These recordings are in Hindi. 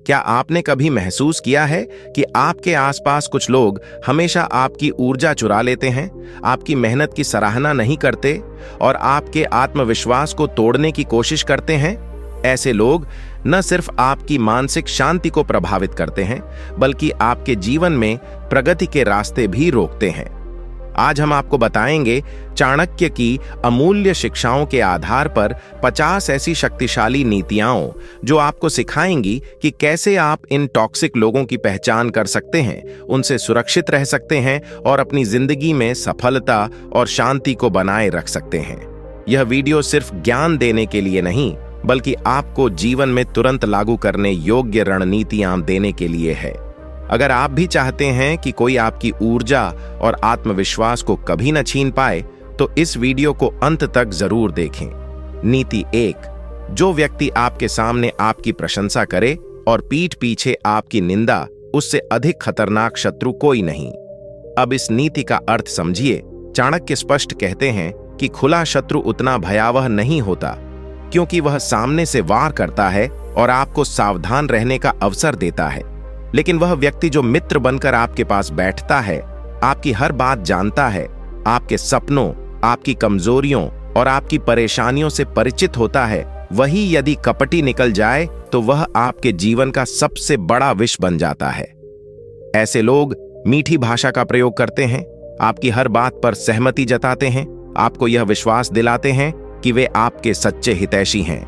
क्या आपने कभी महसूस किया है कि आपके आसपास कुछ लोग हमेशा आपकी ऊर्जा चुरा लेते हैं, आपकी मेहनत की सराहना नहीं करते और आपके आत्मविश्वास को तोड़ने की कोशिश करते हैं? ऐसे लोग न सिर्फ आपकी मानसिक शांति को प्रभावित करते हैं, बल्कि आपके जीवन में प्रगति के रास्ते भी रोकते हैं। आज हम आपको बताएंगे चाणक्य की अमूल्य शिक्षाओं के आधार पर 50 ऐसी शक्तिशाली नीतियां जो आपको सिखाएंगी कि कैसे आप इन टॉक्सिक लोगों की पहचान कर सकते हैं, उनसे सुरक्षित रह सकते हैं और अपनी जिंदगी में सफलता और शांति को बनाए रख सकते हैं। यह वीडियो सिर्फ ज्ञान देने के लिए नहीं, बल्कि आपको जीवन में तुरंत लागू करने योग्य रणनीतियां देने के लिए है। अगर आप भी चाहते हैं कि कोई आपकी ऊर्जा और आत्मविश्वास को कभी न छीन पाए, तो इस वीडियो को अंत तक जरूर देखें। नीति 1। जो व्यक्ति आपके सामने आपकी प्रशंसा करे और पीठ पीछे आपकी निंदा, उससे अधिक खतरनाक शत्रु कोई नहीं। अब इस नीति का अर्थ समझिए। चाणक्य स्पष्ट कहते हैं कि खुला शत्रु उतना भयावह नहीं होता, क्योंकि वह सामने से वार करता है और आपको सावधान रहने का अवसर देता है। लेकिन वह व्यक्ति जो मित्र बनकर आपके पास बैठता है, आपकी हर बात जानता है, आपके सपनों, आपकी कमजोरियों और आपकी परेशानियों से परिचित होता है, वही यदि कपटी निकल जाए तो वह आपके जीवन का सबसे बड़ा विष बन जाता है। ऐसे लोग मीठी भाषा का प्रयोग करते हैं, आपकी हर बात पर सहमति जताते हैं, आपको यह विश्वास दिलाते हैं कि वे आपके सच्चे हितैषी हैं।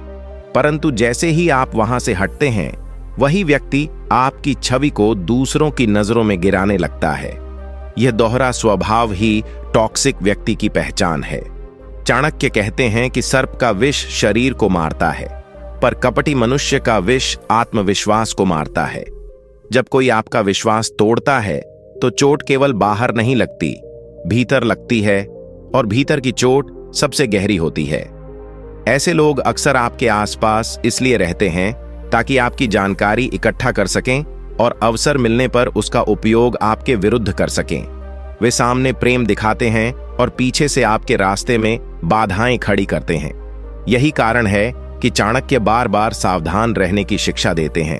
परंतु जैसे ही आप वहां से हटते हैं, वही व्यक्ति आपकी छवि को दूसरों की नजरों में गिराने लगता है। यह दोहरा स्वभाव ही टॉक्सिक व्यक्ति की पहचान है। चाणक्य कहते हैं कि सर्प का विष शरीर को मारता है, पर कपटी मनुष्य का विष आत्मविश्वास को मारता है। जब कोई आपका विश्वास तोड़ता है, तो चोट केवल बाहर नहीं लगती, भीतर लगती है, और भीतर की चोट सबसे गहरी होती है। ऐसे लोग अक्सर आपके आसपास इसलिए रहते हैं ताकि आपकी जानकारी इकट्ठा कर सकें और अवसर मिलने पर उसका उपयोग आपके विरुद्ध कर सकें। वे सामने प्रेम दिखाते हैं और पीछे से आपके रास्ते में बाधाएं खड़ी करते हैं। यही कारण है कि चाणक्य बार बार सावधान रहने की शिक्षा देते हैं।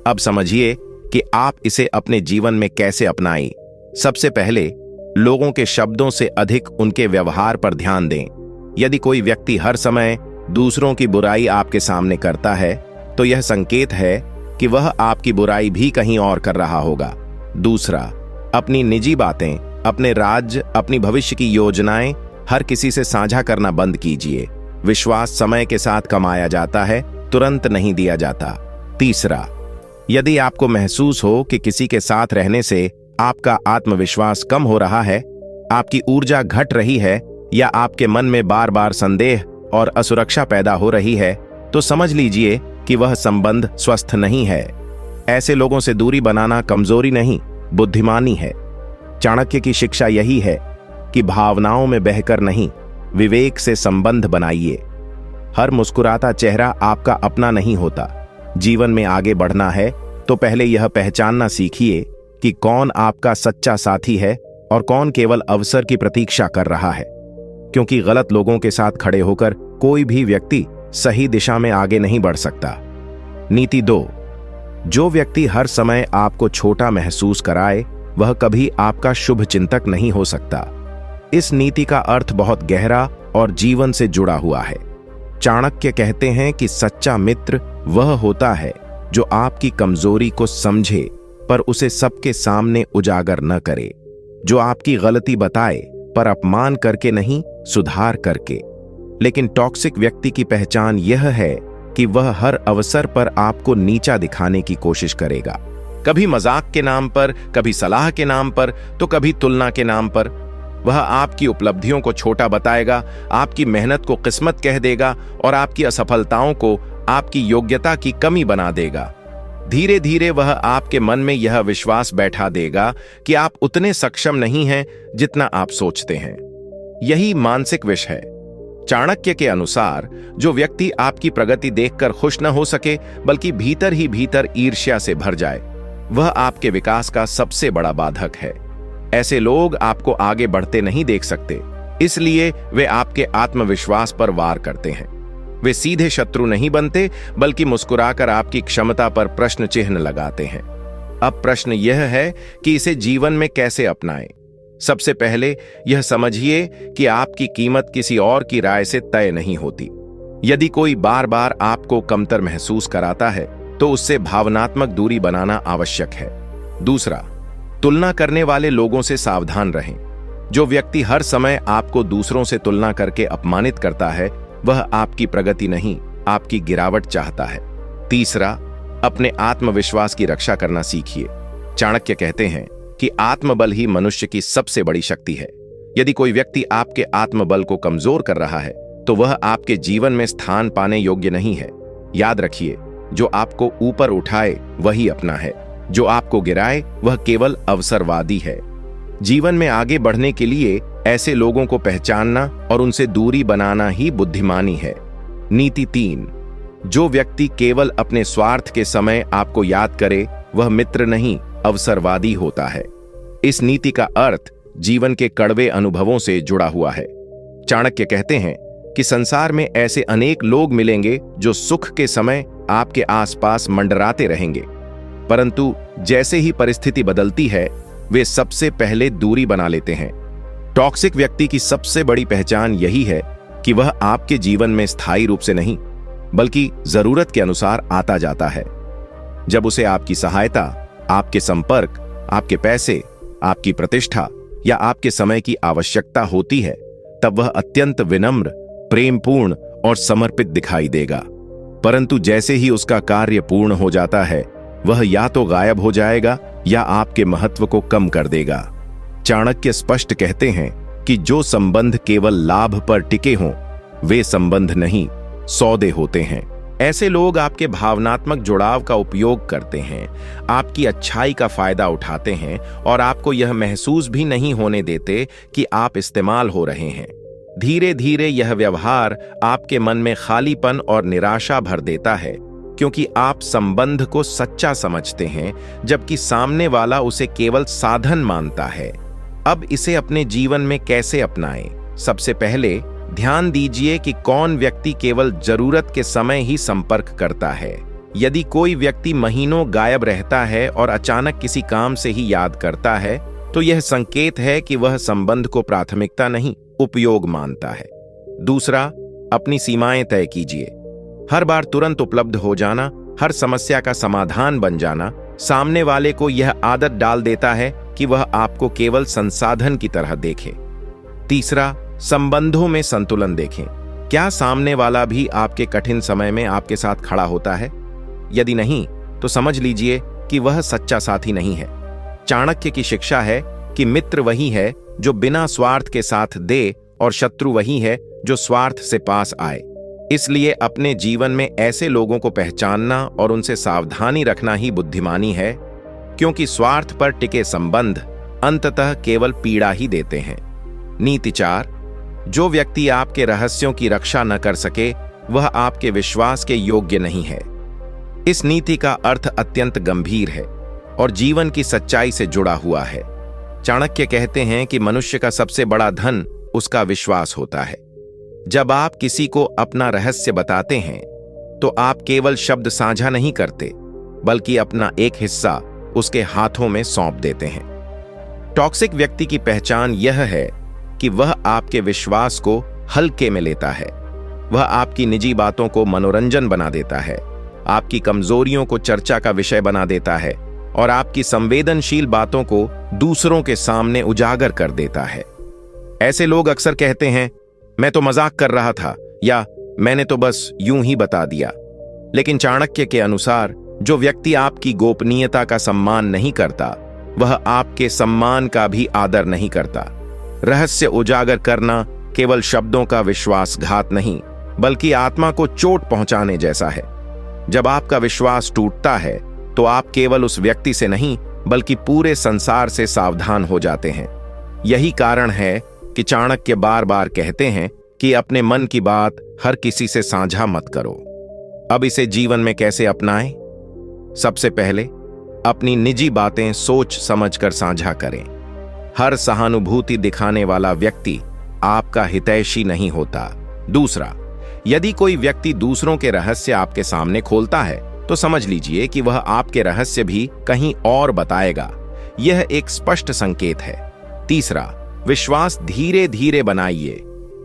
अब समझिए कि आप इसे अपने जीवन में कैसे अपनाएं। सबसे पहले, लोगों के शब्दों से अधिक उनके व्यवहार पर ध्यान दें। यदि कोई व्यक्ति हर समय दूसरों की बुराई आपके सामने करता है, तो यह संकेत है कि वह आपकी बुराई भी कहीं और कर रहा होगा। दूसरा, अपनी निजी बातें, अपने राज्य, अपनी भविष्य की योजनाएं हर किसी से साझा करना बंद कीजिए। विश्वास समय के साथ कमाया जाता है, तुरंत नहीं दिया जाता। तीसरा, यदि आपको महसूस हो कि किसी के साथ रहने से आपका आत्मविश्वास कम हो रहा है, आपकी ऊर्जा घट रही है, या आपके मन में बार बार संदेह और असुरक्षा पैदा हो रही है, तो समझ लीजिए कि वह संबंध स्वस्थ नहीं है। ऐसे लोगों से दूरी बनाना कमजोरी नहीं, बुद्धिमानी है। चाणक्य की शिक्षा यही है कि भावनाओं में बहकर नहीं, विवेक से संबंध बनाइए। हर मुस्कुराता चेहरा आपका अपना नहीं होता। जीवन में आगे बढ़ना है तो पहले यह पहचानना सीखिए कि कौन आपका सच्चा साथी है और कौन केवल अवसर की प्रतीक्षा कर रहा है, क्योंकि गलत लोगों के साथ खड़े होकर कोई भी व्यक्ति सही दिशा में आगे नहीं बढ़ सकता। नीति 2। जो व्यक्ति हर समय आपको छोटा महसूस कराए, वह कभी आपका शुभ चिंतक नहीं हो सकता। इस नीति का अर्थ बहुत गहरा और जीवन से जुड़ा हुआ है। चाणक्य कहते हैं कि सच्चा मित्र वह होता है जो आपकी कमजोरी को समझे पर उसे सबके सामने उजागर न करे, जो आपकी गलती बताए पर अपमान करके नहीं, सुधार करके। लेकिन टॉक्सिक व्यक्ति की पहचान यह है कि वह हर अवसर पर आपको नीचा दिखाने की कोशिश करेगा। कभी मजाक के नाम पर, कभी सलाह के नाम पर, तो कभी तुलना के नाम पर। वह आपकी उपलब्धियों को छोटा बताएगा, आपकी मेहनत को किस्मत कह देगा और आपकी असफलताओं को आपकी योग्यता की कमी बना देगा। धीरे धीरे वह आपके मन में यह विश्वास बैठा देगा कि आप उतने सक्षम नहीं हैं जितना आप सोचते हैं। यही मानसिक विष है। चाणक्य के अनुसार जो व्यक्ति आपकी प्रगति देखकर खुश न हो सके, बल्कि भीतर ही भीतर ईर्ष्या से भर जाए, वह आपके विकास का सबसे बड़ा बाधक है। ऐसे लोग आपको आगे बढ़ते नहीं देख सकते, इसलिए वे आपके आत्मविश्वास पर वार करते हैं। वे सीधे शत्रु नहीं बनते, बल्कि मुस्कुराकर आपकी क्षमता पर प्रश्न चिन्ह लगाते हैं। अब प्रश्न यह है कि इसे जीवन में कैसे अपनाएं। सबसे पहले यह समझिए कि आपकी कीमत किसी और की राय से तय नहीं होती। यदि कोई बार बार आपको कमतर महसूस कराता है तो उससे भावनात्मक दूरी बनाना आवश्यक है। दूसरा, तुलना करने वाले लोगों से सावधान रहें। जो व्यक्ति हर समय आपको दूसरों से तुलना करके अपमानित करता है, वह आपकी प्रगति नहीं, आपकी गिरावट चाहता है। तीसरा, अपने आत्मविश्वास की रक्षा करना सीखिए। चाणक्य कहते हैं कि आत्मबल ही मनुष्य की सबसे बड़ी शक्ति है। यदि कोई व्यक्ति आपके आत्मबल को कमजोर कर रहा है तो वह आपके जीवन में स्थान पाने योग्य नहीं है। याद रखिए, जो आपको ऊपर उठाए वही अपना है, जो आपको गिराए वह केवल अवसरवादी है। जीवन में आगे बढ़ने के लिए ऐसे लोगों को पहचानना और उनसे दूरी बनाना ही बुद्धिमानी है। नीति 3, जो व्यक्ति केवल अपने स्वार्थ के समय आपको याद करे वह मित्र नहीं, अवसरवादी होता है। इस नीति का अर्थ जीवन के कड़वे अनुभवों से जुड़ा हुआ है। चाणक्य कहते हैं कि संसार में ऐसे अनेक लोग मिलेंगे जो सुख के समय आपके आसपास मंडराते रहेंगे, परंतु जैसे ही परिस्थिति बदलती है वे सबसे पहले दूरी बना लेते हैं। टॉक्सिक व्यक्ति की सबसे बड़ी पहचान यही है कि वह आपके जीवन में स्थायी रूप से नहीं, बल्कि जरूरत के अनुसार आता जाता है। जब उसे आपकी सहायता, आपके संपर्क, आपके पैसे, आपकी प्रतिष्ठा या आपके समय की आवश्यकता होती है, तब वह अत्यंत विनम्र, प्रेमपूर्ण और समर्पित दिखाई देगा। परंतु जैसे ही उसका कार्य पूर्ण हो जाता है, वह या तो गायब हो जाएगा या आपके महत्व को कम कर देगा। चाणक्य स्पष्ट कहते हैं कि जो संबंध केवल लाभ पर टिके हों, वे संबंध नहीं, सौदे होते हैं। ऐसे लोग आपके भावनात्मक जुड़ाव का उपयोग करते हैं, आपकी अच्छाई का फायदा उठाते हैं और आपको यह महसूस भी नहीं होने देते कि आप इस्तेमाल हो रहे हैं। धीरे धीरे यह व्यवहार आपके मन में खालीपन और निराशा भर देता है, क्योंकि आप संबंध को सच्चा समझते हैं जबकि सामने वाला उसे केवल साधन मानता है। अब इसे अपने जीवन में कैसे अपनाएं? सबसे पहले ध्यान दीजिए कि कौन व्यक्ति केवल जरूरत के समय ही संपर्क करता है। यदि कोई व्यक्ति महीनों गायब रहता है और अचानक किसी काम से ही याद करता है, तो यह संकेत है कि वह संबंध को प्राथमिकता नहीं, उपयोग मानता है। दूसरा, अपनी सीमाएं तय कीजिए। हर बार तुरंत उपलब्ध हो जाना, हर समस्या का समाधान बन जाना सामने वाले को यह आदत डाल देता है कि वह आपको केवल संसाधन की तरह देखे। तीसरा, संबंधों में संतुलन देखें। क्या सामने वाला भी आपके कठिन समय में आपके साथ खड़ा होता है? यदि नहीं, तो समझ लीजिए कि वह सच्चा साथी नहीं है। चाणक्य की शिक्षा है कि मित्र वही है जो बिना स्वार्थ के साथ दे और शत्रु वही है जो स्वार्थ से पास आए। इसलिए अपने जीवन में ऐसे लोगों को पहचानना और उनसे सावधानी रखना ही बुद्धिमानी है, क्योंकि स्वार्थ पर टिके संबंध अंततः केवल पीड़ा ही देते हैं। नीति 4, जो व्यक्ति आपके रहस्यों की रक्षा न कर सके वह आपके विश्वास के योग्य नहीं है। इस नीति का अर्थ अत्यंत गंभीर है और जीवन की सच्चाई से जुड़ा हुआ है। चाणक्य कहते हैं कि मनुष्य का सबसे बड़ा धन उसका विश्वास होता है। जब आप किसी को अपना रहस्य बताते हैं तो आप केवल शब्द साझा नहीं करते, बल्कि अपना एक हिस्सा उसके हाथों में सौंप देते हैं। टॉक्सिक व्यक्ति की पहचान यह है कि वह आपके विश्वास को हल्के में लेता है। वह आपकी निजी बातों को मनोरंजन बना देता है, आपकी कमजोरियों को चर्चा का विषय बना देता है और आपकी संवेदनशील बातों को दूसरों के सामने उजागर कर देता है। ऐसे लोग अक्सर कहते हैं, मैं तो मजाक कर रहा था, या मैंने तो बस यूं ही बता दिया। लेकिन चाणक्य के अनुसार जो व्यक्ति आपकी गोपनीयता का सम्मान नहीं करता, वह आपके सम्मान का भी आदर नहीं करता। रहस्य उजागर करना केवल शब्दों का विश्वासघात नहीं, बल्कि आत्मा को चोट पहुंचाने जैसा है। जब आपका विश्वास टूटता है तो आप केवल उस व्यक्ति से नहीं, बल्कि पूरे संसार से सावधान हो जाते हैं। यही कारण है कि चाणक्य बार बार कहते हैं कि अपने मन की बात हर किसी से साझा मत करो। अब इसे जीवन में कैसे अपनाएं? सबसे पहले अपनी निजी बातें सोच समझकर साझा करें। हर सहानुभूति दिखाने वाला व्यक्ति आपका हितैषी नहीं होता। दूसरा, यदि कोई व्यक्ति दूसरों के रहस्य आपके सामने खोलता है तो समझ लीजिए कि वह आपके रहस्य भी कहीं और बताएगा। यह एक स्पष्ट संकेत है। तीसरा, विश्वास धीरे धीरे बनाइए।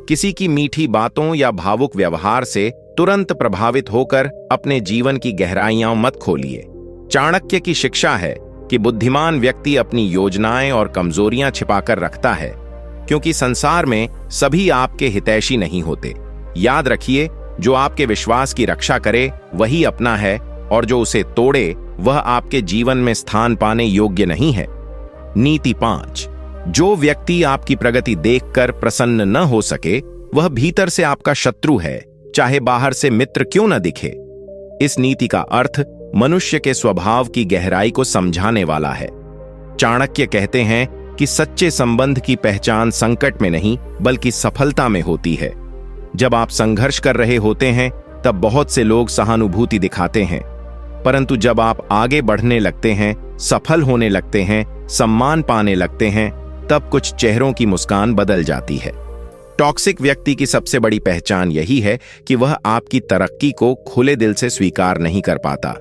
किसी की मीठी बातों या भावुक व्यवहार से तुरंत प्रभावित होकर अपने जीवन की गहराइयां मत खोलिए। चाणक्य की शिक्षा है कि बुद्धिमान व्यक्ति अपनी योजनाएं और कमजोरियां छिपाकर रखता है, क्योंकि संसार में सभी आपके हितैषी नहीं होते। याद रखिए, जो आपके विश्वास की रक्षा करे वही अपना है, और जो उसे तोड़े वह आपके जीवन में स्थान पाने योग्य नहीं है। नीति 5, जो व्यक्ति आपकी प्रगति देखकर प्रसन्न न हो सके वह भीतर से आपका शत्रु है, चाहे बाहर से मित्र क्यों न दिखे। इस नीति का अर्थ मनुष्य के स्वभाव की गहराई को समझाने वाला है। चाणक्य कहते हैं कि सच्चे संबंध की पहचान संकट में नहीं बल्कि सफलता में होती है। जब आप संघर्ष कर रहे होते हैं तब बहुत से लोग सहानुभूति दिखाते हैं, परंतु जब आप आगे बढ़ने लगते हैं, सफल होने लगते हैं, सम्मान पाने लगते हैं, तब कुछ चेहरों की मुस्कान बदल जाती है। टॉक्सिक व्यक्ति की सबसे बड़ी पहचान यही है कि वह आपकी तरक्की को खुले दिल से स्वीकार नहीं कर पाता।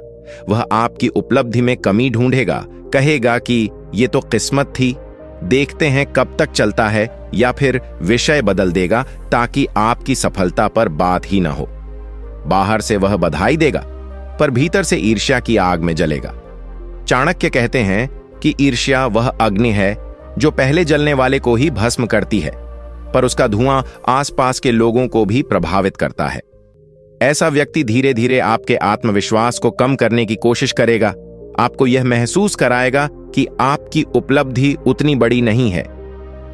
वह आपकी उपलब्धि में कमी ढूंढेगा, कहेगा कि ये तो किस्मत थी, देखते हैं कब तक चलता है, या फिर विषय बदल देगा ताकि आपकी सफलता पर बात ही ना हो। बाहर से वह बधाई देगा, पर भीतर से ईर्ष्या की आग में जलेगा। चाणक्य कहते हैं कि ईर्ष्या वह अग्नि है जो पहले जलने वाले को ही भस्म करती है, पर उसका धुआं आसपास के लोगों को भी प्रभावित करता है। ऐसा व्यक्ति धीरे धीरे आपके आत्मविश्वास को कम करने की कोशिश करेगा, आपको यह महसूस कराएगा कि आपकी उपलब्धि उतनी बड़ी नहीं है।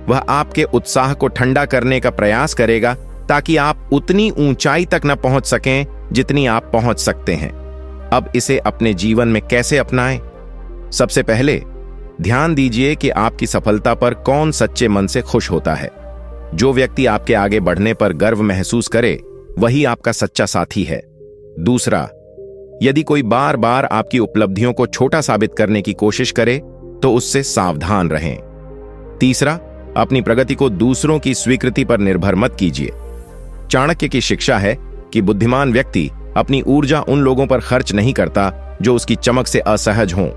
वह आपके उत्साह को ठंडा करने का प्रयास करेगा ताकि आप उतनी ऊंचाई तक न पहुंच सकें जितनी आप पहुंच सकते हैं। अब इसे अपने जीवन में कैसे अपनाएं? सबसे पहले ध्यान दीजिए कि आपकी सफलता पर कौन सच्चे मन से खुश होता है। जो व्यक्ति आपके आगे बढ़ने पर गर्व महसूस करे वही आपका सच्चा साथी है। दूसरा, यदि कोई बार बार आपकी उपलब्धियों को छोटा साबित करने की कोशिश करे तो उससे सावधान रहें। तीसरा, अपनी प्रगति को दूसरों की स्वीकृति पर निर्भर मत कीजिए। चाणक्य की शिक्षा है कि बुद्धिमान व्यक्ति अपनी ऊर्जा उन लोगों पर खर्च नहीं करता जो उसकी चमक से असहज हों।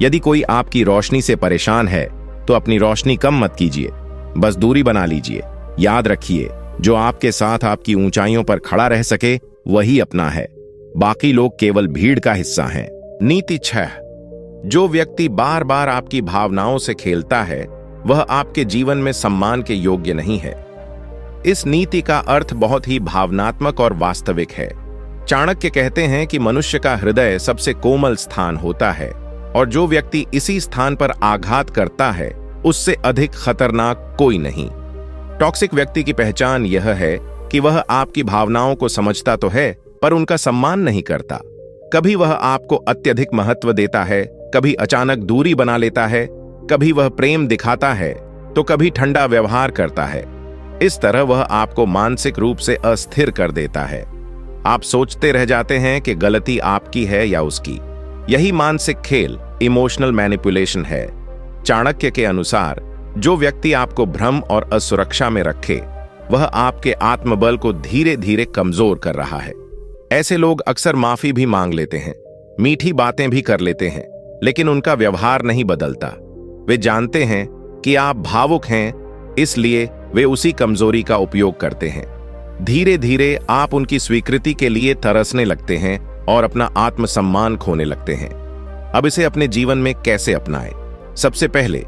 यदि कोई आपकी रोशनी से परेशान है तो अपनी रोशनी कम मत कीजिए, बस दूरी बना लीजिए। याद रखिए, जो आपके साथ आपकी ऊंचाइयों पर खड़ा रह सके वही अपना है, बाकी लोग केवल भीड़ का हिस्सा हैं। नीति 6, जो व्यक्ति बार बार आपकी भावनाओं से खेलता है वह आपके जीवन में सम्मान के योग्य नहीं है। इस नीति का अर्थ बहुत ही भावनात्मक और वास्तविक है। चाणक्य कहते हैं कि मनुष्य का हृदय सबसे कोमल स्थान होता है, और जो व्यक्ति इसी स्थान पर आघात करता है उससे अधिक खतरनाक कोई नहीं। टॉक्सिक व्यक्ति की पहचान यह है कि वह आपकी भावनाओं को समझता तो है पर उनका सम्मान नहीं करता। कभी वह आपको अत्यधिक महत्व देता है, कभी अचानक दूरी बना लेता है, कभी वह प्रेम दिखाता है तो कभी ठंडा व्यवहार करता है। इस तरह वह आपको मानसिक रूप से अस्थिर कर देता है। आप सोचते रह जाते हैं कि गलती आपकी है या उसकी। यही मानसिक खेल, इमोशनल मैनिपुलेशन है। चाणक्य के अनुसार जो व्यक्ति आपको भ्रम और असुरक्षा में रखे वह आपके आत्मबल को धीरे धीरे कमजोर कर रहा है। ऐसे लोग अक्सर माफी भी मांग लेते हैं, मीठी बातें भी कर लेते हैं, लेकिन उनका व्यवहार नहीं बदलता। वे जानते हैं कि आप भावुक हैं, इसलिए वे उसी कमजोरी का उपयोग करते हैं। धीरे धीरे आप उनकी स्वीकृति के लिए तरसने लगते हैं और अपना आत्मसम्मान खोने लगते हैं। अब इसे अपने जीवन में कैसे अपनाएं? सबसे पहले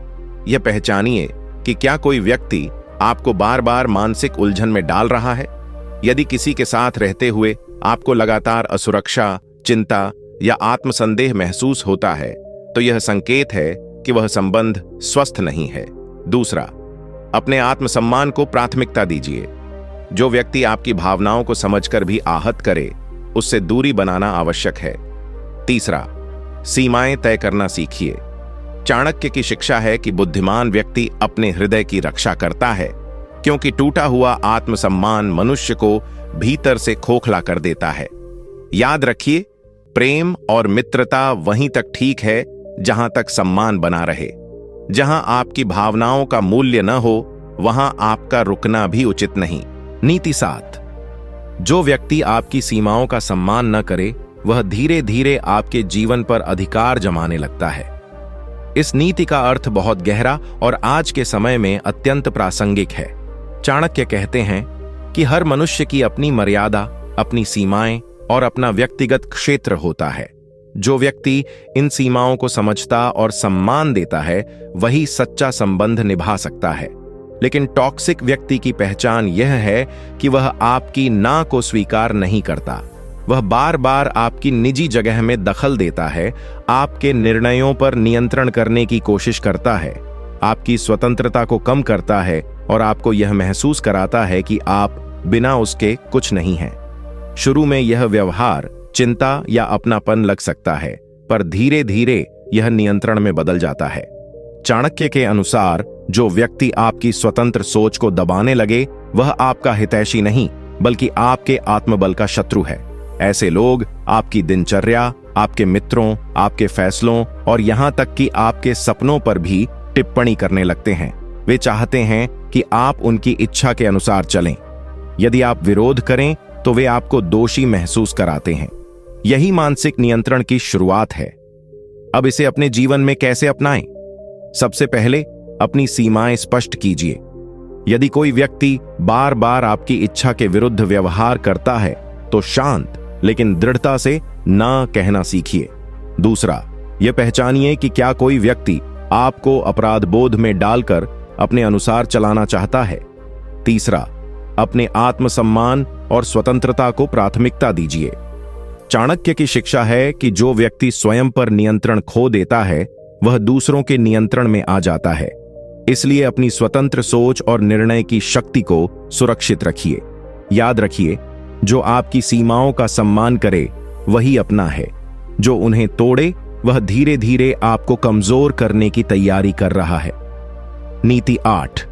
यह पहचानिए कि क्या कोई व्यक्ति आपको बार बार मानसिक उलझन में डाल रहा है। यदि किसी के साथ रहते हुए आपको लगातार असुरक्षा, चिंता या आत्मसंदेह महसूस होता है तो यह संकेत है कि वह संबंध स्वस्थ नहीं है। दूसरा, अपने आत्मसम्मान को प्राथमिकता दीजिए। जो व्यक्ति आपकी भावनाओं को समझकर भी आहत करे उससे दूरी बनाना आवश्यक है। तीसरा, सीमाएं तय करना सीखिए। चाणक्य की शिक्षा है कि बुद्धिमान व्यक्ति अपने हृदय की रक्षा करता है, क्योंकि टूटा हुआ आत्मसम्मान मनुष्य को भीतर से खोखला कर देता है। याद रखिए, प्रेम और मित्रता वहीं तक ठीक है जहां तक सम्मान बना रहे। जहां आपकी भावनाओं का मूल्य न हो वहां आपका रुकना भी उचित नहीं। नीति 7, जो व्यक्ति आपकी सीमाओं का सम्मान न करे वह धीरे धीरे आपके जीवन पर अधिकार जमाने लगता है। इस नीति का अर्थ बहुत गहरा और आज के समय में अत्यंत प्रासंगिक है। चाणक्य कहते हैं कि हर मनुष्य की अपनी मर्यादा, अपनी सीमाएं और अपना व्यक्तिगत क्षेत्र होता है। जो व्यक्ति इन सीमाओं को समझता और सम्मान देता है वही सच्चा संबंध निभा सकता है। लेकिन टॉक्सिक व्यक्ति की पहचान यह है कि वह आपकी ना को स्वीकार नहीं करता। वह बार बार आपकी निजी जगह में दखल देता है, आपके निर्णयों पर नियंत्रण करने की कोशिश करता है, आपकी स्वतंत्रता को कम करता है और आपको यह महसूस कराता है कि आप बिना उसके कुछ नहीं हैं। शुरू में यह व्यवहार चिंता या अपनापन लग सकता है, पर धीरे धीरे यह नियंत्रण में बदल जाता है। चाणक्य के अनुसार जो व्यक्ति आपकी स्वतंत्र सोच को दबाने लगे वह आपका हितैषी नहीं बल्कि आपके आत्मबल का शत्रु है। ऐसे लोग आपकी दिनचर्या, आपके मित्रों, आपके फैसलों और यहां तक कि आपके सपनों पर भी टिप्पणी करने लगते हैं। वे चाहते हैं कि आप उनकी इच्छा के अनुसार चलें। यदि आप विरोध करें तो वे आपको दोषी महसूस कराते हैं। यही मानसिक नियंत्रण की शुरुआत है। अब इसे अपने जीवन में कैसे अपनाएं? सबसे पहले अपनी सीमाएं स्पष्ट कीजिए। यदि कोई व्यक्ति बार बार आपकी इच्छा के विरुद्ध व्यवहार करता है तो शांत लेकिन दृढ़ता से ना कहना सीखिए। दूसरा, यह पहचानिए कि क्या कोई व्यक्ति आपको अपराध बोध में डालकर अपने अनुसार चलाना चाहता है। तीसरा, अपने आत्मसम्मान और स्वतंत्रता को प्राथमिकता दीजिए। चाणक्य की शिक्षा है कि जो व्यक्ति स्वयं पर नियंत्रण खो देता है वह दूसरों के नियंत्रण में आ जाता है। इसलिए अपनी स्वतंत्र सोच और निर्णय की शक्ति को सुरक्षित रखिए। याद रखिए, जो आपकी सीमाओं का सम्मान करे वही अपना है। जो उन्हें तोड़े वह धीरे धीरे आपको कमजोर करने की तैयारी कर रहा है। नीति 8।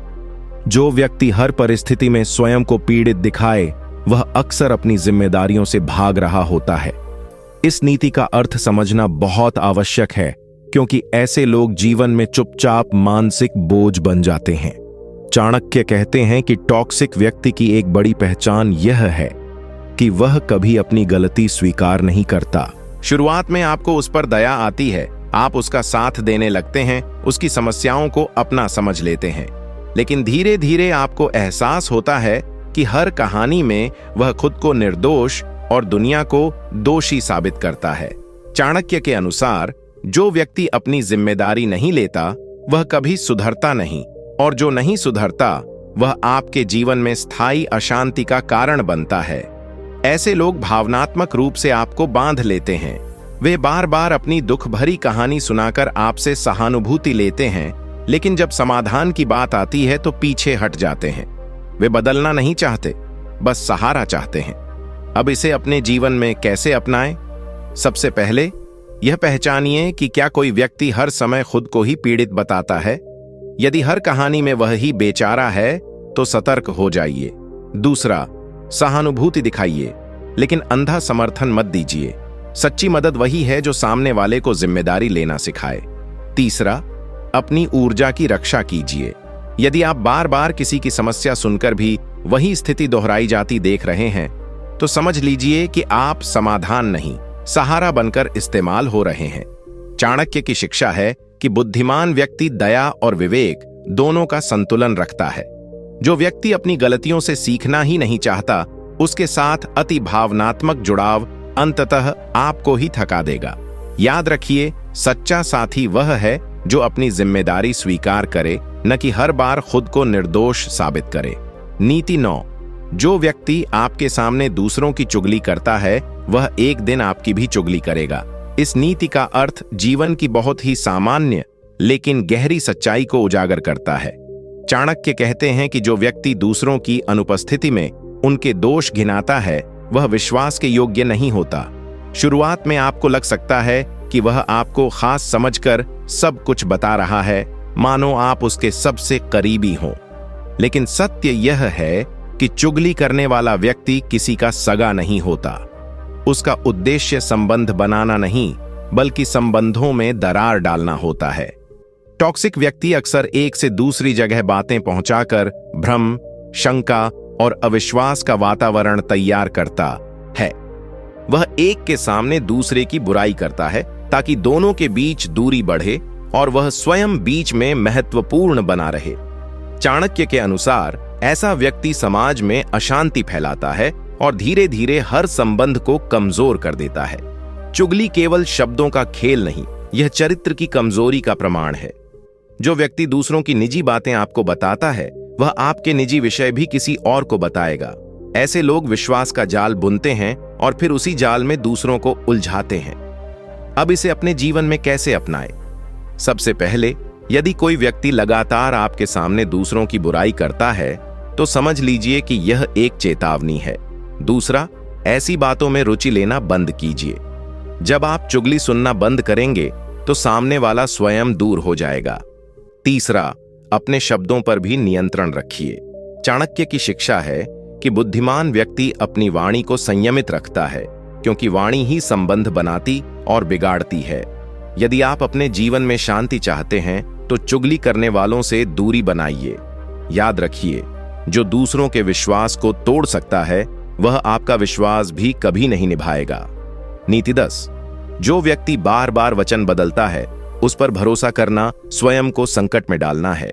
जो व्यक्ति हर परिस्थिति में स्वयं को पीड़ित दिखाए वह अक्सर अपनी जिम्मेदारियों से भाग रहा होता है। इस नीति का अर्थ समझना बहुत आवश्यक है क्योंकि ऐसे लोग जीवन में चुपचाप मानसिक बोझ बन जाते हैं। चाणक्य कहते हैं कि टॉक्सिक व्यक्ति की एक बड़ी पहचान यह है कि वह कभी अपनी गलती स्वीकार नहीं करता। शुरुआत में आपको उस पर दया आती है, आप उसका साथ देने लगते हैं, उसकी समस्याओं को अपना समझ लेते हैं। लेकिन धीरे धीरे आपको एहसास होता है कि हर कहानी में वह खुद को निर्दोष और दुनिया को दोषी साबित करता है। चाणक्य के अनुसार जो व्यक्ति अपनी जिम्मेदारी नहीं लेता वह कभी सुधरता नहीं, और जो नहीं सुधरता वह आपके जीवन में स्थायी अशांति का कारण बनता है। ऐसे लोग भावनात्मक रूप से आपको बांध लेते हैं। वे बार बार अपनी दुख भरी कहानी सुनाकर आपसे सहानुभूति लेते हैं, लेकिन जब समाधान की बात आती है तो पीछे हट जाते हैं। वे बदलना नहीं चाहते, बस सहारा चाहते हैं। अब इसे अपने जीवन में कैसे अपनाएं? सबसे पहले यह पहचानिए कि क्या कोई व्यक्ति हर समय खुद को ही पीड़ित बताता है। यदि हर कहानी में वह ही बेचारा है तो सतर्क हो जाइए। दूसरा, सहानुभूति दिखाइए, लेकिन अंधा समर्थन मत दीजिए। सच्ची मदद वही है जो सामने वाले को जिम्मेदारी लेना सिखाए। तीसरा, अपनी ऊर्जा की रक्षा कीजिए। यदि आप बार बार किसी की समस्या सुनकर भी वही स्थिति दोहराई जाती देख रहे हैं तो समझ लीजिए कि आप समाधान नहीं, सहारा बनकर इस्तेमाल हो रहे हैं। चाणक्य की शिक्षा है कि बुद्धिमान व्यक्ति दया और विवेक दोनों का संतुलन रखता है। जो व्यक्ति अपनी गलतियों से सीखना ही नहीं चाहता उसके साथ अति भावनात्मक जुड़ाव अंततः आपको ही थका देगा। याद रखिए, सच्चा साथी वह है जो अपनी जिम्मेदारी स्वीकार करे, न कि हर बार खुद को निर्दोष साबित करे। नीति 9। जो व्यक्ति आपके सामने दूसरों की चुगली करता है वह एक दिन आपकी भी चुगली करेगा। इस नीति का अर्थ जीवन की बहुत ही सामान्य लेकिन गहरी सच्चाई को उजागर करता है। चाणक्य कहते हैं कि जो व्यक्ति दूसरों की अनुपस्थिति में उनके दोष गिनाता है वह विश्वास के योग्य नहीं होता। शुरुआत में आपको लग सकता है कि वह आपको खास समझकर सब कुछ बता रहा है, मानो आप उसके सबसे करीबी हों। लेकिन सत्य यह है कि चुगली करने वाला व्यक्ति किसी का सगा नहीं होता। उसका उद्देश्य संबंध बनाना नहीं बल्कि संबंधों में दरार डालना होता है। टॉक्सिक व्यक्ति अक्सर एक से दूसरी जगह बातें पहुंचाकर भ्रम, शंका और अविश्वास का वातावरण तैयार करता है। वह एक के सामने दूसरे की बुराई करता है ताकि दोनों के बीच दूरी बढ़े और वह स्वयं बीच में महत्वपूर्ण बना रहे। चाणक्य के अनुसार ऐसा व्यक्ति समाज में अशांति फैलाता है और धीरे धीरे हर संबंध को कमजोर कर देता है। चुगली केवल शब्दों का खेल नहीं, यह चरित्र की कमजोरी का प्रमाण है। जो व्यक्ति दूसरों की निजी बातें आपको बताता है, वह आपके निजी विषय भी किसी और को बताएगा। ऐसे लोग विश्वास का जाल बुनते हैं और फिर उसी जाल में दूसरों को उलझाते हैं। अब इसे अपने जीवन में कैसे अपनाएं? सबसे पहले, यदि कोई व्यक्ति लगातार आपके सामने दूसरों की बुराई करता है, तो समझ लीजिए कि यह एक चेतावनी है। दूसरा, ऐसी बातों में रुचि लेना बंद कीजिए। जब आप चुगली सुनना बंद करेंगे, तो सामने वाला स्वयं दूर हो जाएगा। तीसरा, अपने शब्दों पर भी नियंत्रण रखिए। चाणक्य की शिक्षा है कि बुद्धिमान व्यक्ति अपनी वाणी को संयमित रखता है, क्योंकि वाणी ही संबंध बनाती और बिगाड़ती है। यदि आप अपने जीवन में शांति चाहते हैं, तो चुगली करने वालों से दूरी बनाइए। याद रखिए, जो दूसरों के विश्वास को तोड़ सकता है, वह आपका विश्वास भी कभी नहीं निभाएगा। नीति 10, जो व्यक्ति बार बार वचन बदलता है, उस पर भरोसा करना स्वयं को संकट में डालना है।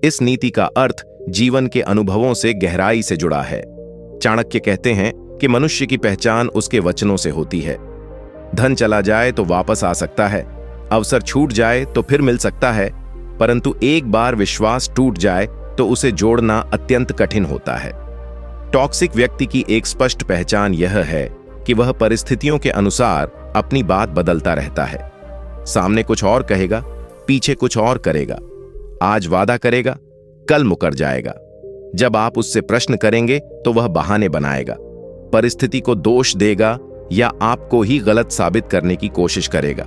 इस नीति का अर्थ जीवन के अनुभवों से गहराई से जुड़ा है। चाणक्य कहते हैं कि मनुष्य की पहचान उसके वचनों से होती है। धन चला जाए तो वापस आ सकता है, अवसर छूट जाए तो फिर मिल सकता है, परंतु एक बार विश्वास टूट जाए तो उसे जोड़ना अत्यंत कठिन होता है। टॉक्सिक व्यक्ति की एक स्पष्ट पहचान यह है कि वह परिस्थितियों के अनुसार अपनी बात बदलता रहता है। सामने कुछ और कहेगा, पीछे कुछ और करेगा। आज वादा करेगा, कल मुकर जाएगा। जब आप उससे प्रश्न करेंगे तो वह बहाने बनाएगा, परिस्थिति को दोष देगा या आपको ही गलत साबित करने की कोशिश करेगा।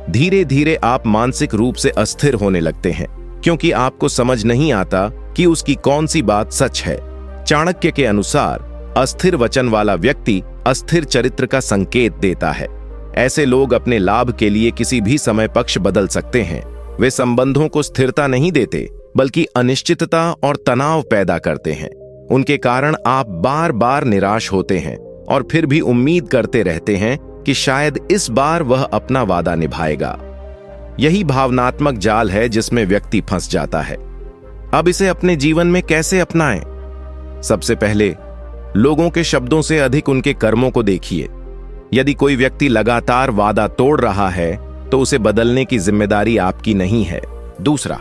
धीरे धीरे आप मानसिक रूप से अस्थिर होने लगते हैं, क्योंकि आपको समझ नहीं आता कि उसकी कौन सी बात सच है। चाणक्य के अनुसार अस्थिर वचन वाला व्यक्ति अस्थिर चरित्र का संकेत देता है। ऐसे लोग अपने लाभ के लिए किसी भी समय पक्ष बदल सकते हैं। वे संबंधों को स्थिरता नहीं देते, बल्कि अनिश्चितता और तनाव पैदा करते हैं। उनके कारण आप बार बार निराश होते हैं और फिर भी उम्मीद करते रहते हैं कि शायद इस बार वह अपना वादा निभाएगा। यही भावनात्मक जाल है जिसमें व्यक्ति फंस जाता है। अब इसे अपने जीवन में कैसे अपनाएं? सबसे पहले, लोगों के शब्दों से अधिक उनके कर्मों को देखिए। यदि कोई व्यक्ति लगातार वादा तोड़ रहा है, तो उसे बदलने की जिम्मेदारी आपकी नहीं है। दूसरा,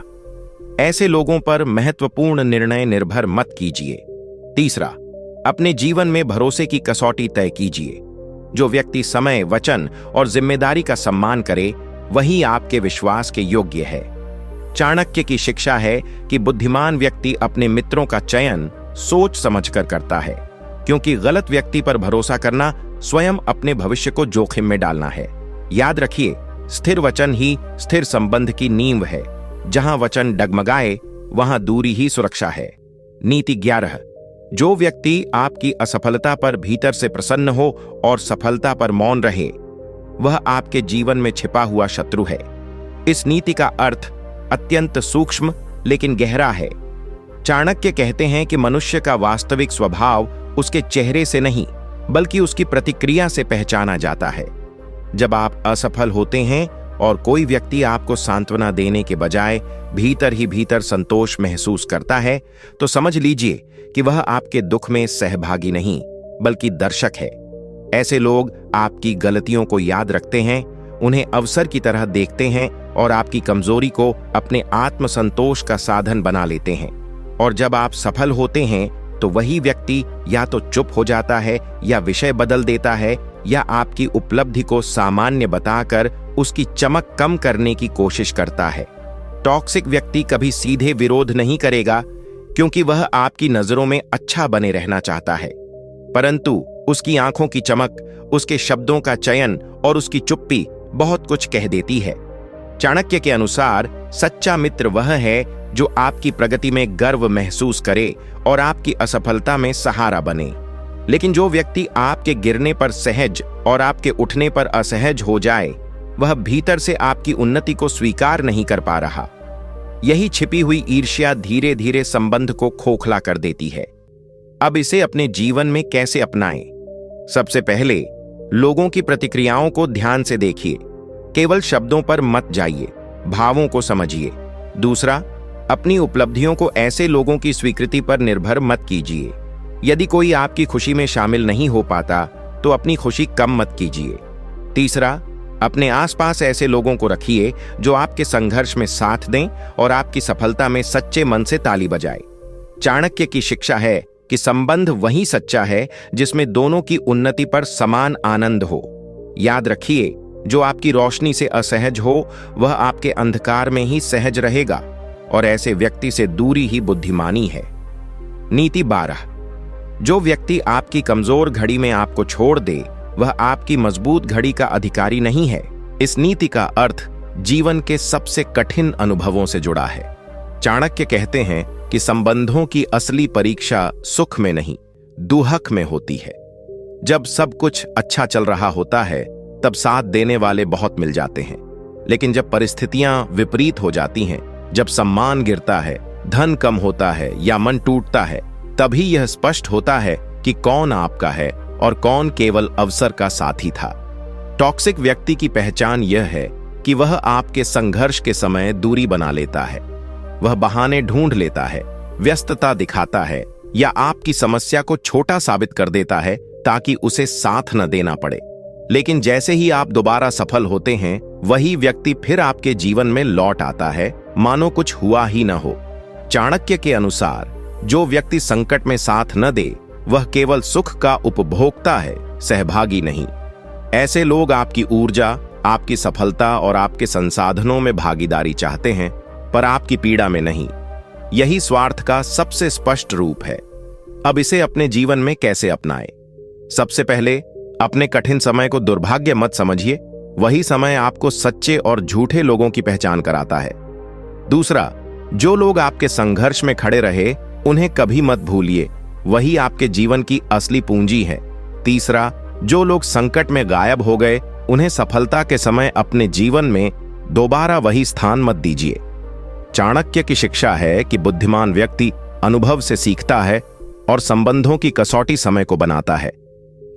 ऐसे लोगों पर महत्वपूर्ण निर्णय निर्भर मत कीजिए। तीसरा, अपने जीवन में भरोसे की कसौटी तय कीजिए। जो व्यक्ति समय, वचन और जिम्मेदारी का सम्मान करे, वही आपके विश्वास के योग्य है। चाणक्य की शिक्षा है कि बुद्धिमान व्यक्ति अपने मित्रों का चयन सोच समझकर करता है, क्योंकि गलत व्यक्ति पर भरोसा करना स्वयं अपने भविष्य को जोखिम में डालना है। याद रखिए, स्थिर वचन ही स्थिर संबंध की नींव है। जहां वचन डगमगाए, वहां दूरी ही सुरक्षा है। नीति 11, जो व्यक्ति आपकी असफलता पर भीतर से प्रसन्न हो और सफलता पर मौन रहे, वह आपके जीवन में छिपा हुआ शत्रु है। इस नीति का अर्थ अत्यंत सूक्ष्म लेकिन गहरा है। चाणक्य कहते हैं कि मनुष्य का वास्तविक स्वभाव उसके चेहरे से नहीं, बल्कि उसकी प्रतिक्रिया से पहचाना जाता है। जब आप असफल होते हैं और कोई व्यक्ति आपको सांत्वना देने के बजाय भीतर ही भीतर संतोष महसूस करता है, तो समझ लीजिए कि वह आपके दुख में सहभागी नहीं, बल्कि दर्शक है। ऐसे लोग आपकी गलतियों को याद रखते हैं, उन्हें अवसर की तरह देखते हैं और आपकी कमजोरी को अपने आत्मसंतोष का साधन बना लेते हैं। और जब आप सफल होते हैं, तो वही व्यक्ति या तो चुप हो जाता है, या विषय बदल देता है, या आपकी उपलब्धि को सामान्य बताकर उसकी चमक कम करने की कोशिश करता है। टॉक्सिक व्यक्ति कभी सीधे विरोध नहीं करेगा, क्योंकि वह आपकी नजरों में अच्छा बने रहना चाहता है, परंतु उसकी आंखों की चमक, उसके शब्दों का चयन और उसकी चुप्पी बहुत कुछ कह देती है। चाणक्य के अनुसार सच्चा मित्र वह है जो आपकी प्रगति में गर्व महसूस करे और आपकी असफलता में सहारा बने। लेकिन जो व्यक्ति आपके गिरने पर सहज और आपके उठने पर असहज हो जाए, वह भीतर से आपकी उन्नति को स्वीकार नहीं कर पा रहा। यही छिपी हुई ईर्ष्या धीरे धीरे संबंध को खोखला कर देती है। अब इसे अपने जीवन में कैसे अपनाएं? सबसे पहले लोगों की प्रतिक्रियाओं को ध्यान से देखिए। केवल शब्दों पर मत जाइए, भावों को समझिए। दूसरा, अपनी उपलब्धियों को ऐसे लोगों की स्वीकृति पर निर्भर मत कीजिए। यदि कोई आपकी खुशी में शामिल नहीं हो पाता तो अपनी खुशी कम मत कीजिए। तीसरा, अपने आसपास ऐसे लोगों को रखिए जो आपके संघर्ष में साथ दें और आपकी सफलता में सच्चे मन से ताली बजाए। चाणक्य की शिक्षा है कि संबंध वही सच्चा है जिसमें दोनों की उन्नति पर समान आनंद हो। याद रखिए, जो आपकी रोशनी से असहज हो वह आपके अंधकार में ही सहज रहेगा, और ऐसे व्यक्ति से दूरी ही बुद्धिमानी है। नीति 12। जो व्यक्ति आपकी कमजोर घड़ी में आपको छोड़ दे वह आपकी मजबूत घड़ी का अधिकारी नहीं है। इस नीति का अर्थ जीवन के सबसे कठिन अनुभवों से जुड़ा है। चाणक्य कहते हैं कि संबंधों की असली परीक्षा सुख में नहीं, दुहक में होती है। जब सब कुछ अच्छा चल रहा होता है तब साथ देने वाले बहुत मिल जाते हैं, लेकिन जब परिस्थितियां विपरीत हो जाती हैं, जब सम्मान गिरता है, धन कम होता है या मन टूटता है, तभी यह स्पष्ट होता है कि कौन आपका है और कौन केवल अवसर का साथी था। टॉक्सिक व्यक्ति की पहचान यह है कि वह आपके संघर्ष के समय दूरी बना लेता है। वह बहाने ढूंढ लेता है, व्यस्तता दिखाता है या आपकी समस्या को छोटा साबित कर देता है ताकि उसे साथ न देना पड़े। लेकिन जैसे ही आप दोबारा सफल होते हैं, वही व्यक्ति फिर आपके जीवन में लौट आता है, मानो कुछ हुआ ही न हो। चाणक्य के अनुसार जो व्यक्ति संकट में साथ न दे वह केवल सुख का उपभोक्ता है, सहभागी नहीं। ऐसे लोग आपकी ऊर्जा, आपकी सफलता और आपके संसाधनों में भागीदारी चाहते हैं, पर आपकी पीड़ा में नहीं। यही स्वार्थ का सबसे स्पष्ट रूप है। अब इसे अपने जीवन में कैसे अपनाएं? सबसे पहले अपने कठिन समय को दुर्भाग्य मत समझिए, वही समय आपको सच्चे और झूठे लोगों की पहचान कराता है। दूसरा, जो लोग आपके संघर्ष में खड़े रहे उन्हें कभी मत भूलिए, वही आपके जीवन की असली पूंजी है। तीसरा, जो लोग संकट में गायब हो गए उन्हें सफलता के समय अपने जीवन में दोबारा वही स्थान मत दीजिए। चाणक्य की शिक्षा है कि बुद्धिमान व्यक्ति अनुभव से सीखता है और संबंधों की कसौटी समय को बनाता है।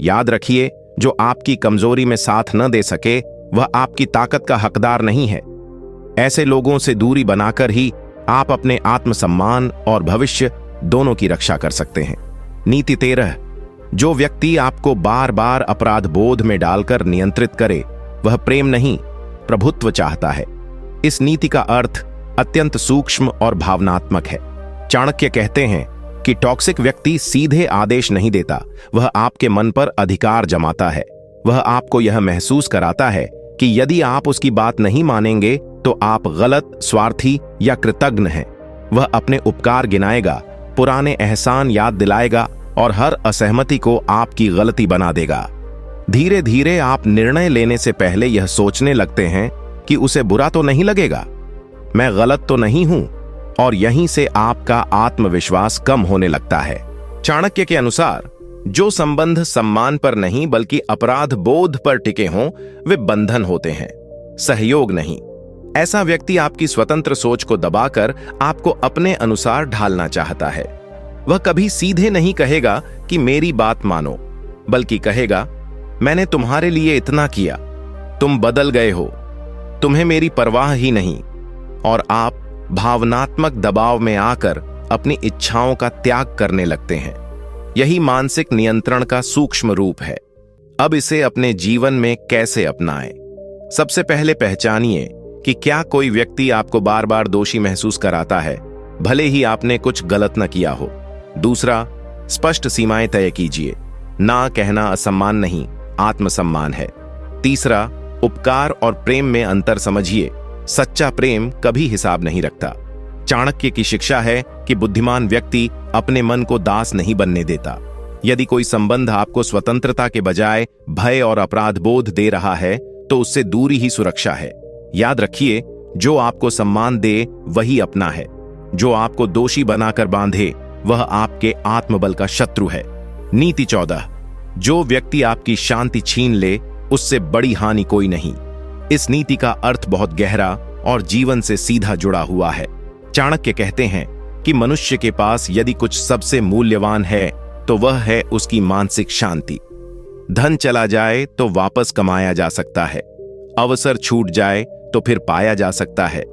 याद रखिए, जो आपकी कमजोरी में साथ न दे सके वह आपकी ताकत का हकदार नहीं है। ऐसे लोगों से दूरी बनाकर ही आप अपने आत्मसम्मान और भविष्य दोनों की रक्षा कर सकते हैं। नीति 13। जो व्यक्ति आपको बार बार अपराध बोध में डालकर नियंत्रित करे वह प्रेम नहीं, प्रभुत्व चाहता है। इस नीति का अर्थ अत्यंत सूक्ष्म और भावनात्मक है। चाणक्य कहते हैं कि टॉक्सिक व्यक्ति सीधे आदेश नहीं देता, वह आपके मन पर अधिकार जमाता है। वह आपको यह महसूस कराता है कि यदि आप उसकी बात नहीं मानेंगे तो आप गलत, स्वार्थी या कृतज्ञ हैं। वह अपने उपकार गिनाएगा, पुराने एहसान याद दिलाएगा और हर असहमति को आपकी गलती बना देगा। धीरे धीरे आप निर्णय लेने से पहले यह सोचने लगते हैं कि उसे बुरा तो नहीं लगेगा, मैं गलत तो नहीं हूं, और यहीं से आपका आत्मविश्वास कम होने लगता है। चाणक्य के अनुसार जो संबंध सम्मान पर नहीं बल्कि अपराध बोध पर टिके हों वे बंधन होते हैं, सहयोग नहीं। ऐसा व्यक्ति आपकी स्वतंत्र सोच को दबाकर आपको अपने अनुसार ढालना चाहता है। वह कभी सीधे नहीं कहेगा कि मेरी बात मानो, बल्कि कहेगा मैंने तुम्हारे लिए इतना किया, तुम बदल गए हो, तुम्हें मेरी परवाह ही नहीं, और आप भावनात्मक दबाव में आकर अपनी इच्छाओं का त्याग करने लगते हैं। यही मानसिक नियंत्रण का सूक्ष्म रूप है। अब इसे अपने जीवन में कैसे अपनाएं? सबसे पहले पहचानिए कि क्या कोई व्यक्ति आपको बार बार दोषी महसूस कराता है, भले ही आपने कुछ गलत न किया हो। दूसरा, स्पष्ट सीमाएं तय कीजिए। ना कहना असम्मान नहीं, आत्मसम्मान है। तीसरा, उपकार और प्रेम में अंतर समझिए। सच्चा प्रेम कभी हिसाब नहीं रखता। चाणक्य की शिक्षा है कि बुद्धिमान व्यक्ति अपने मन को दास नहीं बनने देता। यदि कोई संबंध आपको स्वतंत्रता के बजाय भय और अपराध बोध दे रहा है तो उससे दूरी ही सुरक्षा है। याद रखिए, जो आपको सम्मान दे वही अपना है, जो आपको दोषी बनाकर बांधे वह आपके आत्मबल का शत्रु है। नीति 14। जो व्यक्ति आपकी शांति छीन ले उससे बड़ी हानि कोई नहीं। इस नीति का अर्थ बहुत गहरा और जीवन से सीधा जुड़ा हुआ है। चाणक्य कहते हैं कि मनुष्य के पास यदि कुछ सबसे मूल्यवान है तो वह शांति है। वह अपने आप को शांत रखता है, दूसरों को शांत रखता है। इस नीति का अर्थ बहुत गहरा और जीवन से सीधा जुड़ा हुआ है। चाणक्य कहते हैं कि मनुष्य के पास यदि कुछ सबसे मूल्यवान है तो वह शांति है, तो वह है उसकी मानसिक शांति। धन चला जाए तो वापस कमाया जा सकता है, अवसर छूट जाए तो फिर पाया जा सकता है,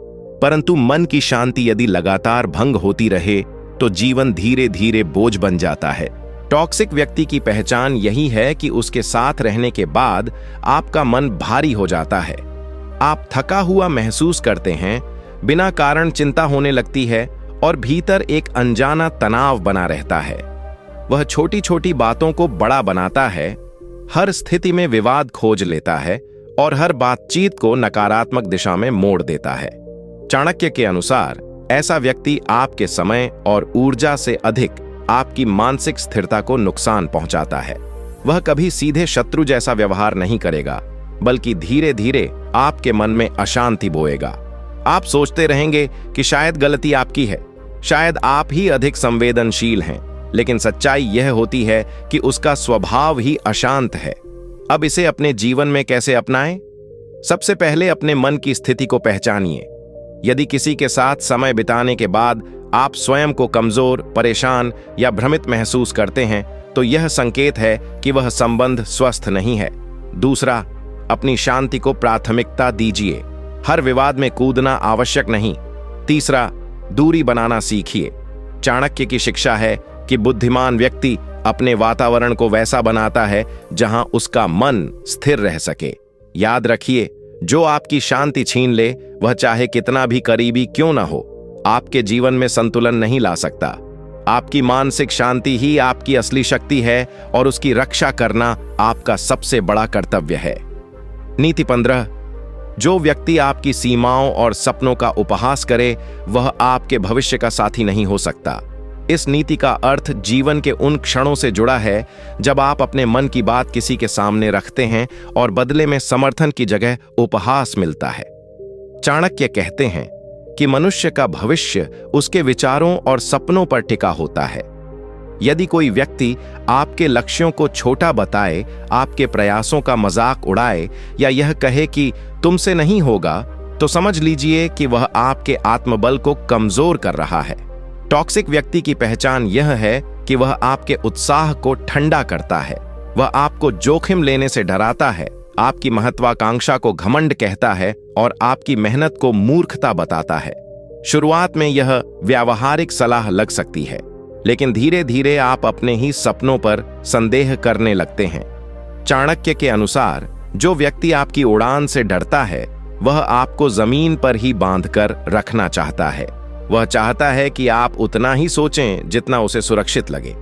परंतु मन की शांति यदि लगातार भंग होती रहे तो जीवन धीरे धीरे बोझ बन जाता है। टॉक्सिक व्यक्ति की पहचान यही है कि उसके साथ रहने के बाद आपका मन भारी हो जाता है, आप थका हुआ महसूस करते हैं, बिना कारण चिंता होने लगती है और भीतर एक अनजाना तनाव बना रहता है। वह छोटी छोटी बातों को बड़ा बनाता है, हर स्थिति में विवाद खोज लेता है और हर बातचीत को नकारात्मक दिशा में मोड़ देता है। चाणक्य के अनुसार ऐसा व्यक्ति आपके समय और ऊर्जा से अधिक आपकी मानसिक स्थिरता को नुकसान पहुंचाता है। वह कभी सीधे शत्रु जैसा व्यवहार नहीं करेगा, बल्कि धीरे धीरे आपके मन में अशांति बोएगा। आप सोचते रहेंगे कि शायद गलती आपकी है, शायद आप ही अधिक संवेदनशील हैं, लेकिन सच्चाई यह होती है कि उसका स्वभाव ही अशांत है। अब इसे अपने जीवन में कैसे अपनाएं? सबसे पहले अपने मन की स्थिति को पहचानिए। यदि किसी के साथ समय बिताने के बाद आप स्वयं को कमजोर, परेशान या भ्रमित महसूस करते हैं, तो यह संकेत है कि वह संबंध स्वस्थ नहीं है। दूसरा, अपनी शांति को प्राथमिकता दीजिए, हर विवाद में कूदना आवश्यक नहीं। तीसरा, दूरी बनाना सीखिए। चाणक्य की शिक्षा है कि बुद्धिमान व्यक्ति अपने वातावरण को वैसा बनाता है जहां उसका मन स्थिर रह सके। याद रखिए, जो आपकी शांति छीन ले, वह चाहे कितना भी करीबी क्यों ना हो, आपके जीवन में संतुलन नहीं ला सकता। आपकी मानसिक शांति ही आपकी असली शक्ति है और उसकी रक्षा करना आपका सबसे बड़ा कर्तव्य है। नीति 15, जो व्यक्ति आपकी सीमाओं और सपनों का उपहास करे, वह आपके भविष्य का साथी नहीं हो सकता। इस नीति का अर्थ जीवन के उन क्षणों से जुड़ा है जब आप अपने मन की बात किसी के सामने रखते हैं और बदले में समर्थन की जगह उपहास मिलता है। चाणक्य कहते हैं कि मनुष्य का भविष्य उसके विचारों और सपनों पर टिका होता है। यदि कोई व्यक्ति आपके लक्ष्यों को छोटा बताए, आपके प्रयासों का मजाक उड़ाए या यह कहे कि तुमसे नहीं होगा, तो समझ लीजिए कि वह आपके आत्मबल को कमजोर कर रहा है। टॉक्सिक व्यक्ति की पहचान यह है कि वह आपके उत्साह को ठंडा करता है, वह आपको जोखिम लेने से डराता है, आपकी महत्वाकांक्षा को घमंड कहता है और आपकी मेहनत को मूर्खता बताता है। शुरुआत में यह व्यावहारिक सलाह लग सकती है, लेकिन धीरे धीरे आप अपने ही सपनों पर संदेह करने लगते हैं। चाणक्य के अनुसार जो व्यक्ति आपकी उड़ान से डरता है, वह आपको जमीन पर ही बांधकर रखना चाहता है। वह चाहता है कि आप उतना ही सोचें जितना उसे सुरक्षित लगे।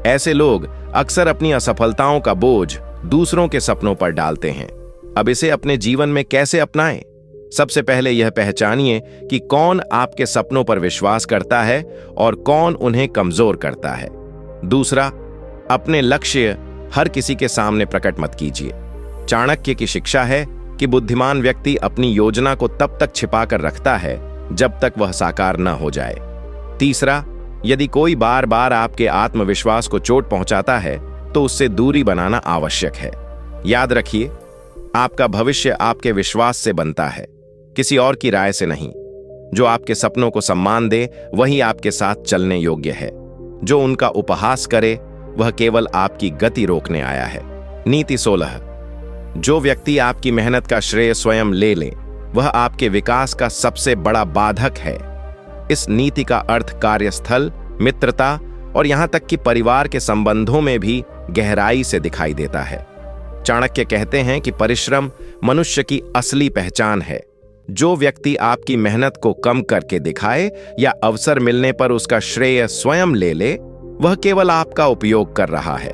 ऐसे लोग अक्सर अपनी असफलताओं का बोझ दूसरों के सपनों पर डालते हैं। अब इसे अपने जीवन में कैसे अपनाएं? सबसे पहले यह पहचानिए कि कौन आपके सपनों पर विश्वास करता है और कौन उन्हें कमजोर करता है। दूसरा, अपने लक्ष्य हर किसी के सामने प्रकट मत कीजिए। चाणक्य की शिक्षा है कि बुद्धिमान व्यक्ति अपनी योजना को तब तक छिपाकर रखता है जब तक वह साकार न हो जाए। तीसरा, यदि कोई बार बार आपके आत्मविश्वास को चोट पहुंचाता है तो उससे दूरी बनाना आवश्यक है। याद रखिए, आपका भविष्य आपके विश्वास से बनता है, किसी और की राय से नहीं। जो आपके सपनों को सम्मान दे, वही आपके साथ चलने योग्य है। जो उनका उपहास करे, वह केवल आपकी गति रोकने आया है। नीति 16, जो व्यक्ति आपकी मेहनत का श्रेय स्वयं ले ले, वह आपके विकास का सबसे बड़ा बाधक है। इस नीति का अर्थ कार्यस्थल, मित्रता और यहां तक कि परिवार के संबंधों में भी गहराई से दिखाई देता है। चाणक्य कहते हैं कि परिश्रम मनुष्य की असली पहचान है। जो व्यक्ति आपकी मेहनत को कम करके दिखाए या अवसर मिलने पर उसका श्रेय स्वयं ले ले, वह केवल आपका उपयोग कर रहा है।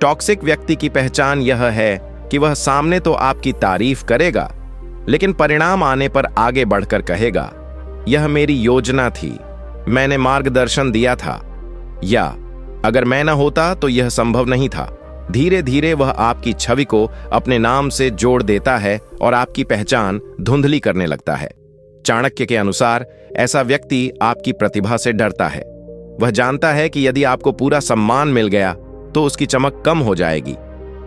टॉक्सिक व्यक्ति की पहचान यह है कि वह सामने तो आपकी तारीफ करेगा, लेकिन परिणाम आने पर आगे बढ़कर कहेगा, यह मेरी योजना थी, मैंने मार्गदर्शन दिया था, या अगर मैं न होता तो यह संभव नहीं था। धीरे धीरे वह आपकी छवि को अपने नाम से जोड़ देता है और आपकी पहचान धुंधली करने लगता है। चाणक्य के अनुसार ऐसा व्यक्ति आपकी प्रतिभा से डरता है। वह जानता है कि यदि आपको पूरा सम्मान मिल गया तो उसकी चमक कम हो जाएगी,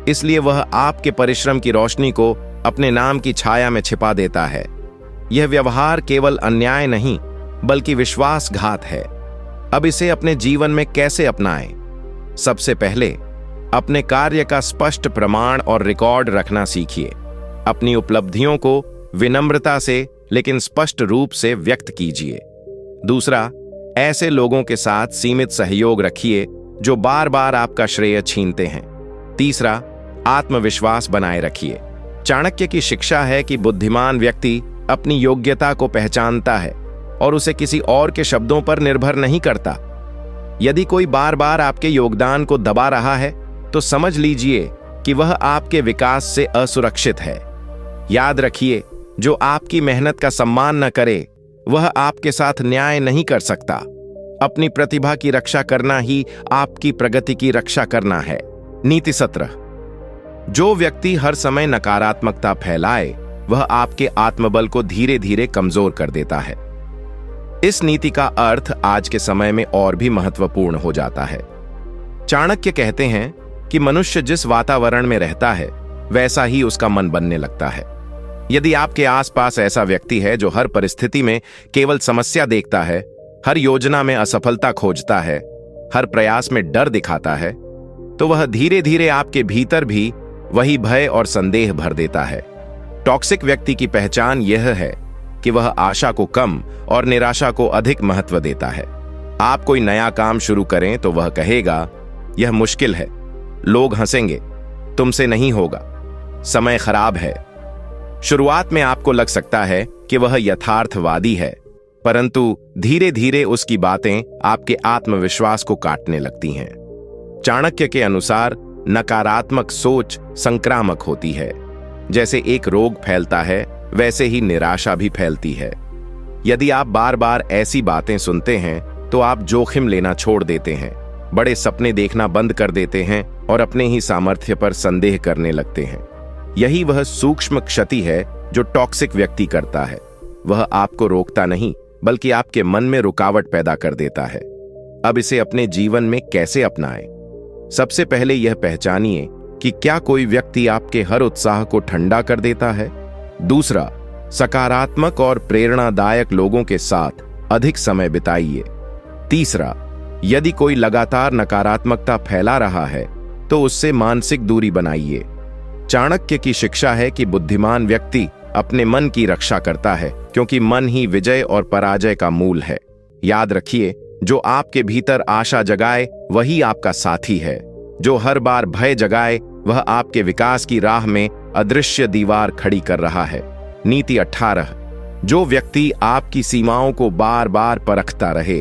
इसलिए वह आपके परिश्रम की रोशनी को अपने नाम की छाया में छिपा देता है। यह व्यवहार केवल अन्याय नहीं, बल्कि विश्वासघात है। अब इसे अपने जीवन में कैसे अपनाएं? सबसे पहले अपने कार्य का स्पष्ट प्रमाण और रिकॉर्ड रखना सीखिए। अपनी उपलब्धियों को विनम्रता से लेकिन स्पष्ट रूप से व्यक्त कीजिए। दूसरा, ऐसे लोगों के साथ सीमित सहयोग रखिए जो बार बार आपका श्रेय छीनते हैं। तीसरा, आत्मविश्वास बनाए रखिए। चाणक्य की शिक्षा है कि बुद्धिमान व्यक्ति अपनी योग्यता को पहचानता है और उसे किसी और के शब्दों पर निर्भर नहीं करता। यदि कोई बार बार आपके योगदान को दबा रहा है तो समझ लीजिए कि वह आपके विकास से असुरक्षित है। याद रखिए, जो आपकी मेहनत का सम्मान न करे वह आपके साथ न्याय नहीं कर सकता। अपनी प्रतिभा की रक्षा करना ही आपकी प्रगति की रक्षा करना है। नीति 17। जो व्यक्ति हर समय नकारात्मकता फैलाए वह आपके आत्मबल को धीरे धीरे कमजोर कर देता है। इस नीति का अर्थ आज के समय में और भी महत्वपूर्ण हो जाता है। चाणक्य कहते हैं कि मनुष्य जिस वातावरण में रहता है वैसा ही उसका मन बनने लगता है। यदि आपके आसपास ऐसा व्यक्ति है जो हर परिस्थिति में केवल समस्या देखता है, हर योजना में असफलता खोजता है, हर प्रयास में डर दिखाता है, तो वह धीरे धीरे आपके भीतर भी वही भय और संदेह भर देता है। टॉक्सिक व्यक्ति की पहचान यह है कि वह आशा को कम और निराशा को अधिक महत्व देता है। आप कोई नया काम शुरू करें तो वह कहेगा, यह मुश्किल है, लोग हंसेंगे, तुमसे नहीं होगा, समय खराब है। शुरुआत में आपको लग सकता है कि वह यथार्थवादी है, परंतु धीरे धीरे उसकी बातें आपके आत्मविश्वास को काटने लगती हैं। चाणक्य के अनुसार नकारात्मक सोच संक्रामक होती है। जैसे एक रोग फैलता है वैसे ही निराशा भी फैलती है। यदि आप बार बार ऐसी बातें सुनते हैं तो आप जोखिम लेना छोड़ देते हैं, बड़े सपने देखना बंद कर देते हैं और अपने ही सामर्थ्य पर संदेह करने लगते हैं। यही वह सूक्ष्म क्षति है जो टॉक्सिक व्यक्ति करता है। वह आपको रोकता नहीं बल्कि आपके मन में रुकावट पैदा कर देता है। अब इसे अपने जीवन में कैसे अपनाएं? सबसे पहले यह पहचानिए कि क्या कोई व्यक्ति आपके हर उत्साह को ठंडा कर देता है। दूसरा, सकारात्मक और प्रेरणादायक लोगों के साथ अधिक समय बिताइए। तीसरा, यदि कोई लगातार नकारात्मकता फैला रहा है तो उससे मानसिक दूरी बनाइए। चाणक्य की शिक्षा है कि बुद्धिमान व्यक्ति अपने मन की रक्षा करता है क्योंकि मन ही विजय और पराजय का मूल है। याद रखिए, जो आपके भीतर आशा जगाए वही आपका साथी है। जो हर बार भय जगाए वह आपके विकास की राह में अदृश्य दीवार खड़ी कर रहा है। नीति 18। जो व्यक्ति आपकी सीमाओं को बार बार परखता रहे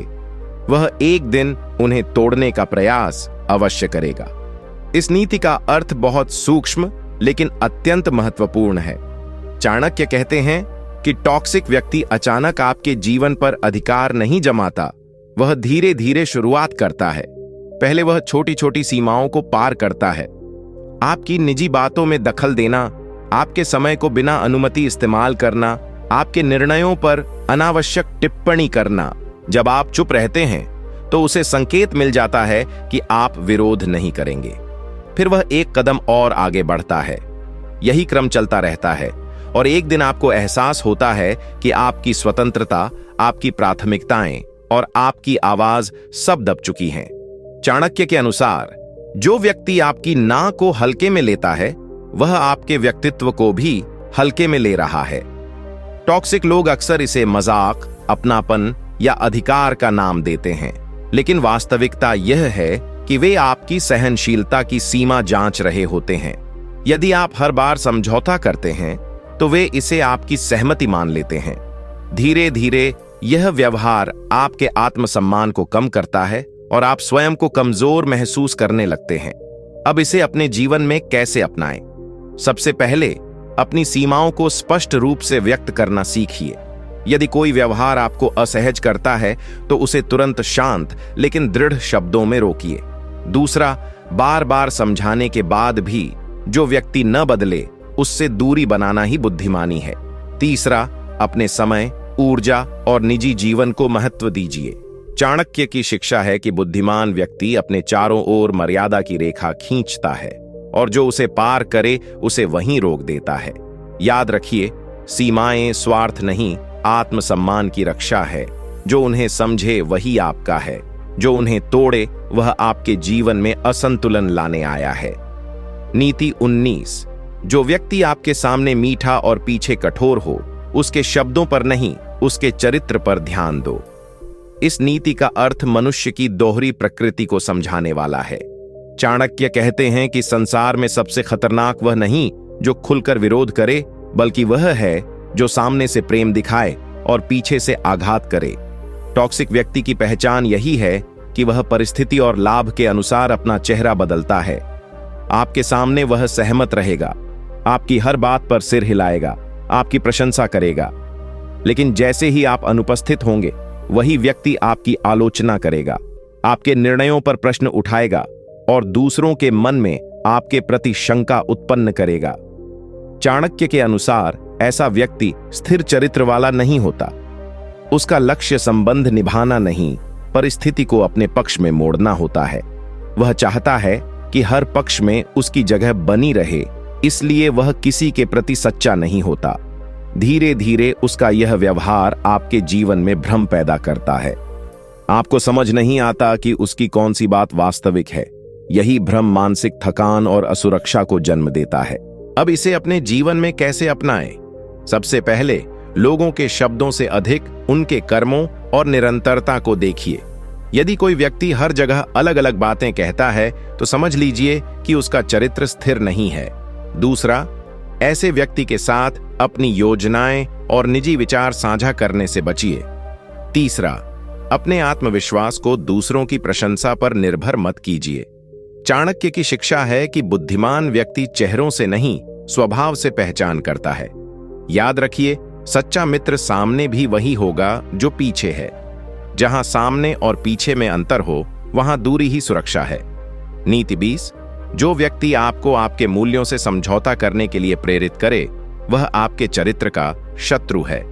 वह एक दिन उन्हें तोड़ने का प्रयास अवश्य करेगा। इस नीति का अर्थ बहुत सूक्ष्म लेकिन अत्यंत महत्वपूर्ण है। चाणक्य कहते हैं कि टॉक्सिक व्यक्ति अचानक आपके जीवन पर अधिकार नहीं जमाता, वह धीरे धीरे शुरुआत करता है। पहले वह छोटी छोटी सीमाओं को पार करता है। आपकी निजी बातों में दखल देना, आपके समय को बिना अनुमति इस्तेमाल करना, आपके निर्णयों पर अनावश्यक टिप्पणी करना। जब आप चुप रहते हैं तो उसे संकेत मिल जाता है कि आप विरोध नहीं करेंगे। फिर वह एक कदम और आगे बढ़ता है। यही क्रम चलता रहता है और एक दिन आपको एहसास होता है कि आपकी स्वतंत्रता, आपकी प्राथमिकताएं और आपकी आवाज सब दब चुकी हैं। चाणक्य के अनुसार जो व्यक्ति आपकी ना को हल्के में लेता है वह आपके व्यक्तित्व को भी हल्के में ले रहा है। टॉक्सिक लोग अक्सर इसे मजाक, अपनापन या अधिकार का नाम देते हैं, लेकिन वास्तविकता यह है कि वे आपकी सहनशीलता की सीमा जांच रहे होते हैं। यदि आप हर बार समझौता करते हैं तो वे इसे आपकी सहमति मान लेते हैं। धीरे धीरे यह व्यवहार आपके आत्मसम्मान को कम करता है और आप स्वयं को कमजोर महसूस करने लगते हैं। अब इसे अपने जीवन में कैसे अपनाएं? सबसे पहले अपनी सीमाओं को स्पष्ट रूप से व्यक्त करना सीखिए। यदि कोई व्यवहार आपको असहज करता है तो उसे तुरंत शांत लेकिन दृढ़ शब्दों में रोकिए। दूसरा, बार बार समझाने के बाद भी जो व्यक्ति न बदले उससे दूरी बनाना ही बुद्धिमानी है। तीसरा, अपने समय, ऊर्जा और निजी जीवन को महत्व दीजिए। चाणक्य की शिक्षा है कि बुद्धिमान व्यक्ति अपने चारों ओर मर्यादा की रेखा खींचता है और जो उसे पार करे उसे वहीं रोक देता है। याद रखिए, सीमाएं स्वार्थ नहीं, आत्मसम्मान की रक्षा है। जो उन्हें समझे वही आपका है। जो उन्हें तोड़े वह आपके जीवन में असंतुलन लाने आया है। नीति 19। जो व्यक्ति आपके सामने मीठा और पीछे कठोर हो, उसके शब्दों पर नहीं, उसके चरित्र पर ध्यान दो। इस नीति का अर्थ मनुष्य की दोहरी प्रकृति को समझाने वाला है। चाणक्य कहते हैं कि संसार में सबसे खतरनाक वह नहीं जो खुलकर विरोध करे, बल्कि वह है जो सामने से प्रेम दिखाए और पीछे से आघात करे। टॉक्सिक व्यक्ति की पहचान यही है कि वह परिस्थिति और लाभ के अनुसार अपना चेहरा बदलता है। आपके सामने वह सहमत रहेगा, आपकी हर बात पर सिर हिलाएगा, आपकी प्रशंसा करेगा, लेकिन जैसे ही आप अनुपस्थित होंगे वही व्यक्ति आपकी आलोचना करेगा, आपके निर्णयों पर प्रश्न उठाएगा और दूसरों के मन में आपके प्रति शंका उत्पन्न करेगा। चाणक्य के अनुसार ऐसा व्यक्ति स्थिर चरित्र वाला नहीं होता। उसका लक्ष्य संबंध निभाना नहीं, परिस्थिति को अपने पक्ष में मोड़ना होता है। वह चाहता है कि हर पक्ष में उसकी जगह बनी रहे, इसलिए वह किसी के प्रति सच्चा नहीं होता। धीरे धीरे उसका यह व्यवहार आपके जीवन में भ्रम पैदा करता है। आपको समझ नहीं आता कि उसकी कौन सी बात वास्तविक है। यही भ्रम मानसिक थकान और असुरक्षा को जन्म देता है। अब इसे अपने जीवन में कैसे अपनाएं? सबसे पहले लोगों के शब्दों से अधिक उनके कर्मों और निरंतरता को देखिए। यदि कोई व्यक्ति हर जगह अलग अलग बातें कहता है तो समझ लीजिए कि उसका चरित्र स्थिर नहीं है। दूसरा, ऐसे व्यक्ति के साथ अपनी योजनाएं और निजी विचार साझा करने से बचिए। तीसरा, अपने आत्मविश्वास को दूसरों की प्रशंसा पर निर्भर मत कीजिए। चाणक्य की शिक्षा है कि बुद्धिमान व्यक्ति चेहरों से नहीं, स्वभाव से पहचान करता है। याद रखिए, सच्चा मित्र सामने भी वही होगा जो पीछे है। जहां सामने और पीछे में अंतर हो, वहां दूरी ही सुरक्षा है। नीति 20। जो व्यक्ति आपको आपके मूल्यों से समझौता करने के लिए प्रेरित करे, वह आपके चरित्र का शत्रु है।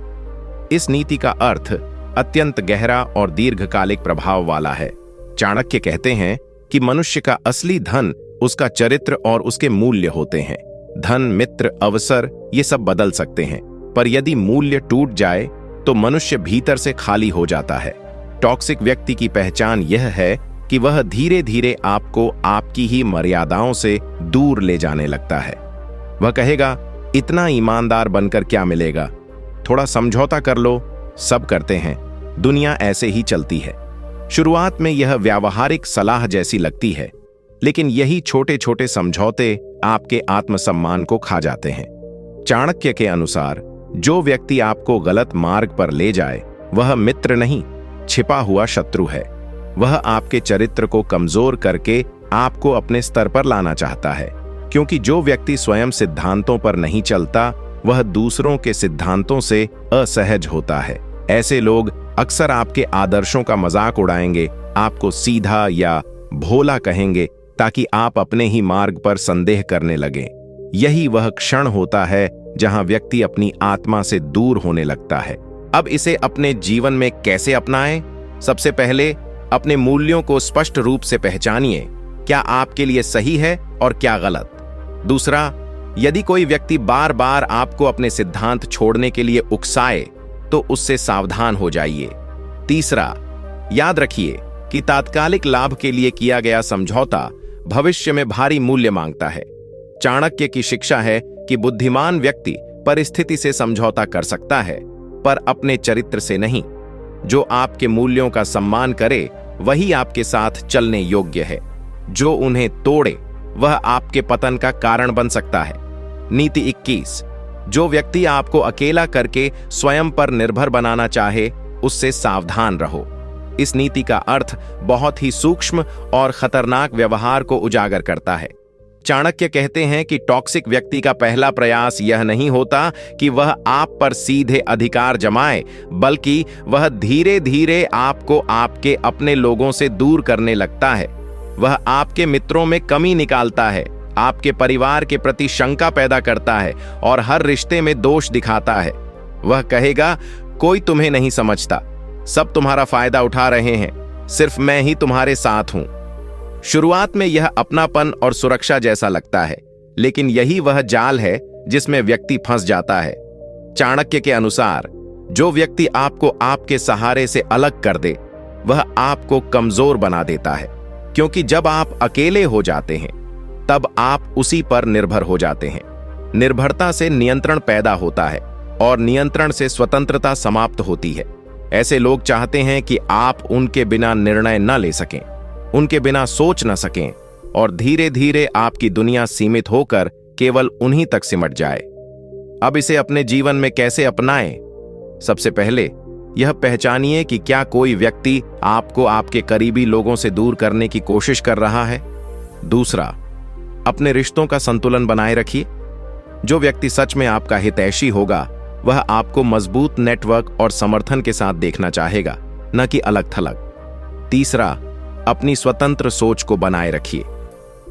इस नीति का अर्थ अत्यंत गहरा और दीर्घकालिक प्रभाव वाला है। चाणक्य कहते हैं कि मनुष्य का असली धन उसका चरित्र और उसके मूल्य होते हैं। धन, मित्र, अवसर ये सब बदल सकते हैं, पर यदि मूल्य टूट जाए तो मनुष्य भीतर से खाली हो जाता है। टॉक्सिक व्यक्ति की पहचान यह है कि वह धीरे धीरे आपको आपकी ही मर्यादाओं से दूर ले जाने लगता है। वह कहेगा, इतना ईमानदार बनकर क्या मिलेगा, थोड़ा समझौता कर लो, सब करते हैं, दुनिया ऐसे ही चलती है। शुरुआत में यह व्यावहारिक सलाह जैसी लगती है, लेकिन यही छोटे छोटे समझौते आपके आत्मसम्मान को खा जाते हैं। चाणक्य के अनुसार जो व्यक्ति आपको गलत मार्ग पर ले जाए वह मित्र नहीं, छिपा हुआ शत्रु है। वह आपके चरित्र को कमजोर करके आपको अपने स्तर पर लाना चाहता है, क्योंकि जो व्यक्ति स्वयं सिद्धांतों पर नहीं चलता वह दूसरों के सिद्धांतों से असहज होता है। ऐसे लोग अक्सर आपके आदर्शों का मजाक उड़ाएंगे, आपको सीधा या भोला कहेंगे ताकि आप अपने ही मार्ग पर संदेह करने लगें। यही वह क्षण होता है जहां व्यक्ति अपनी आत्मा से दूर होने लगता है। अब इसे अपने जीवन में कैसे अपनाएं? सबसे पहले अपने मूल्यों को स्पष्ट रूप से पहचानिए, क्या आपके लिए सही है और क्या गलत। दूसरा, यदि कोई व्यक्ति बार बार आपको अपने सिद्धांत छोड़ने के लिए उकसाए तो उससे सावधान हो जाइए। तीसरा, याद रखिए कि तात्कालिक लाभ के लिए किया गया समझौता भविष्य में भारी मूल्य मांगता है। चाणक्य की शिक्षा है कि बुद्धिमान व्यक्ति परिस्थिति से समझौता कर सकता है, पर अपने चरित्र से नहीं। जो आपके मूल्यों का सम्मान करे वही आपके साथ चलने योग्य है। जो उन्हें तोड़े वह आपके पतन का कारण बन सकता है। नीति 21। जो व्यक्ति आपको अकेला करके स्वयं पर निर्भर बनाना चाहे उससे सावधान रहो। इस नीति का अर्थ बहुत ही सूक्ष्म और खतरनाक व्यवहार को उजागर करता है। चाणक्य कहते हैं कि टॉक्सिक व्यक्ति का पहला प्रयास यह नहीं होता कि वह आप पर सीधे अधिकार जमाए, बल्कि वह धीरे धीरे आपको आपके अपने लोगों से दूर करने लगता है। वह आपके मित्रों में कमी निकालता है, आपके परिवार के प्रति शंका पैदा करता है और हर रिश्ते में दोष दिखाता है। वह कहेगा, कोई तुम्हें नहीं समझता, सब तुम्हारा फायदा उठा रहे हैं, सिर्फ मैं ही तुम्हारे साथ हूं। शुरुआत में यह अपनापन और सुरक्षा जैसा लगता है, लेकिन यही वह जाल है जिसमें व्यक्ति फंस जाता है। चाणक्य के अनुसार जो व्यक्ति आपको आपके सहारे से अलग कर दे वह आपको कमजोर बना देता है, क्योंकि जब आप अकेले हो जाते हैं तब आप उसी पर निर्भर हो जाते हैं। निर्भरता से नियंत्रण पैदा होता है और नियंत्रण से स्वतंत्रता समाप्त होती है। ऐसे लोग चाहते हैं कि आप उनके बिना निर्णय न ले सकें, उनके बिना सोच न सकें, और धीरे धीरे आपकी दुनिया सीमित होकर केवल उन्हीं तक सिमट जाए। अब इसे अपने जीवन में कैसे अपनाएं? सबसे पहले यह पहचानिए कि क्या कोई व्यक्ति आपको आपके करीबी लोगों से दूर करने की कोशिश कर रहा है। दूसरा, अपने रिश्तों का संतुलन बनाए रखिए। जो व्यक्ति सच में आपका हितैषी होगा वह आपको मजबूत नेटवर्क और समर्थन के साथ देखना चाहेगा, न कि अलग थलग। तीसरा, अपनी स्वतंत्र सोच को बनाए रखिए।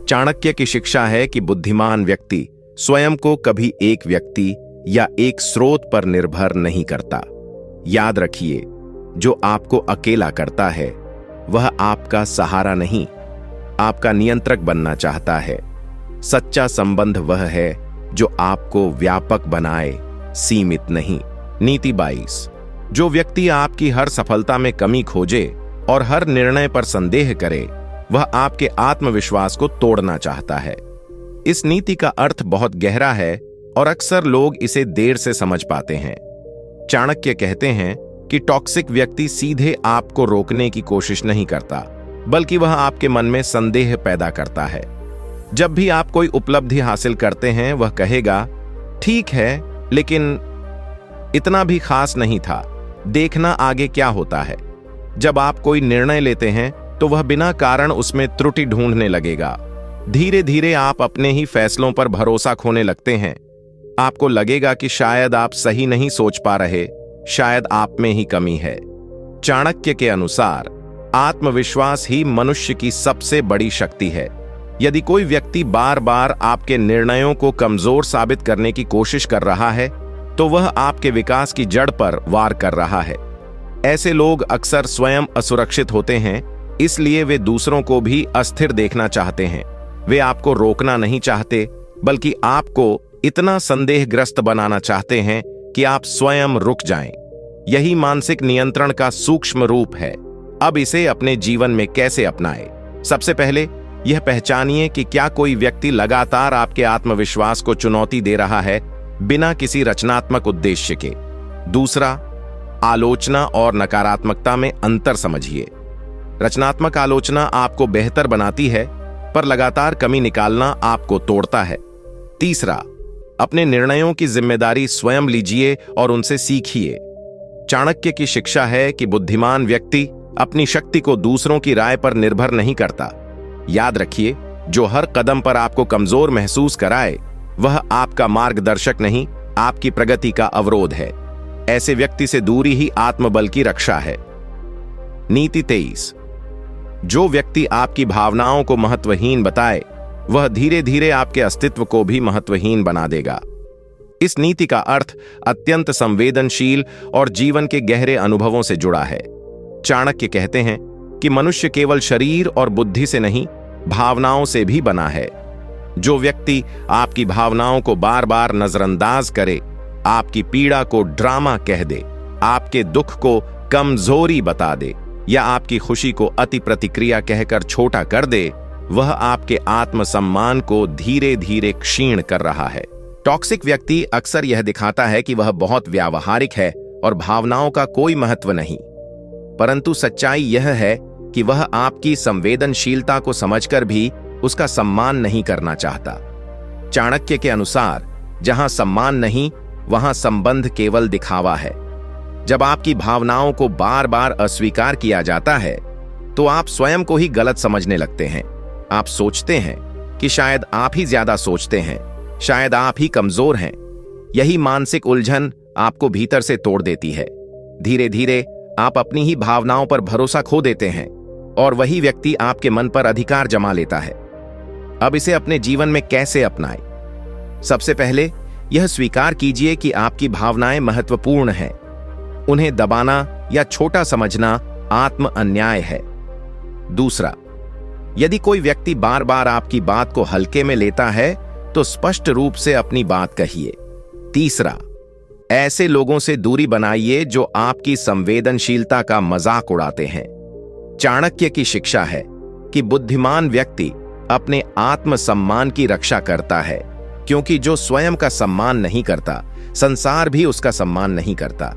चाणक्य की शिक्षा है कि बुद्धिमान व्यक्ति स्वयं को कभी एक व्यक्ति या एक स्रोत पर निर्भर नहीं करता। याद रखिए, जो आपको अकेला करता है वह आपका सहारा नहीं, आपका नियंत्रक बनना चाहता है। सच्चा संबंध वह है जो आपको व्यापक बनाए, सीमित नहीं। नीति 22। जो व्यक्ति आपकी हर सफलता में कमी खोजे और हर निर्णय पर संदेह करे वह आपके आत्मविश्वास को तोड़ना चाहता है। इस नीति का अर्थ बहुत गहरा है और अक्सर लोग इसे देर से समझ पाते हैं। चाणक्य कहते हैं कि टॉक्सिक व्यक्ति सीधे आपको रोकने की कोशिश नहीं करता, बल्कि वह आपके मन में संदेह पैदा करता है। जब भी आप कोई उपलब्धि हासिल करते हैं वह कहेगा, ठीक है, लेकिन इतना भी खास नहीं था, देखना आगे क्या होता है। जब आप कोई निर्णय लेते हैं तो वह बिना कारण उसमें त्रुटि ढूंढने लगेगा। धीरे धीरे आप अपने ही फैसलों पर भरोसा खोने लगते हैं। आपको लगेगा कि शायद आप सही नहीं सोच पा रहे, शायद आप में ही कमी है। चाणक्य के अनुसार आत्मविश्वास ही मनुष्य की सबसे बड़ी शक्ति है। यदि कोई व्यक्ति बार बार आपके निर्णयों को कमजोर साबित करने की कोशिश कर रहा है तो वह आपके विकास की जड़ पर वार कर रहा है। ऐसे लोग अक्सर स्वयं असुरक्षित होते हैं, इसलिए वे दूसरों को भी अस्थिर देखना चाहते हैं। वे आपको रोकना नहीं चाहते, बल्कि आपको इतना संदेहग्रस्त बनाना चाहते हैं कि आप स्वयं रुक जाएं। यही मानसिक नियंत्रण का सूक्ष्म रूप है। अब इसे अपने जीवन में कैसे अपनाएं? सबसे पहले यह पहचानिए कि क्या कोई व्यक्ति लगातार आपके आत्मविश्वास को चुनौती दे रहा है बिना किसी रचनात्मक उद्देश्य के। दूसरा, आलोचना और नकारात्मकता में अंतर समझिए। रचनात्मक आलोचना आपको बेहतर बनाती है, पर लगातार कमी निकालना आपको तोड़ता है। तीसरा, अपने निर्णयों की जिम्मेदारी स्वयं लीजिए और उनसे सीखिए। चाणक्य की शिक्षा है कि बुद्धिमान व्यक्ति अपनी शक्ति को दूसरों की राय पर निर्भर नहीं करता। याद रखिए, जो हर कदम पर आपको कमजोर महसूस कराए वह आपका मार्गदर्शक नहीं, आपकी प्रगति का अवरोध है। ऐसे व्यक्ति से दूरी ही आत्मबल की रक्षा है। नीति 23। जो व्यक्ति आपकी भावनाओं को महत्वहीन बताए वह धीरे धीरे आपके अस्तित्व को भी महत्वहीन बना देगा। इस नीति का अर्थ अत्यंत संवेदनशील और जीवन के गहरे अनुभवों से जुड़ा है। चाणक्य कहते हैं कि मनुष्य केवल शरीर और बुद्धि से नहीं, भावनाओं से भी बना है। जो व्यक्ति आपकी भावनाओं को बार बार नजरअंदाज करे, आपकी पीड़ा को ड्रामा कह दे, आपके दुख को कमजोरी बता दे या आपकी खुशी को अति प्रतिक्रिया कहकर छोटा कर दे, वह आपके आत्मसम्मान को धीरे धीरे क्षीण कर रहा है। टॉक्सिक व्यक्ति अक्सर यह दिखाता है कि वह बहुत व्यावहारिक है और भावनाओं का कोई महत्व नहीं, परंतु सच्चाई यह है कि वह आपकी संवेदनशीलता को समझकर भी उसका सम्मान नहीं करना चाहता। चाणक्य के अनुसार जहां सम्मान नहीं वहां संबंध केवल दिखावा है। जब आपकी भावनाओं को बार बार अस्वीकार किया जाता है तो आप स्वयं को ही गलत समझने लगते हैं। आप सोचते हैं कि शायद आप ही ज्यादा सोचते हैं, शायद आप ही कमजोर हैं। यही मानसिक उलझन आपको भीतर से तोड़ देती है। धीरे धीरे आप अपनी ही भावनाओं पर भरोसा खो देते हैं और वही व्यक्ति आपके मन पर अधिकार जमा लेता है। अब इसे अपने जीवन में कैसे अपनाएं? सबसे पहले यह स्वीकार कीजिए कि आपकी भावनाएं महत्वपूर्ण हैं। उन्हें दबाना या छोटा समझना आत्म अन्याय है। दूसरा, यदि कोई व्यक्ति बार बार आपकी बात को हल्के में लेता है तो स्पष्ट रूप से अपनी बात कहिए। तीसरा, ऐसे लोगों से दूरी बनाइए जो आपकी संवेदनशीलता का मजाक उड़ाते हैं। चाणक्य की शिक्षा है कि बुद्धिमान व्यक्ति अपने आत्मसम्मान की रक्षा करता है, क्योंकि जो स्वयं का सम्मान नहीं करता, संसार भी उसका सम्मान नहीं करता।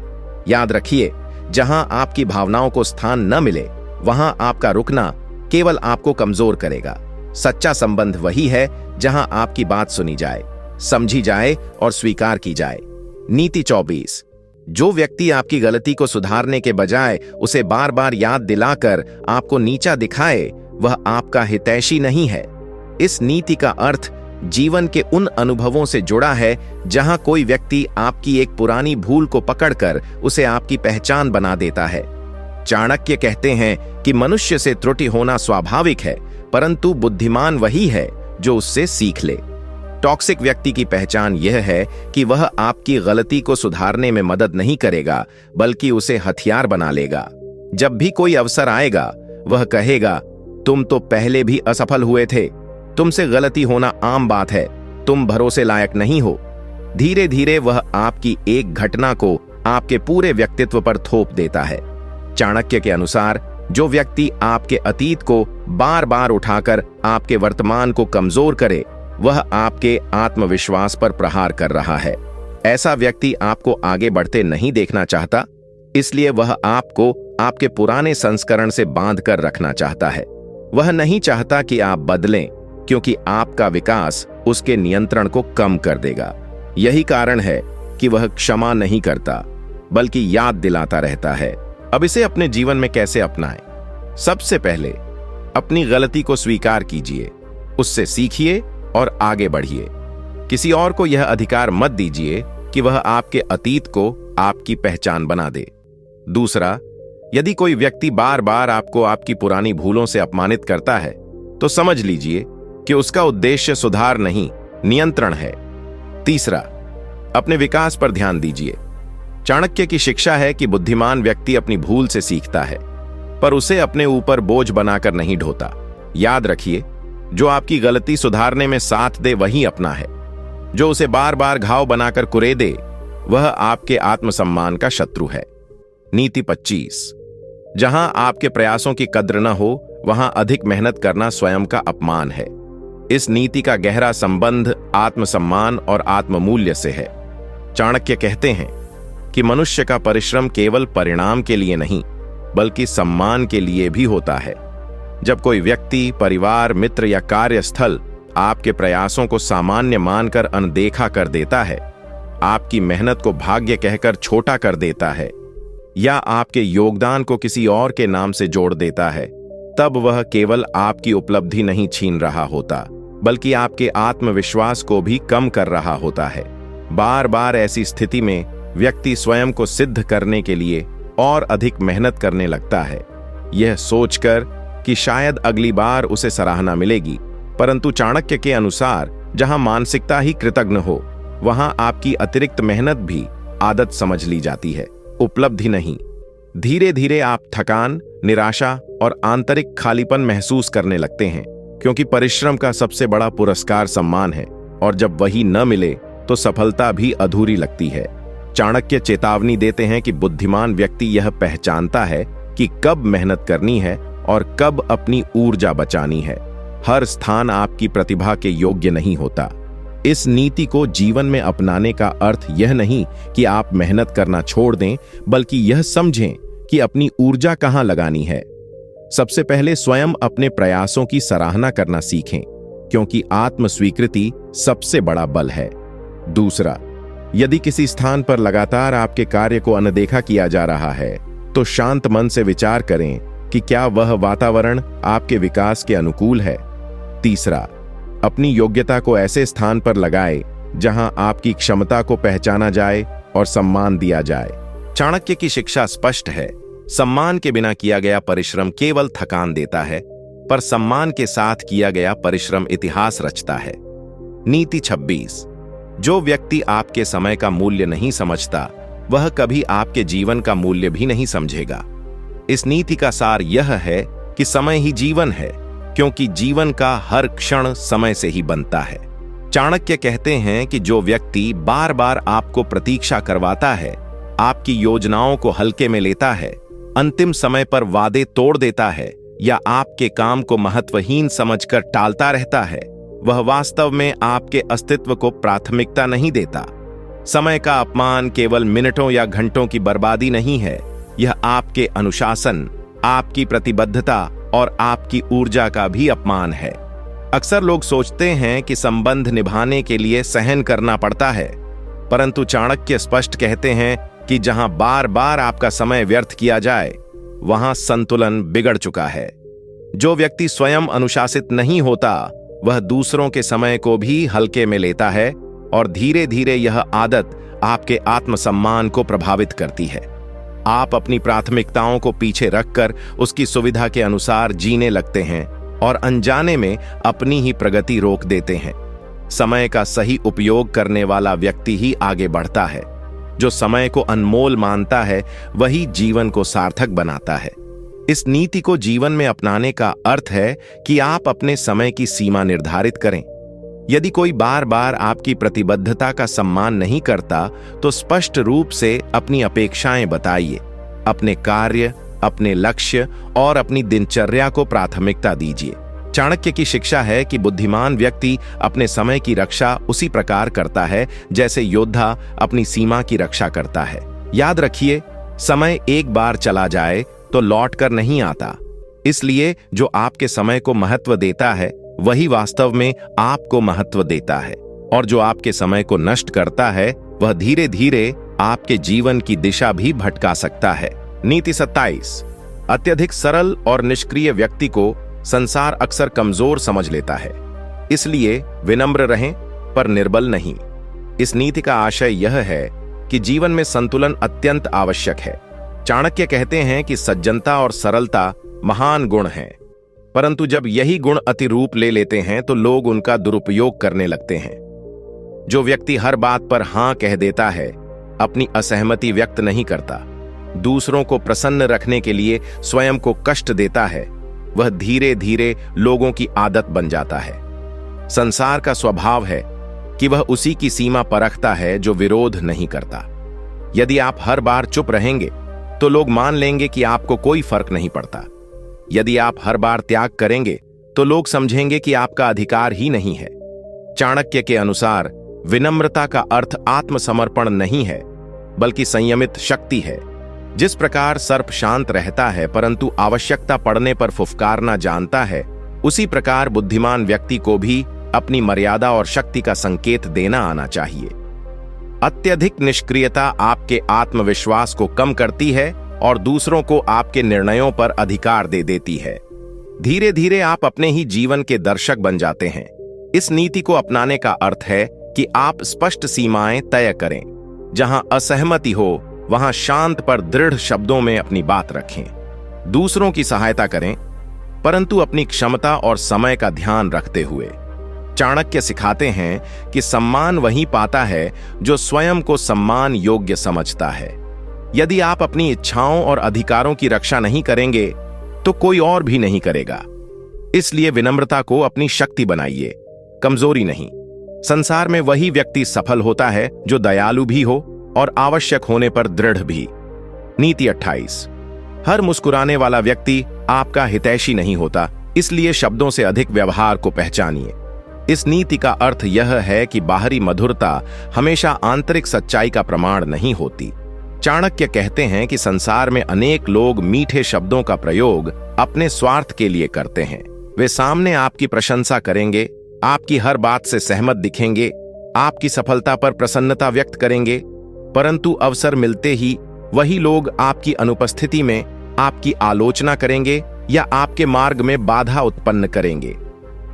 याद रखिए, जहां आपकी भावनाओं को स्थान न मिले, वहां आपका रुकना केवल आपको कमजोर करेगा। सच्चा संबंध वही है जहां आपकी बात सुनी जाए, समझी जाए और स्वीकार की जाए। नीति 24। जो व्यक्ति आपकी गलती को सुधारने के बजाय उसे बार बार याद दिलाकर आपको नीचा दिखाए, वह आपका हितैषी नहीं है। इस नीति का अर्थ जीवन के उन अनुभवों से जुड़ा है जहां कोई व्यक्ति आपकी एक पुरानी भूल को पकड़कर उसे आपकी पहचान बना देता है। चाणक्य कहते हैं कि मनुष्य से त्रुटि होना स्वाभाविक है, परंतु बुद्धिमान वही है जो उससे सीख ले। टॉक्सिक व्यक्ति की पहचान यह है कि वह आपकी गलती को सुधारने में मदद नहीं करेगा, बल्कि उसे हथियार बना लेगा। जब भी कोई अवसर आएगा, वह कहेगा, तुम तो पहले भी असफल हुए थे, तुमसे गलती होना आम बात है, तुम भरोसे लायक नहीं हो। धीरे धीरे वह आपकी एक घटना को आपके पूरे व्यक्तित्व पर थोप देता है। चाणक्य के अनुसार जो व्यक्ति आपके अतीत को बार बार उठाकर आपके वर्तमान को कमजोर करे, वह आपके आत्मविश्वास पर प्रहार कर रहा है। ऐसा व्यक्ति आपको आगे बढ़ते नहीं देखना चाहता, इसलिए वह आपको आपके पुराने संस्करण से बांध कर रखना चाहता है। वह नहीं चाहता कि आप बदलें, क्योंकि आपका विकास उसके नियंत्रण को कम कर देगा। यही कारण है कि वह क्षमा नहीं करता, बल्कि याद दिलाता रहता है। अब इसे अपने जीवन में कैसे अपनाएं? सबसे पहले अपनी गलती को स्वीकार कीजिए, उससे सीखिए और आगे बढ़िए। किसी और को यह अधिकार मत दीजिए कि वह आपके अतीत को आपकी पहचान बना दे। दूसरा, यदि कोई व्यक्ति बार बार आपको आपकी पुरानी भूलों से अपमानित करता है, तो समझ लीजिए कि उसका उद्देश्य सुधार नहीं, नियंत्रण है। तीसरा, अपने विकास पर ध्यान दीजिए। चाणक्य की शिक्षा है कि बुद्धिमान व्यक्ति अपनी भूल से सीखता है, पर उसे अपने ऊपर बोझ बनाकर नहीं ढोता। याद रखिए, जो आपकी गलती सुधारने में साथ दे वही अपना है। जो उसे बार बार घाव बनाकर कुरेदे, वह आपके आत्मसम्मान का शत्रु है। नीति 25। जहां आपके प्रयासों की कद्र न हो, वहां अधिक मेहनत करना स्वयं का अपमान है। इस नीति का गहरा संबंध आत्मसम्मान और आत्ममूल्य से है। चाणक्य कहते हैं कि मनुष्य का परिश्रम केवल परिणाम के लिए नहीं, बल्कि सम्मान के लिए भी होता है। जब कोई व्यक्ति, परिवार, मित्र या कार्यस्थल आपके प्रयासों को सामान्य मानकर अनदेखा कर देता है, आपकी मेहनत को भाग्य कहकर छोटा कर देता है, या आपके योगदान को किसी और के नाम से जोड़ देता है, तब वह केवल आपकी उपलब्धि नहीं छीन रहा होता, बल्कि आपके आत्मविश्वास को भी कम कर रहा होता है। बार बार ऐसी स्थिति में व्यक्ति स्वयं को सिद्ध करने के लिए और अधिक मेहनत करने लगता है, यह सोचकर कि शायद अगली बार उसे सराहना मिलेगी। परंतु चाणक्य के अनुसार जहां मानसिकता ही कृतज्ञ हो, वहां आपकी अतिरिक्त मेहनत भी आदत समझ ली जाती है, उपलब्धि नहीं। धीरे धीरे आप थकान, निराशा और आंतरिक खालीपन महसूस करने लगते हैं, क्योंकि परिश्रम का सबसे बड़ा पुरस्कार सम्मान है, और जब वही न मिले तो सफलता भी अधूरी लगती है। चाणक्य चेतावनी देते हैं कि बुद्धिमान व्यक्ति यह पहचानता है कि कब मेहनत करनी है और कब अपनी ऊर्जा बचानी है। हर स्थान आपकी प्रतिभा के योग्य नहीं होता। इस नीति को जीवन में अपनाने का अर्थ यह नहीं कि आप मेहनत करना छोड़ दें, बल्कि यह समझें कि अपनी ऊर्जा कहां लगानी है। सबसे पहले स्वयं अपने प्रयासों की सराहना करना सीखें, क्योंकि आत्म स्वीकृति सबसे बड़ा बल है। दूसरा, यदि किसी स्थान पर लगातार आपके कार्य को अनदेखा किया जा रहा है, तो शांत मन से विचार करें कि क्या वह वातावरण आपके विकास के अनुकूल है। तीसरा, अपनी योग्यता को ऐसे स्थान पर लगाएं जहां आपकी क्षमता को पहचाना जाए और सम्मान दिया जाए। चाणक्य की शिक्षा स्पष्ट है, सम्मान के बिना किया गया परिश्रम केवल थकान देता है, पर सम्मान के साथ किया गया परिश्रम इतिहास रचता है। नीति 26। जो व्यक्ति आपके समय का मूल्य नहीं समझता, वह कभी आपके जीवन का मूल्य भी नहीं समझेगा। इस नीति का सार यह है कि समय ही जीवन है, क्योंकि जीवन का हर क्षण समय से ही बनता है। चाणक्य कहते हैं कि जो व्यक्ति बार बार आपको प्रतीक्षा करवाता है, आपकी योजनाओं को हल्के में लेता है अंतिम समय पर वादे तोड़ देता है या आपके काम को महत्वहीन समझकर टालता रहता है, वह वास्तव में आपके अस्तित्व को प्राथमिकता नहीं देता। समय का अपमान केवल मिनटों या घंटों की बर्बादी नहीं है, यह आपके अनुशासन, आपकी प्रतिबद्धता और आपकी ऊर्जा का भी अपमान है। अक्सर लोग सोचते हैं कि संबंध निभाने के लिए सहन करना पड़ता है, परंतु चाणक्य स्पष्ट कहते हैं कि जहां बार बार आपका समय व्यर्थ किया जाए, वहां संतुलन बिगड़ चुका है। जो व्यक्ति स्वयं अनुशासित नहीं होता, वह दूसरों के समय को भी हल्के में लेता है और धीरे धीरे यह आदत आपके आत्मसम्मान को प्रभावित करती है। आप अपनी प्राथमिकताओं को पीछे रखकर उसकी सुविधा के अनुसार जीने लगते हैं और अनजाने में अपनी ही प्रगति रोक देते हैं। समय का सही उपयोग करने वाला व्यक्ति ही आगे बढ़ता है। जो समय को अनमोल मानता है, वही जीवन को सार्थक बनाता है। इस नीति को जीवन में अपनाने का अर्थ है कि आप अपने समय की सीमा निर्धारित करें। यदि कोई बार बार आपकी प्रतिबद्धता का सम्मान नहीं करता, तो स्पष्ट रूप से अपनी अपेक्षाएं बताइए। अपने कार्य, अपने लक्ष्य और अपनी दिनचर्या को प्राथमिकता दीजिए। चाणक्य की शिक्षा है कि बुद्धिमान व्यक्ति अपने समय की रक्षा उसी प्रकार करता है जैसे योद्धा अपनी सीमा की रक्षा करता है। याद रखिए, समय एक बार चला जाए तो लौट कर नहीं आता। इसलिए जो आपके समय को महत्व देता है, वही वास्तव में आपको महत्व देता है, और जो आपके समय को नष्ट करता है, वह धीरे धीरे आपके जीवन की दिशा भी भटका सकता है। नीति 27। अत्यधिक सरल और निष्क्रिय व्यक्ति को संसार अक्सर कमजोर समझ लेता है, इसलिए विनम्र रहें पर निर्बल नहीं। इस नीति का आशय यह है कि जीवन में संतुलन अत्यंत आवश्यक है। चाणक्य कहते हैं कि सज्जनता और सरलता महान गुण हैं, परंतु जब यही गुण अतिरूप ले लेते हैं तो लोग उनका दुरुपयोग करने लगते हैं। जो व्यक्ति हर बात पर हां कह देता है, अपनी असहमति व्यक्त नहीं करता, दूसरों को प्रसन्न रखने के लिए स्वयं को कष्ट देता है, वह धीरे धीरे लोगों की आदत बन जाता है। संसार का स्वभाव है कि वह उसी की सीमा परखता है जो विरोध नहीं करता। यदि आप हर बार चुप रहेंगे तो लोग मान लेंगे कि आपको कोई फर्क नहीं पड़ता। यदि आप हर बार त्याग करेंगे तो लोग समझेंगे कि आपका अधिकार ही नहीं है। चाणक्य के अनुसार विनम्रता का अर्थ आत्मसमर्पण नहीं है, बल्कि संयमित शक्ति है। जिस प्रकार सर्प शांत रहता है परंतु आवश्यकता पड़ने पर फुफकारना जानता है, उसी प्रकार बुद्धिमान व्यक्ति को भी अपनी मर्यादा और शक्ति का संकेत देना आना चाहिए। अत्यधिक निष्क्रियता आपके आत्मविश्वास को कम करती है और दूसरों को आपके निर्णयों पर अधिकार दे देती है। धीरे धीरे आप अपने ही जीवन के दर्शक बन जाते हैं। इस नीति को अपनाने का अर्थ है कि आप स्पष्ट सीमाएं तय करें। जहां असहमति हो, वहां शांत पर दृढ़ शब्दों में अपनी बात रखें। दूसरों की सहायता करें, परंतु अपनी क्षमता और समय का ध्यान रखते हुए। चाणक्य सिखाते हैं कि सम्मान वही पाता है जो स्वयं को सम्मान योग्य समझता है। यदि आप अपनी इच्छाओं और अधिकारों की रक्षा नहीं करेंगे तो कोई और भी नहीं करेगा। इसलिए विनम्रता को अपनी शक्ति बनाइए, कमजोरी नहीं। संसार में वही व्यक्ति सफल होता है जो दयालु भी हो और आवश्यक होने पर दृढ़ भी। नीति 28। हर मुस्कुराने वाला व्यक्ति आपका हितैषी नहीं होता, इसलिए शब्दों से अधिक व्यवहार को पहचानिए। इस नीति का अर्थ यह है कि बाहरी मधुरता हमेशा आंतरिक सच्चाई का प्रमाण नहीं होती। चाणक्य कहते हैं कि संसार में अनेक लोग मीठे शब्दों का प्रयोग अपने स्वार्थ के लिए करते हैं। वे सामने आपकी प्रशंसा करेंगे, आपकी हर बात से सहमत दिखेंगे, आपकी सफलता पर प्रसन्नता व्यक्त करेंगे, परंतु अवसर मिलते ही वही लोग आपकी अनुपस्थिति में आपकी आलोचना करेंगे या आपके मार्ग में बाधा उत्पन्न करेंगे।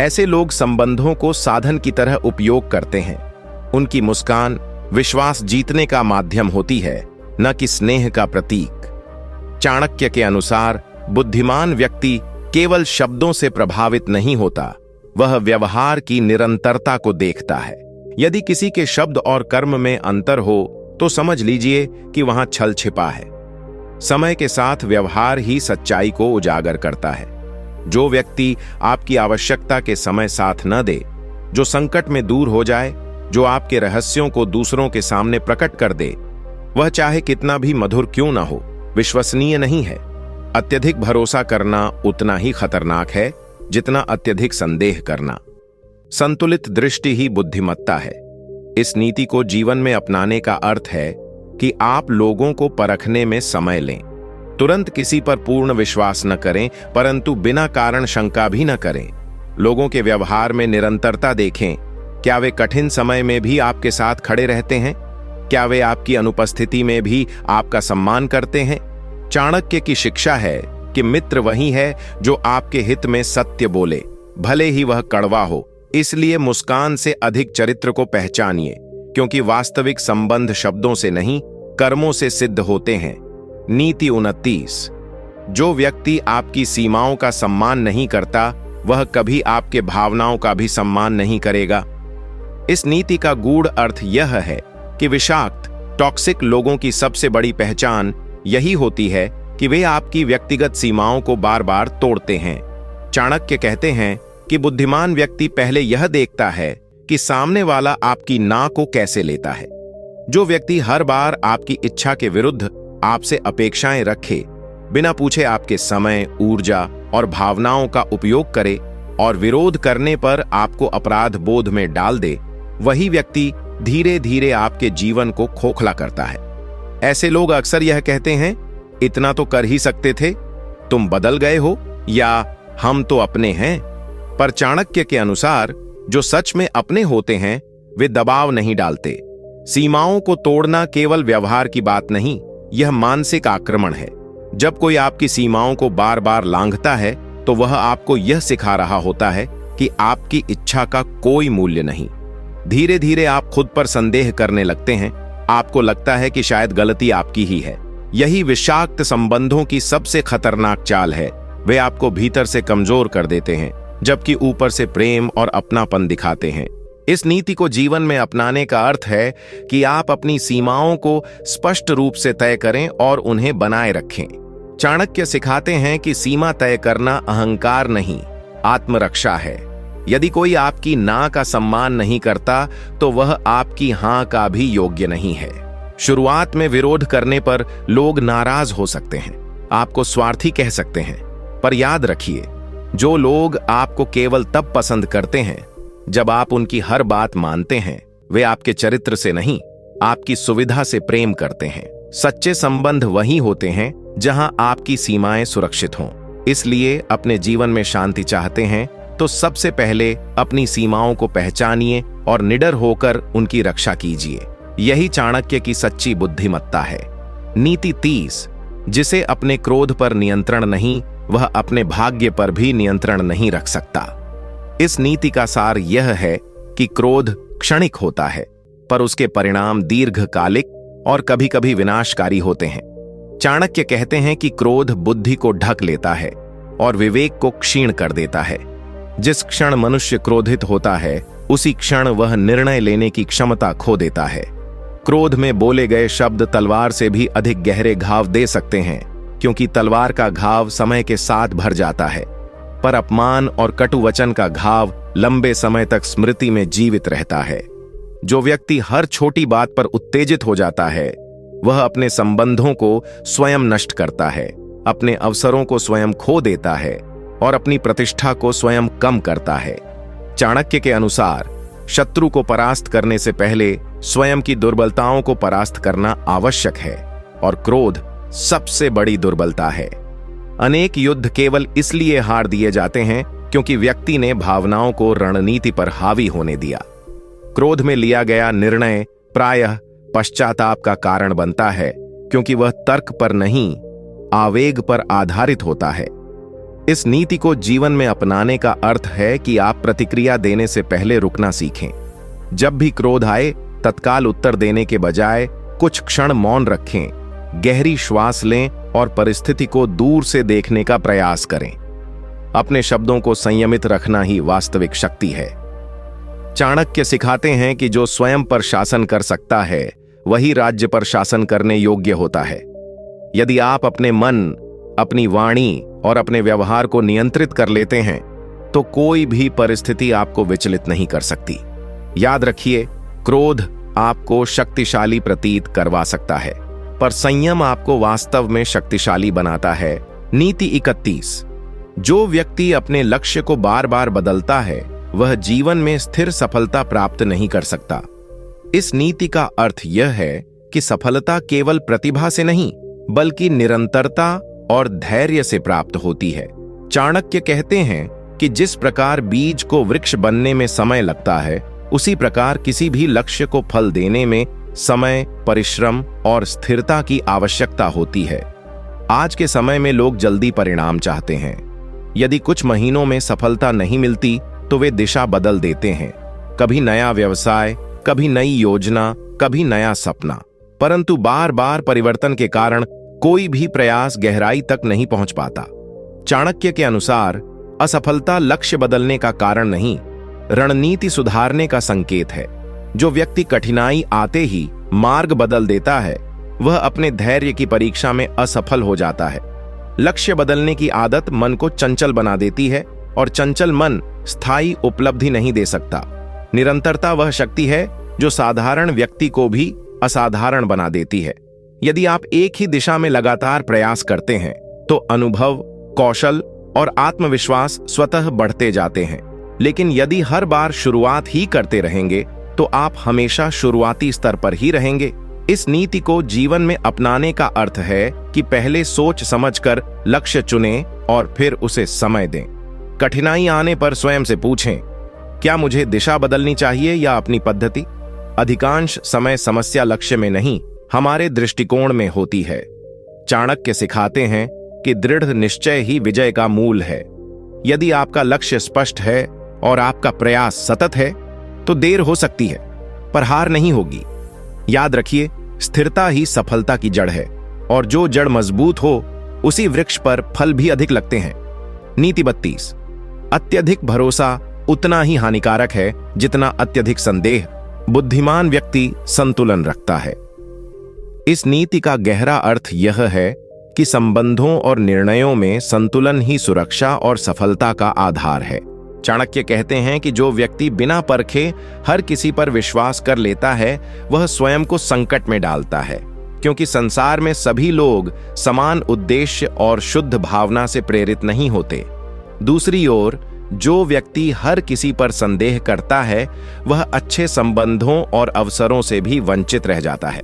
ऐसे लोग संबंधों को साधन की तरह उपयोग करते हैं। उनकी मुस्कान विश्वास जीतने का माध्यम होती है, न कि स्नेह का प्रतीक। चाणक्य के अनुसार बुद्धिमान व्यक्ति केवल शब्दों से प्रभावित नहीं होता, वह व्यवहार की निरंतरता को देखता है। यदि किसी के शब्द और कर्म में अंतर हो तो समझ लीजिए कि वहां छल छिपा है। समय के साथ व्यवहार ही सच्चाई को उजागर करता है। जो व्यक्ति आपकी आवश्यकता के समय साथ न दे, जो संकट में दूर हो जाए, जो आपके रहस्यों को दूसरों के सामने प्रकट कर दे, वह चाहे कितना भी मधुर क्यों न हो, विश्वसनीय नहीं है। अत्यधिक भरोसा करना उतना ही खतरनाक है जितना अत्यधिक संदेह करना। संतुलित दृष्टि ही बुद्धिमत्ता है। इस नीति को जीवन में अपनाने का अर्थ है कि आप लोगों को परखने में समय लें। तुरंत किसी पर पूर्ण विश्वास न करें, परंतु बिना कारण शंका भी न करें। लोगों के व्यवहार में निरंतरता देखें। क्या वे कठिन समय में भी आपके साथ खड़े रहते हैं? क्या वे आपकी अनुपस्थिति में भी आपका सम्मान करते हैं? चाणक्य की शिक्षा है कि मित्र वही है जो आपके हित में सत्य बोले, भले ही वह कड़वा हो। इसलिए मुस्कान से अधिक चरित्र को पहचानिए, क्योंकि वास्तविक संबंध शब्दों से नहीं, कर्मों से सिद्ध होते हैं। नीति 29। जो व्यक्ति आपकी सीमाओं का सम्मान नहीं करता, वह कभी आपके भावनाओं का भी सम्मान नहीं करेगा। इस नीति का गूढ़ अर्थ यह है कि विषाक्त, टॉक्सिक लोगों की सबसे बड़ी पहचान यही होती है कि वे आपकी व्यक्तिगत सीमाओं को बार बार तोड़ते हैं। चाणक्य कहते हैं कि बुद्धिमान व्यक्ति पहले यह देखता है कि सामने वाला आपकी ना को कैसे लेता है। जो व्यक्ति हर बार आपकी इच्छा के विरुद्ध आपसे अपेक्षाएं रखे, बिना पूछे आपके समय, ऊर्जा और भावनाओं का उपयोग करे और विरोध करने पर आपको अपराध बोध में डाल दे, वही व्यक्ति धीरे धीरे आपके जीवन को खोखला करता है। ऐसे लोग अक्सर यह कहते हैं, इतना तो कर ही सकते थे, तुम बदल गए हो, या हम तो अपने हैं। पर चाणक्य के अनुसार जो सच में अपने होते हैं वे दबाव नहीं डालते। सीमाओं को तोड़ना केवल व्यवहार की बात नहीं, यह मानसिक आक्रमण है। जब कोई आपकी सीमाओं को बार बार लांघता है तो वह आपको यह सिखा रहा होता है कि आपकी इच्छा का कोई मूल्य नहीं। धीरे धीरे आप खुद पर संदेह करने लगते हैं। आपको लगता है कि शायद गलती आपकी ही है। यही विषाक्त संबंधों की सबसे खतरनाक चाल है। वे आपको भीतर से कमजोर कर देते हैं, जबकि ऊपर से प्रेम और अपनापन दिखाते हैं। इस नीति को जीवन में अपनाने का अर्थ है कि आप अपनी सीमाओं को स्पष्ट रूप से तय करें और उन्हें बनाए रखें। चाणक्य सिखाते हैं कि सीमा तय करना अहंकार नहीं, आत्मरक्षा है। यदि कोई आपकी ना का सम्मान नहीं करता तो वह आपकी हां का भी योग्य नहीं है। शुरुआत में विरोध करने पर लोग नाराज हो सकते हैं, आपको स्वार्थी कह सकते हैं, पर याद रखिए, जो लोग आपको केवल तब पसंद करते हैं जब आप उनकी हर बात मानते हैं, वे आपके चरित्र से नहीं, आपकी सुविधा से प्रेम करते हैं। सच्चे संबंध वही होते हैं जहां आपकी सीमाएं सुरक्षित हों। इसलिए अपने जीवन में शांति चाहते हैं तो सबसे पहले अपनी सीमाओं को पहचानिए और निडर होकर उनकी रक्षा कीजिए। यही चाणक्य की सच्ची बुद्धिमत्ता है। नीति 30। जिसे अपने क्रोध पर नियंत्रण नहीं, वह अपने भाग्य पर भी नियंत्रण नहीं रख सकता। इस नीति का सार यह है कि क्रोध क्षणिक होता है, पर उसके परिणाम दीर्घकालिक और कभी कभी विनाशकारी होते हैं। चाणक्य कहते हैं कि क्रोध बुद्धि को ढक लेता है और विवेक को क्षीण कर देता है। जिस क्षण मनुष्य क्रोधित होता है, उसी क्षण वह निर्णय लेने की क्षमता खो देता है। क्रोध में बोले गए शब्द तलवार से भी अधिक गहरे घाव दे सकते हैं, क्योंकि तलवार का घाव समय के साथ भर जाता है, पर अपमान और कटु वचन का घाव लंबे समय तक स्मृति में जीवित रहता है। जो व्यक्ति हर छोटी बात पर उत्तेजित हो जाता है, वह अपने संबंधों को स्वयं नष्ट करता है, अपने अवसरों को स्वयं खो देता है और अपनी प्रतिष्ठा को स्वयं कम करता है। चाणक्य के अनुसार शत्रु को परास्त करने से पहले स्वयं की दुर्बलताओं को परास्त करना आवश्यक है, और क्रोध सबसे बड़ी दुर्बलता है। अनेक युद्ध केवल इसलिए हार दिए जाते हैं क्योंकि व्यक्ति ने भावनाओं को रणनीति पर हावी होने दिया। क्रोध में लिया गया निर्णय प्रायः पश्चाताप का कारण बनता है, क्योंकि वह तर्क पर नहीं, आवेग पर आधारित होता है। इस नीति को जीवन में अपनाने का अर्थ है कि आप प्रतिक्रिया देने से पहले रुकना सीखें। जब भी क्रोध आए, तत्काल उत्तर देने के बजाय कुछ क्षण मौन रखें, गहरी श्वास लें और परिस्थिति को दूर से देखने का प्रयास करें। अपने शब्दों को संयमित रखना ही वास्तविक शक्ति है। चाणक्य सिखाते हैं कि जो स्वयं पर शासन कर सकता है, वही राज्य पर शासन करने योग्य होता है। यदि आप अपने मन, अपनी वाणी और अपने व्यवहार को नियंत्रित कर लेते हैं, तो कोई भी परिस्थिति आपको विचलित नहीं कर सकती। याद रखिए, क्रोध आपको शक्तिशाली प्रतीत करवा सकता है, पर संयम आपको वास्तव में शक्तिशाली बनाता है। नीति 31। जो व्यक्ति अपने लक्ष्य को बार बार बदलता है वह जीवन में स्थिर सफलता प्राप्त नहीं कर सकता। इस नीति का अर्थ यह है कि सफलता केवल प्रतिभा से नहीं बल्कि निरंतरता और धैर्य से प्राप्त होती है। चाणक्य कहते हैं कि जिस प्रकार बीज को वृक्ष बनने में समय लगता है, उसी प्रकार किसी भी लक्ष्य को फल देने में समय, परिश्रम और स्थिरता की आवश्यकता होती है। आज के समय में लोग जल्दी परिणाम चाहते हैं। यदि कुछ महीनों में सफलता नहीं मिलती तो वे दिशा बदल देते हैं। कभी नया व्यवसाय, कभी नई योजना, कभी नया सपना। परंतु बार बार परिवर्तन के कारण कोई भी प्रयास गहराई तक नहीं पहुंच पाता। चाणक्य के अनुसार असफलता लक्ष्य बदलने का कारण नहीं, रणनीति सुधारने का संकेत है। जो व्यक्ति कठिनाई आते ही मार्ग बदल देता है वह अपने धैर्य की परीक्षा में असफल हो जाता है। लक्ष्य बदलने की आदत मन को चंचल बना देती है और चंचल मन स्थायी उपलब्धि नहीं दे सकता। निरंतरता वह शक्ति है जो साधारण व्यक्ति को भी असाधारण बना देती है। यदि आप एक ही दिशा में लगातार प्रयास करते हैं तो अनुभव, कौशल और आत्मविश्वास स्वतः बढ़ते जाते हैं। लेकिन यदि हर बार शुरुआत ही करते रहेंगे तो आप हमेशा शुरुआती स्तर पर ही रहेंगे। इस नीति को जीवन में अपनाने का अर्थ है कि पहले सोच समझकर लक्ष्य चुनें और फिर उसे समय दें। कठिनाई आने पर स्वयं से पूछें, क्या मुझे दिशा बदलनी चाहिए या अपनी पद्धति? अधिकांश समय समस्या लक्ष्य में नहीं, हमारे दृष्टिकोण में होती है। चाणक्य सिखाते हैं कि दृढ़ निश्चय ही विजय का मूल है। यदि आपका लक्ष्य स्पष्ट है और आपका प्रयास सतत है तो देर हो सकती है पर हार नहीं होगी। याद रखिए, स्थिरता ही सफलता की जड़ है और जो जड़ मजबूत हो उसी वृक्ष पर फल भी अधिक लगते हैं। नीति 32। अत्यधिक भरोसा उतना ही हानिकारक है जितना अत्यधिक संदेह। बुद्धिमान व्यक्ति संतुलन रखता है। इस नीति का गहरा अर्थ यह है कि संबंधों और निर्णयों में संतुलन ही सुरक्षा और सफलता का आधार है। चाणक्य कहते हैं कि जो व्यक्ति बिना परखे हर किसी पर विश्वास कर लेता है वह स्वयं को संकट में डालता है, क्योंकि संसार में सभी लोग समान उद्देश्य और शुद्ध भावना से प्रेरित नहीं होते। दूसरी ओर जो व्यक्ति हर किसी पर संदेह करता है वह अच्छे संबंधों और अवसरों से भी वंचित रह जाता है।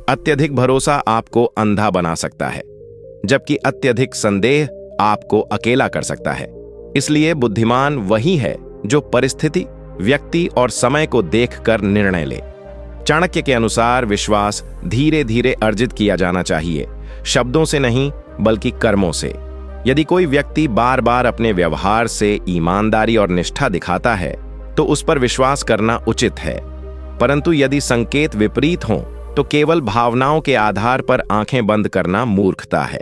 अत्यधिक भरोसा आपको अंधा बना सकता है, जबकि अत्यधिक संदेह आपको अकेला कर सकता है। इसलिए बुद्धिमान वही है जो परिस्थिति, व्यक्ति और समय को देखकर निर्णय ले। चाणक्य के अनुसार विश्वास धीरे धीरे अर्जित किया जाना चाहिए, शब्दों से नहीं बल्कि कर्मों से। यदि कोई व्यक्ति बार बार अपने व्यवहार से ईमानदारी और निष्ठा दिखाता है तो उस पर विश्वास करना उचित है। परंतु यदि संकेत विपरीत हों तो केवल भावनाओं के आधार पर आंखें बंद करना मूर्खता है।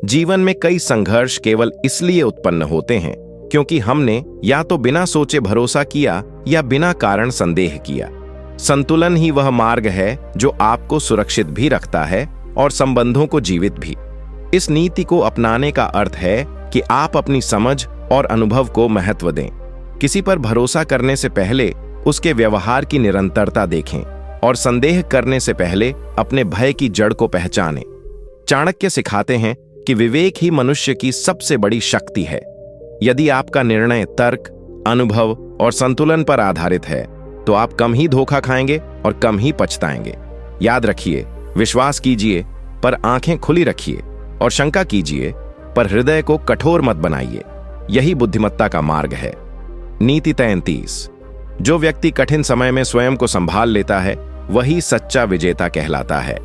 जीवन में कई संघर्ष केवल इसलिए उत्पन्न होते हैं क्योंकि हमने या तो बिना सोचे भरोसा किया या बिना कारण संदेह किया। संतुलन ही वह मार्ग है जो आपको सुरक्षित भी रखता है और संबंधों को जीवित भी। इस नीति को अपनाने का अर्थ है कि आप अपनी समझ और अनुभव को महत्व दें। किसी पर भरोसा करने से पहले उसके व्यवहार की निरंतरता देखें और संदेह करने से पहले अपने भय की जड़ को पहचानें। चाणक्य सिखाते हैं कि विवेक ही मनुष्य की सबसे बड़ी शक्ति है। यदि आपका निर्णय तर्क, अनुभव और संतुलन पर आधारित है तो आप कम ही धोखा खाएंगे और कम ही पछताएंगे। याद रखिए, विश्वास कीजिए पर आंखें खुली रखिए और शंका कीजिए पर हृदय को कठोर मत बनाइए। यही बुद्धिमत्ता का मार्ग है। नीति 33। जो व्यक्ति कठिन समय में स्वयं को संभाल लेता है वही सच्चा विजेता कहलाता है।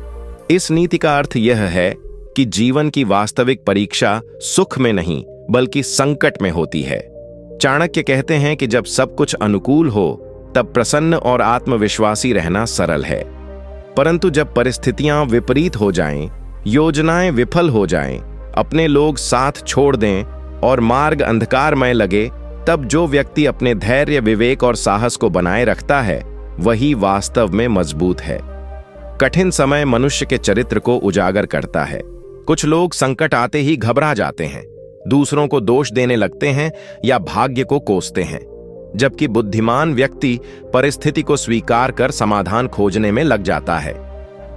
इस नीति का अर्थ यह है कि जीवन की वास्तविक परीक्षा सुख में नहीं बल्कि संकट में होती है। चाणक्य कहते हैं कि जब सब कुछ अनुकूल हो तब प्रसन्न और आत्मविश्वासी रहना सरल है, परंतु जब परिस्थितियां विपरीत हो जाएं, योजनाएं विफल हो जाएं, अपने लोग साथ छोड़ दें और मार्ग अंधकारमय लगे, तब जो व्यक्ति अपने धैर्य, विवेक और साहस को बनाए रखता है वही वास्तव में मजबूत है। कठिन समय मनुष्य के चरित्र को उजागर करता है। कुछ लोग संकट आते ही घबरा जाते हैं, दूसरों को दोष देने लगते हैं या भाग्य को कोसते हैं, जबकि बुद्धिमान व्यक्ति परिस्थिति को स्वीकार कर समाधान खोजने में लग जाता है।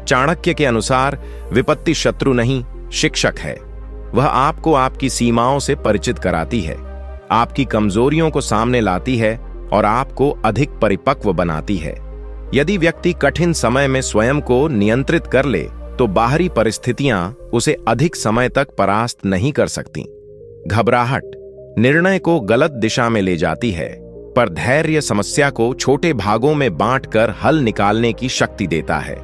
चाणक्य के अनुसार विपत्ति शत्रु नहीं, शिक्षक है। वह आपको आपकी सीमाओं से परिचित कराती है, आपकी कमजोरियों को सामने लाती है और आपको अधिक परिपक्व बनाती है। यदि व्यक्ति कठिन समय में स्वयं को नियंत्रित कर ले तो बाहरी परिस्थितियां उसे अधिक समय तक परास्त नहीं कर सकती। घबराहट निर्णय को गलत दिशा में ले जाती है, पर धैर्य समस्या को छोटे भागों में बांटकर हल निकालने की शक्ति देता है।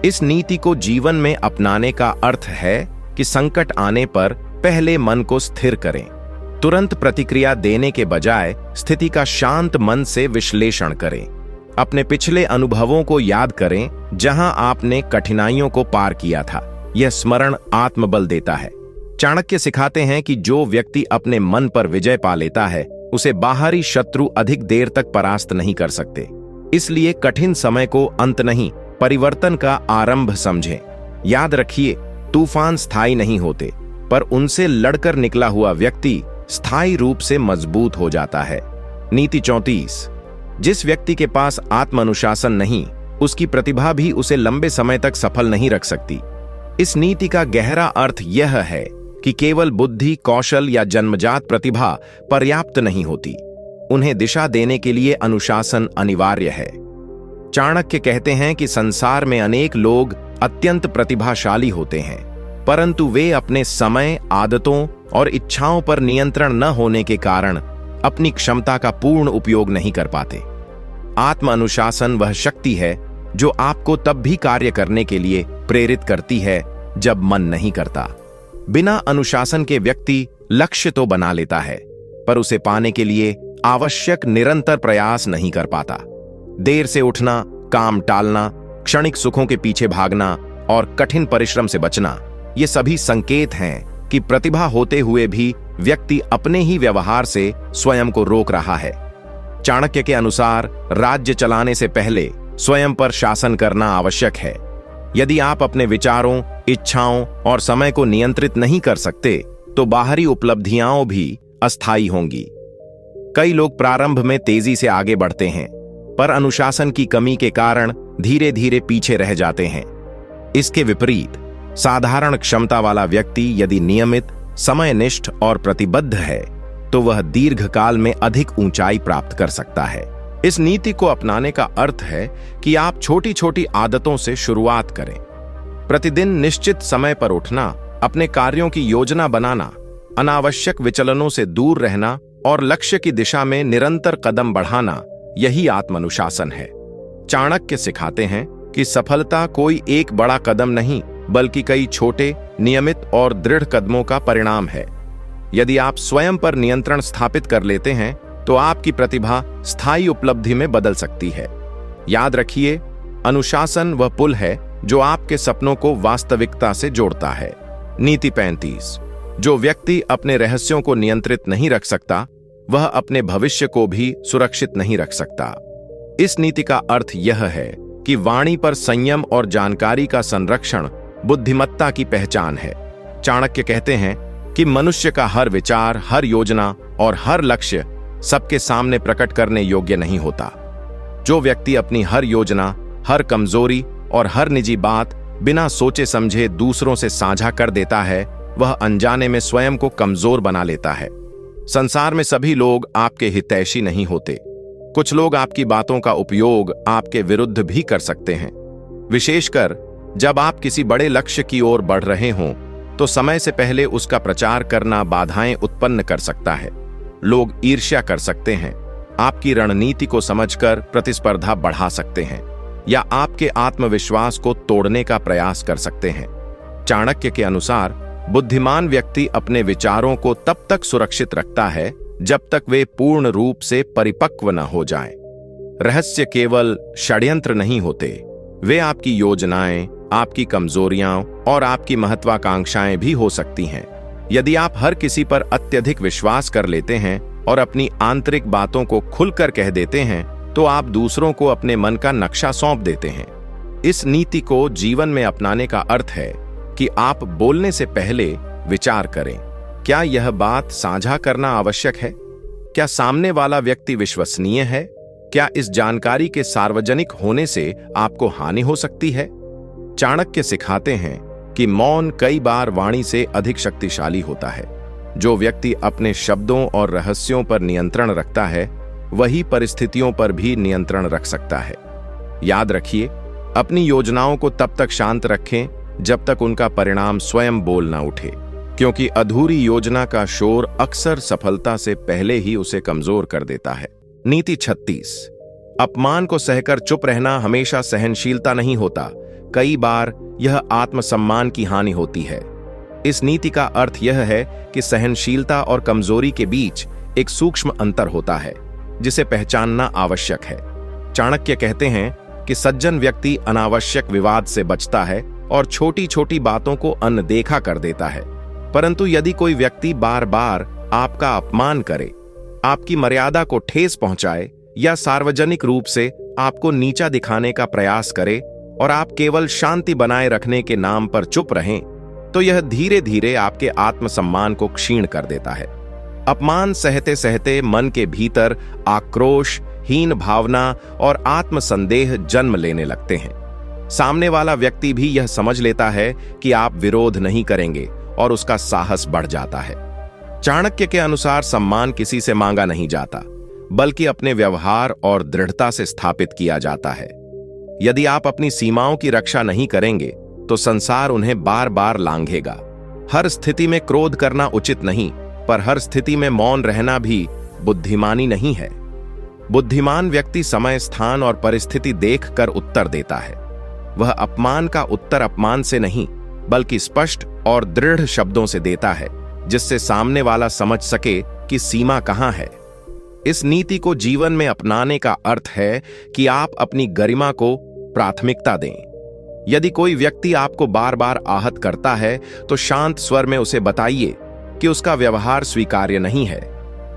इस नीति को जीवन में अपनाने का अर्थ है कि संकट आने पर पहले मन को स्थिर करें। तुरंत प्रतिक्रिया देने के बजाय स्थिति का शांत मन से विश्लेषण करें। अपने पिछले अनुभवों को याद करें जहां आपने कठिनाइयों को पार किया था। यह स्मरण आत्मबल देता है। चाणक्य सिखाते हैं कि जो व्यक्ति अपने मन पर विजय पा लेता है उसे बाहरी शत्रु अधिक देर तक परास्त नहीं कर सकते। इसलिए कठिन समय को अंत नहीं, परिवर्तन का आरंभ समझें। याद रखिए, तूफान स्थायी नहीं होते, पर उनसे लड़कर निकला हुआ व्यक्ति स्थायी रूप से मजबूत हो जाता है। नीति 34। जिस व्यक्ति के पास आत्म अनुशासन नहीं, उसकी प्रतिभा भी उसे लंबे समय तक सफल नहीं रख सकती। इस नीति का गहरा अर्थ यह है कि केवल बुद्धि, कौशल या जन्मजात प्रतिभा पर्याप्त नहीं होती। उन्हें दिशा देने के लिए अनुशासन अनिवार्य है। चाणक्य कहते हैं कि संसार में अनेक लोग अत्यंत प्रतिभाशाली होते हैं, परंतु वे अपने समय, आदतों और इच्छाओं पर नियंत्रण न होने के कारण अपनी क्षमता का पूर्ण उपयोग नहीं कर पाते। आत्म अनुशासन वह शक्ति है जो आपको तब भी कार्य करने के लिए प्रेरित करती है जब मन नहीं करता। बिना अनुशासन के व्यक्ति लक्ष्य तो बना लेता है, पर उसे पाने के लिए आवश्यक निरंतर प्रयास नहीं कर पाता। देर से उठना, काम टालना, क्षणिक सुखों के पीछे भागना और कठिन परिश्रम से बचना, ये सभी संकेत हैं कि प्रतिभा होते हुए भी व्यक्ति अपने ही व्यवहार से स्वयं को रोक रहा है। चाणक्य के अनुसार राज्य चलाने से पहले स्वयं पर शासन करना आवश्यक है। यदि आप अपने विचारों, इच्छाओं और समय को नियंत्रित नहीं कर सकते तो बाहरी उपलब्धियां भी अस्थायी होंगी। कई लोग प्रारंभ में तेजी से आगे बढ़ते हैं, पर अनुशासन की कमी के कारण धीरे धीरे पीछे रह जाते हैं। इसके विपरीत साधारण क्षमता वाला व्यक्ति यदि नियमित, समयनिष्ठ और प्रतिबद्ध है तो वह दीर्घकाल में अधिक ऊंचाई प्राप्त कर सकता है। इस नीति को अपनाने का अर्थ है कि आप छोटी छोटी आदतों से शुरुआत करें। प्रतिदिन निश्चित समय पर उठना, अपने कार्यों की योजना बनाना, अनावश्यक विचलनों से दूर रहना और लक्ष्य की दिशा में निरंतर कदम बढ़ाना, यही आत्मानुशासन है। चाणक्य सिखाते हैं कि सफलता कोई एक बड़ा कदम नहीं, बल्कि कई छोटे, नियमित और दृढ़ कदमों का परिणाम है। यदि आप स्वयं पर नियंत्रण स्थापित कर लेते हैं तो आपकी प्रतिभा स्थायी उपलब्धि में बदल सकती है। याद रखिए, अनुशासन वह पुल है जो आपके सपनों को वास्तविकता से जोड़ता है। नीति 35। जो व्यक्ति अपने रहस्यों को नियंत्रित नहीं रख सकता, वह अपने भविष्य को भी सुरक्षित नहीं रख सकता। इस नीति का अर्थ यह है कि वाणी पर संयम और जानकारी का संरक्षण बुद्धिमत्ता की पहचान है। चाणक्य कहते हैं कि मनुष्य का हर विचार, हर योजना और हर लक्ष्य सबके सामने प्रकट करने योग्य नहीं होता। जो व्यक्ति अपनी हर योजना, हर कमजोरी और हर निजी बात बिना सोचे समझे दूसरों से साझा कर देता है, वह अनजाने में स्वयं को कमजोर बना लेता है। संसार में सभी लोग आपके हितैषी नहीं होते। कुछ लोग आपकी बातों का उपयोग आपके विरुद्ध भी कर सकते हैं। विशेषकर जब आप किसी बड़े लक्ष्य की ओर बढ़ रहे हों तो समय से पहले उसका प्रचार करना बाधाएं उत्पन्न कर सकता है। लोग ईर्ष्या कर सकते हैं, आपकी रणनीति को समझकर प्रतिस्पर्धा बढ़ा सकते हैं या आपके आत्मविश्वास को तोड़ने का प्रयास कर सकते हैं। चाणक्य के अनुसार बुद्धिमान व्यक्ति अपने विचारों को तब तक सुरक्षित रखता है जब तक वे पूर्ण रूप से परिपक्व न हो जाएं। रहस्य केवल षड्यंत्र नहीं होते, वे आपकी योजनाएं, आपकी कमजोरियां और आपकी महत्वाकांक्षाएं भी हो सकती हैं। यदि आप हर किसी पर अत्यधिक विश्वास कर लेते हैं और अपनी आंतरिक बातों को खुलकर कह देते हैं तो आप दूसरों को अपने मन का नक्शा सौंप देते हैं। इस नीति को जीवन में अपनाने का अर्थ है कि आप बोलने से पहले विचार करें, क्या यह बात साझा करना आवश्यक है? क्या सामने वाला व्यक्ति विश्वसनीय है? क्या इस जानकारी के सार्वजनिक होने से आपको हानि हो सकती है? चाणक्य सिखाते हैं कि मौन कई बार वाणी से अधिक शक्तिशाली होता है। जो व्यक्ति अपने शब्दों और रहस्यों पर नियंत्रण रखता है वही परिस्थितियों पर भी नियंत्रण रख सकता है। याद रखिए, अपनी योजनाओं को तब तक शांत रखें जब तक उनका परिणाम स्वयं बोल ना उठे, क्योंकि अधूरी योजना का शोर अक्सर सफलता से पहले ही उसे कमजोर कर देता है। नीति 36। अपमान को सहकर चुप रहना हमेशा सहनशीलता नहीं होता, कई बार यह आत्मसम्मान की हानि होती है। इस नीति का अर्थ यह है कि सहनशीलता और कमजोरी के बीच एक सूक्ष्म अंतर होता है जिसे पहचानना आवश्यक है। चाणक्य कहते हैं कि सज्जन व्यक्ति अनावश्यक विवाद से बचता है और छोटी छोटी बातों को अनदेखा कर देता है। परंतु यदि कोई व्यक्ति बार बार आपका अपमान करे, आपकी मर्यादा को ठेस पहुंचाए या सार्वजनिक रूप से आपको नीचा दिखाने का प्रयास करे और आप केवल शांति बनाए रखने के नाम पर चुप रहें, तो यह धीरे धीरे आपके आत्मसम्मान को क्षीण कर देता है। अपमान सहते सहते मन के भीतर आक्रोश, हीन भावना और आत्मसंदेह जन्म लेने लगते हैं। सामने वाला व्यक्ति भी यह समझ लेता है कि आप विरोध नहीं करेंगे और उसका साहस बढ़ जाता है। चाणक्य के अनुसार सम्मान किसी से मांगा नहीं जाता, बल्कि अपने व्यवहार और दृढ़ता से स्थापित किया जाता है। यदि आप अपनी सीमाओं की रक्षा नहीं करेंगे तो संसार उन्हें बार बार लांघेगा। हर स्थिति में क्रोध करना उचित नहीं, पर हर स्थिति में मौन रहना भी बुद्धिमानी नहीं है। बुद्धिमान व्यक्ति समय, स्थान और परिस्थिति देखकर उत्तर देता है। वह अपमान का उत्तर अपमान से नहीं, बल्कि स्पष्ट और दृढ़ शब्दों से देता है, जिससे सामने वाला समझ सके कि सीमा कहां है। इस नीति को जीवन में अपनाने का अर्थ है कि आप अपनी गरिमा को प्राथमिकता दें। यदि कोई व्यक्ति आपको बार बार आहत करता है तो शांत स्वर में उसे बताइए कि उसका व्यवहार स्वीकार्य नहीं है।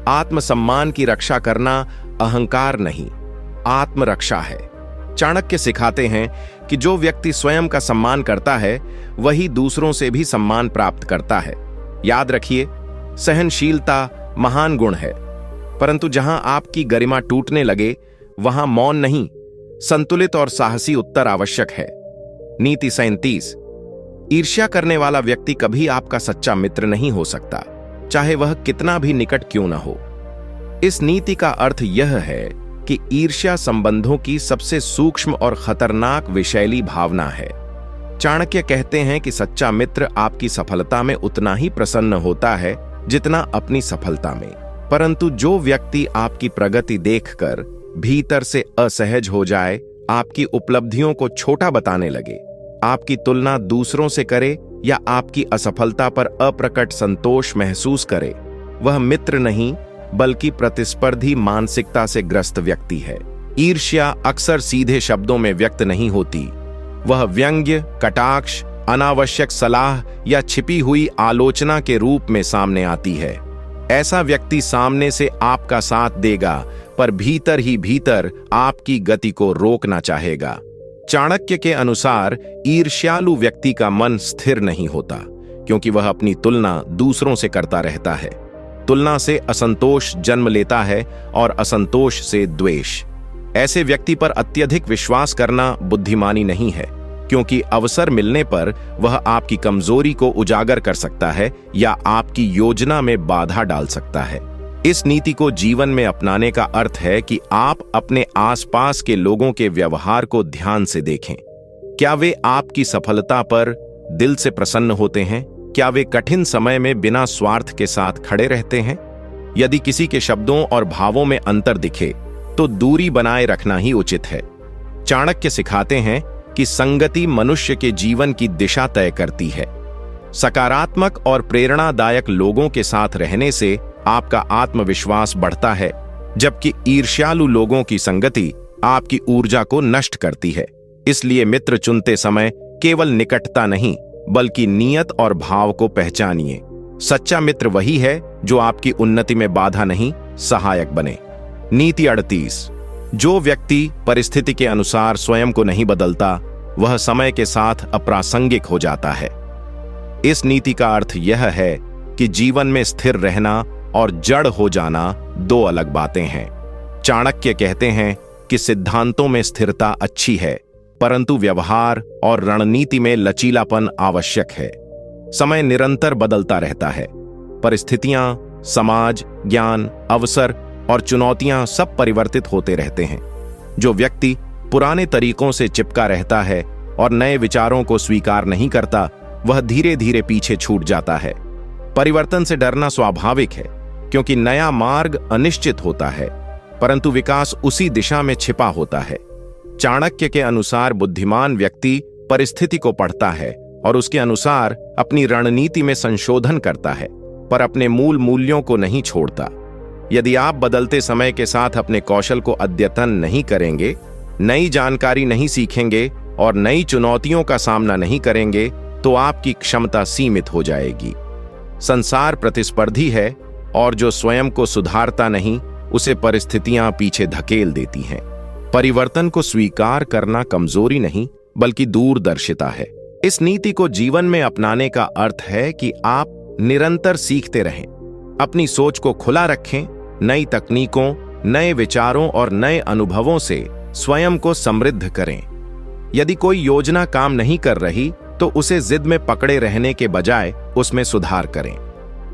आत्मसम्मान की रक्षा करना अहंकार नहीं, आत्मरक्षा है। चाणक्य सिखाते हैं कि जो व्यक्ति स्वयं का सम्मान करता है वही दूसरों से भी सम्मान प्राप्त करता है। याद रखिए, सहनशीलता महान गुण है, परंतु जहां आपकी गरिमा टूटने लगे वहां मौन नहीं, संतुलित और साहसी उत्तर आवश्यक है। नीति 37। ईर्ष्या करने वाला व्यक्ति कभी आपका सच्चा मित्र नहीं हो सकता, चाहे वह कितना भी निकट क्यों न हो। इस नीति का अर्थ यह है कि ईर्ष्या संबंधों की सबसे सूक्ष्म और खतरनाक विषैली भावना है। चाणक्य कहते हैं कि सच्चा मित्र आपकी सफलता में उतना ही प्रसन्न होता है जितना अपनी सफलता में, परंतु जो व्यक्ति आपकी प्रगति देखकर भीतर से असहज हो जाए, आपकी उपलब्धियों को छोटा बताने लगे, आपकी तुलना दूसरों से करे या आपकी असफलता पर अप्रकट संतोष महसूस करे, वह मित्र नहीं बल्कि प्रतिस्पर्धी मानसिकता से ग्रस्त व्यक्ति है। ईर्ष्या अक्सर सीधे शब्दों में व्यक्त नहीं होती, वह व्यंग्य, कटाक्ष, अनावश्यक सलाह या छिपी हुई आलोचना के रूप में सामने आती है। ऐसा व्यक्ति सामने से आपका साथ देगा, पर भीतर ही भीतर आपकी गति को रोकना चाहेगा। चाणक्य के अनुसार ईर्ष्यालु व्यक्ति का मन स्थिर नहीं होता, क्योंकि वह अपनी तुलना दूसरों से करता रहता है। तुलना से असंतोष जन्म लेता है और असंतोष से द्वेष। ऐसे व्यक्ति पर अत्यधिक विश्वास करना बुद्धिमानी नहीं है, क्योंकि अवसर मिलने पर वह आपकी कमजोरी को उजागर कर सकता है या आपकी योजना में बाधा डाल सकता है। इस नीति को जीवन में अपनाने का अर्थ है कि आप अपने आसपास के लोगों के व्यवहार को ध्यान से देखें। क्या वे आपकी सफलता पर दिल से प्रसन्न होते हैं? क्या वे कठिन समय में बिना स्वार्थ के साथ खड़े रहते हैं? यदि किसी के शब्दों और भावों में अंतर दिखे तो दूरी बनाए रखना ही उचित है। चाणक्य सिखाते हैं कि संगति मनुष्य के जीवन की दिशा तय करती है। सकारात्मक और प्रेरणादायक लोगों के साथ रहने से आपका आत्मविश्वास बढ़ता है, जबकि ईर्ष्यालु लोगों की संगति आपकी ऊर्जा को नष्ट करती है। इसलिए मित्र चुनते समय केवल निकटता नहीं, बल्कि नियत और भाव को पहचानिए। सच्चा मित्र वही है जो आपकी उन्नति में बाधा नहीं, सहायक बने। नीति 38। जो व्यक्ति परिस्थिति के अनुसार स्वयं को नहीं बदलता, वह समय के साथ अप्रासंगिक हो जाता है। इस नीति का अर्थ यह है कि जीवन में स्थिर रहना और जड़ हो जाना दो अलग बातें हैं। चाणक्य कहते हैं कि सिद्धांतों में स्थिरता अच्छी है, परंतु व्यवहार और रणनीति में लचीलापन आवश्यक है। समय निरंतर बदलता रहता है। परिस्थितियां, समाज, ज्ञान, अवसर और चुनौतियां सब परिवर्तित होते रहते हैं। जो व्यक्ति पुराने तरीकों से चिपका रहता है और नए विचारों को स्वीकार नहीं करता, वह धीरे धीरे पीछे छूट जाता है। परिवर्तन से डरना स्वाभाविक है, क्योंकि नया मार्ग अनिश्चित होता है, परंतु विकास उसी दिशा में छिपा होता है। चाणक्य के अनुसार बुद्धिमान व्यक्ति परिस्थिति को पढ़ता है और उसके अनुसार अपनी रणनीति में संशोधन करता है, पर अपने मूल मूल्यों को नहीं छोड़ता। यदि आप बदलते समय के साथ अपने कौशल को अद्यतन नहीं करेंगे, नई जानकारी नहीं सीखेंगे और नई चुनौतियों का सामना नहीं करेंगे, तो आपकी क्षमता सीमित हो जाएगी। संसार प्रतिस्पर्धी है और जो स्वयं को सुधारता नहीं, उसे परिस्थितियां पीछे धकेल देती हैं। परिवर्तन को स्वीकार करना कमजोरी नहीं, बल्कि दूरदर्शिता है। इस नीति को जीवन में अपनाने का अर्थ है कि आप निरंतर सीखते रहें, अपनी सोच को खुला रखें, नई तकनीकों, नए विचारों और नए अनुभवों से स्वयं को समृद्ध करें। यदि कोई योजना काम नहीं कर रही, तो उसे जिद में पकड़े रहने के बजाय उसमें सुधार करें।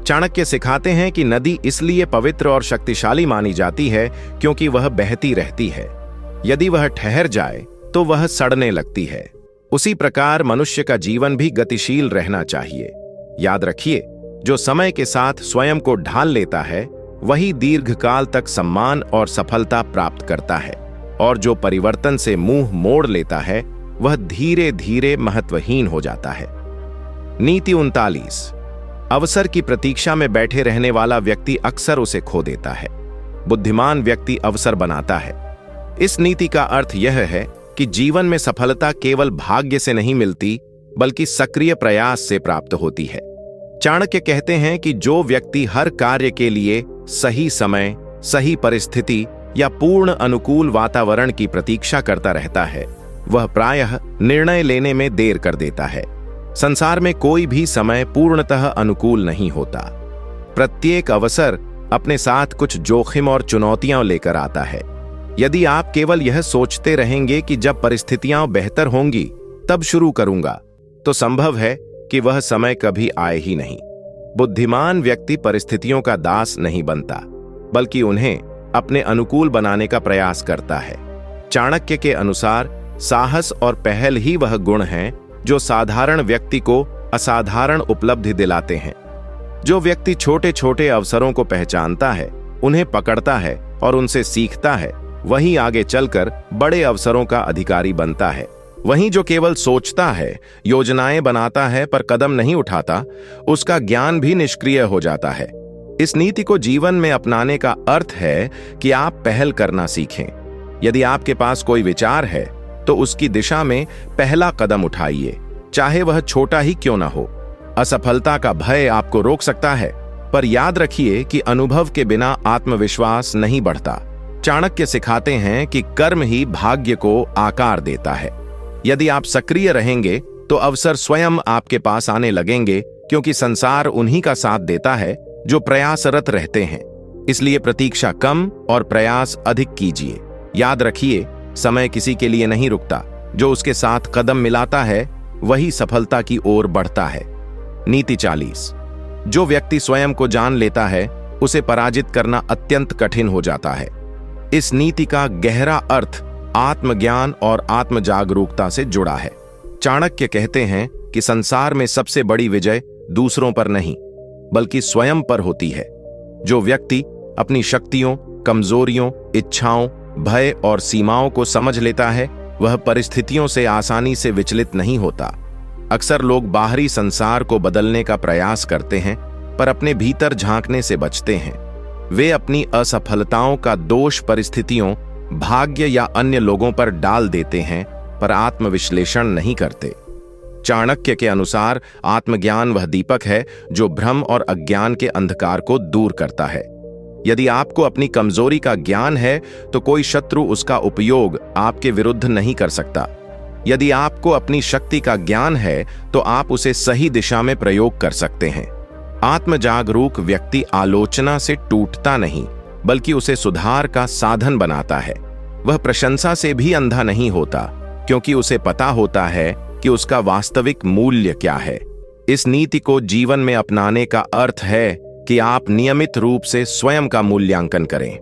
चाणक्य सिखाते हैं कि नदी इसलिए पवित्र और शक्तिशाली मानी जाती है क्योंकि वह बहती रहती है। यदि वह ठहर जाए तो वह सड़ने लगती है। उसी प्रकार मनुष्य का जीवन भी गतिशील रहना चाहिए। याद रखिए, जो समय के साथ स्वयं को ढाल लेता है, वही दीर्घकाल तक सम्मान और सफलता प्राप्त करता है, और जो परिवर्तन से मुंह मोड़ लेता है, वह धीरे धीरे महत्वहीन हो जाता है। नीति 39। अवसर की प्रतीक्षा में बैठे रहने वाला व्यक्ति अक्सर उसे खो देता है। बुद्धिमान व्यक्ति अवसर बनाता है। इस नीति का अर्थ यह है कि जीवन में सफलता केवल भाग्य से नहीं मिलती, बल्कि सक्रिय प्रयास से प्राप्त होती है। चाणक्य कहते हैं कि जो व्यक्ति हर कार्य के लिए सही समय, सही परिस्थिति या पूर्ण अनुकूल वातावरण की प्रतीक्षा करता रहता है, वह प्रायः निर्णय लेने में देर कर देता है। संसार में कोई भी समय पूर्णतः अनुकूल नहीं होता। प्रत्येक अवसर अपने साथ कुछ जोखिम और चुनौतियां लेकर आता है। यदि आप केवल यह सोचते रहेंगे कि जब परिस्थितियां बेहतर होंगी तब शुरू करूंगा, तो संभव है कि वह समय कभी आए ही नहीं। बुद्धिमान व्यक्ति परिस्थितियों का दास नहीं बनता, बल्कि उन्हें अपने अनुकूल बनाने का प्रयास करता है। चाणक्य के अनुसार साहस और पहल ही वह गुण हैं जो साधारण व्यक्ति को असाधारण उपलब्धि दिलाते हैं। जो व्यक्ति छोटे छोटे अवसरों को पहचानता है, उन्हें पकड़ता है और उनसे सीखता है, वही आगे चलकर बड़े अवसरों का अधिकारी बनता है। वहीं जो केवल सोचता है, योजनाएं बनाता है पर कदम नहीं उठाता, उसका ज्ञान भी निष्क्रिय हो जाता है। इस नीति को जीवन में अपनाने का अर्थ है कि आप पहल करना सीखें। यदि आपके पास कोई विचार है, तो उसकी दिशा में पहला कदम उठाइए, चाहे वह छोटा ही क्यों ना हो। असफलता का भय आपको रोक सकता है, पर याद रखिए कि अनुभव के बिना आत्मविश्वास नहीं बढ़ता। चाणक्य सिखाते हैं कि कर्म ही भाग्य को आकार देता है। यदि आप सक्रिय रहेंगे, तो अवसर स्वयं आपके पास आने लगेंगे, क्योंकि संसार उन्हीं का साथ देता है जो प्रयासरत रहते हैं। इसलिए प्रतीक्षा कम और प्रयास अधिक कीजिए। याद रखिए, समय किसी के लिए नहीं रुकता। जो उसके साथ कदम मिलाता है, वही सफलता की ओर बढ़ता है। नीति 40। जो व्यक्ति स्वयं को जान लेता है, उसे पराजित करना अत्यंत कठिन हो जाता है। इस नीति का गहरा अर्थ आत्मज्ञान और आत्म जागरूकता से जुड़ा है। चाणक्य कहते हैं कि संसार में सबसे बड़ी विजय दूसरों पर नहीं, बल्कि स्वयं पर होती है। जो व्यक्ति अपनी शक्तियों, कमजोरियों, इच्छाओं, भय और सीमाओं को समझ लेता है, वह परिस्थितियों से आसानी से विचलित नहीं होता। अक्सर लोग बाहरी संसार को बदलने का प्रयास करते हैं, पर अपने भीतर झांकने से बचते हैं। वे अपनी असफलताओं का दोष परिस्थितियों, भाग्य या अन्य लोगों पर डाल देते हैं, पर आत्मविश्लेषण नहीं करते। चाणक्य के अनुसार आत्मज्ञान वह दीपक है जो भ्रम और अज्ञान के अंधकार को दूर करता है। यदि आपको अपनी कमजोरी का ज्ञान है, तो कोई शत्रु उसका उपयोग आपके विरुद्ध नहीं कर सकता। यदि आपको अपनी शक्ति का ज्ञान है, तो आप उसे सही दिशा में प्रयोग कर सकते हैं। आत्मजागरूक व्यक्ति आलोचना से टूटता नहीं, बल्कि उसे सुधार का साधन बनाता है। वह प्रशंसा से भी अंधा नहीं होता, क्योंकि उसे पता होता है कि उसका वास्तविक मूल्य क्या है। इस नीति को जीवन में अपनाने का अर्थ है कि आप नियमित रूप से स्वयं का मूल्यांकन करें,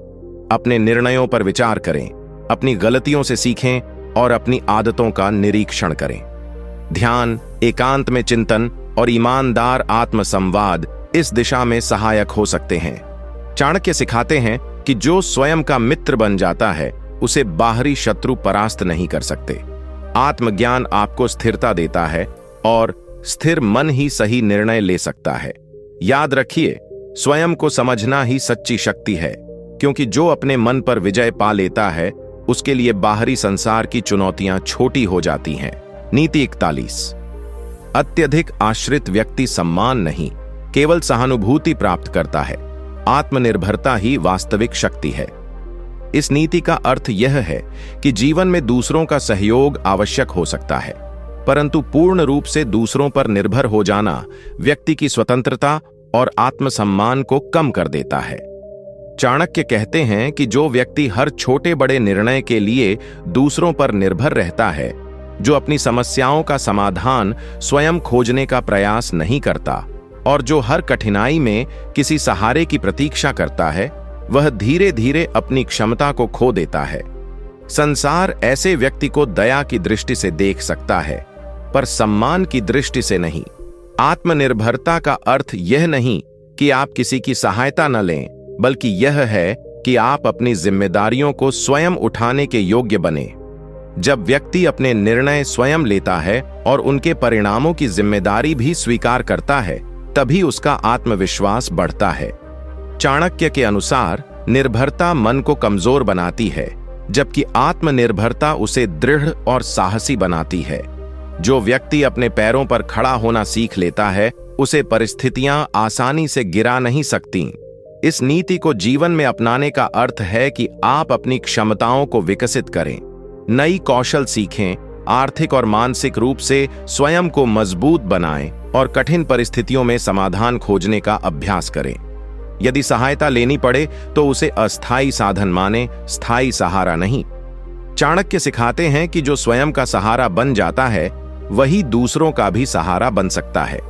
अपने निर्णयों पर विचार करें, अपनी गलतियों से सीखें और अपनी आदतों का निरीक्षण करें। ध्यान, एकांत में चिंतन और ईमानदार आत्मसंवाद इस दिशा में सहायक हो सकते हैं। चाणक्य सिखाते हैं कि जो स्वयं का मित्र बन जाता है उसे बाहरी शत्रु परास्त नहीं कर सकते। आत्मज्ञान आपको स्थिरता देता है और स्थिर मन ही सही निर्णय ले सकता है। याद रखिए, स्वयं को समझना ही सच्ची शक्ति है, क्योंकि जो अपने मन पर विजय पा लेता है उसके लिए बाहरी संसार की चुनौतियां छोटी हो जाती हैं। नीति 41। अत्यधिक आश्रित व्यक्ति सम्मान नहीं, केवल सहानुभूति प्राप्त करता है। आत्मनिर्भरता ही वास्तविक शक्ति है। इस नीति का अर्थ यह है कि जीवन में दूसरों का सहयोग आवश्यक हो सकता है, परंतु पूर्ण रूप से दूसरों पर निर्भर हो जाना व्यक्ति की स्वतंत्रता और आत्मसम्मान को कम कर देता है। चाणक्य कहते हैं कि जो व्यक्ति हर छोटे बड़े निर्णय के लिए दूसरों पर निर्भर रहता है, जो अपनी समस्याओं का समाधान स्वयं खोजने का प्रयास नहीं करता और जो हर कठिनाई में किसी सहारे की प्रतीक्षा करता है, वह धीरे धीरे अपनी क्षमता को खो देता है। संसार ऐसे व्यक्ति को दया की दृष्टि से देख सकता है, पर सम्मान की दृष्टि से नहीं। आत्मनिर्भरता का अर्थ यह नहीं कि आप किसी की सहायता न लें, बल्कि यह है कि आप अपनी जिम्मेदारियों को स्वयं उठाने के योग्य बने। जब व्यक्ति अपने निर्णय स्वयं लेता है और उनके परिणामों की जिम्मेदारी भी स्वीकार करता है, तभी उसका आत्मविश्वास बढ़ता है। चाणक्य के अनुसार निर्भरता मन को कमजोर बनाती है, जबकि आत्मनिर्भरता उसे दृढ़ और साहसी बनाती है। जो व्यक्ति अपने पैरों पर खड़ा होना सीख लेता है, उसे परिस्थितियां आसानी से गिरा नहीं सकती। इस नीति को जीवन में अपनाने का अर्थ है कि आप अपनी क्षमताओं को विकसित करें, नई कौशल सीखें, आर्थिक और मानसिक रूप से स्वयं को मजबूत बनाएं और कठिन परिस्थितियों में समाधान खोजने का अभ्यास करें। यदि सहायता लेनी पड़े तो उसे अस्थायी साधन माने, स्थायी सहारा नहीं। चाणक्य सिखाते हैं कि जो स्वयं का सहारा बन जाता है वही दूसरों का भी सहारा बन सकता है।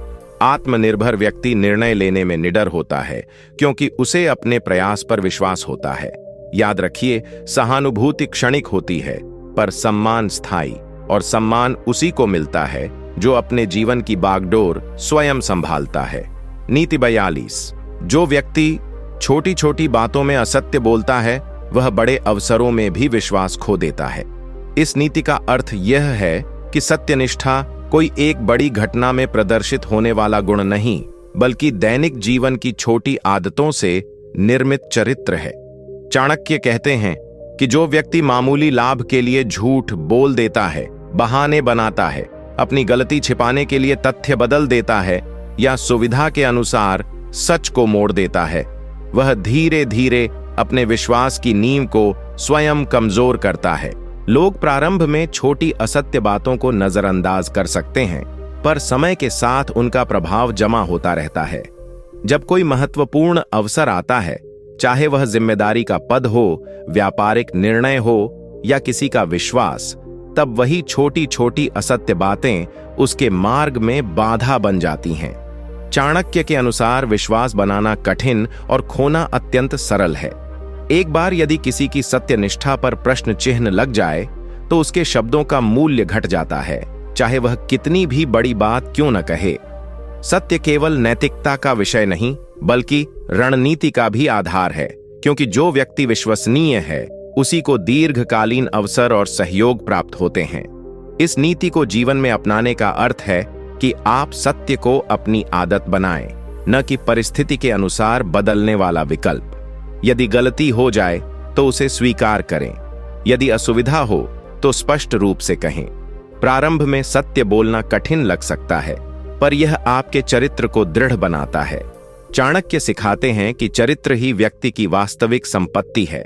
आत्मनिर्भर व्यक्ति निर्णय लेने में निडर होता है, क्योंकि उसे अपने प्रयास पर विश्वास होता है। याद रखिए, सहानुभूति क्षणिक होती है, पर सम्मान स्थायी, और सम्मान उसी को मिलता है जो अपने जीवन की बागडोर स्वयं संभालता है। नीति 42। जो व्यक्ति छोटी छोटी बातों में असत्य बोलता है, वह बड़े अवसरों में भी विश्वास खो देता है। इस नीति का अर्थ यह है कि सत्यनिष्ठा कोई एक बड़ी घटना में प्रदर्शित होने वाला गुण नहीं, बल्कि दैनिक जीवन की छोटी आदतों से निर्मित चरित्र है। चाणक्य कहते हैं कि जो व्यक्ति मामूली लाभ के लिए झूठ बोल देता है, बहाने बनाता है, अपनी गलती छिपाने के लिए तथ्य बदल देता है या सुविधा के अनुसार सच को मोड़ देता है, वह धीरे धीरे अपने विश्वास की नींव को स्वयं कमजोर करता है। लोग प्रारंभ में छोटी असत्य बातों को नजरअंदाज कर सकते हैं, पर समय के साथ उनका प्रभाव जमा होता रहता है। जब कोई महत्वपूर्ण अवसर आता है, चाहे वह जिम्मेदारी का पद हो, व्यापारिक निर्णय हो या किसी का विश्वास, तब वही छोटी छोटी असत्य बातें उसके मार्ग में बाधा बन जाती हैं। चाणक्य के अनुसार विश्वास बनाना कठिन और खोना अत्यंत सरल है। एक बार यदि किसी की सत्यनिष्ठा पर प्रश्न चिन्ह लग जाए तो उसके शब्दों का मूल्य घट जाता है, चाहे वह कितनी भी बड़ी बात क्यों न कहे। सत्य केवल नैतिकता का विषय नहीं, बल्कि रणनीति का भी आधार है, क्योंकि जो व्यक्ति विश्वसनीय है उसी को दीर्घकालीन अवसर और सहयोग प्राप्त होते हैं। इस नीति को जीवन में अपनाने का अर्थ है कि आप सत्य को अपनी आदत बनाएं, न कि परिस्थिति के अनुसार बदलने वाला विकल्प। यदि गलती हो जाए तो उसे स्वीकार करें, यदि असुविधा हो तो स्पष्ट रूप से कहें। प्रारंभ में सत्य बोलना कठिन लग सकता है, पर यह आपके चरित्र को दृढ़ बनाता है। चाणक्य सिखाते हैं कि चरित्र ही व्यक्ति की वास्तविक संपत्ति है।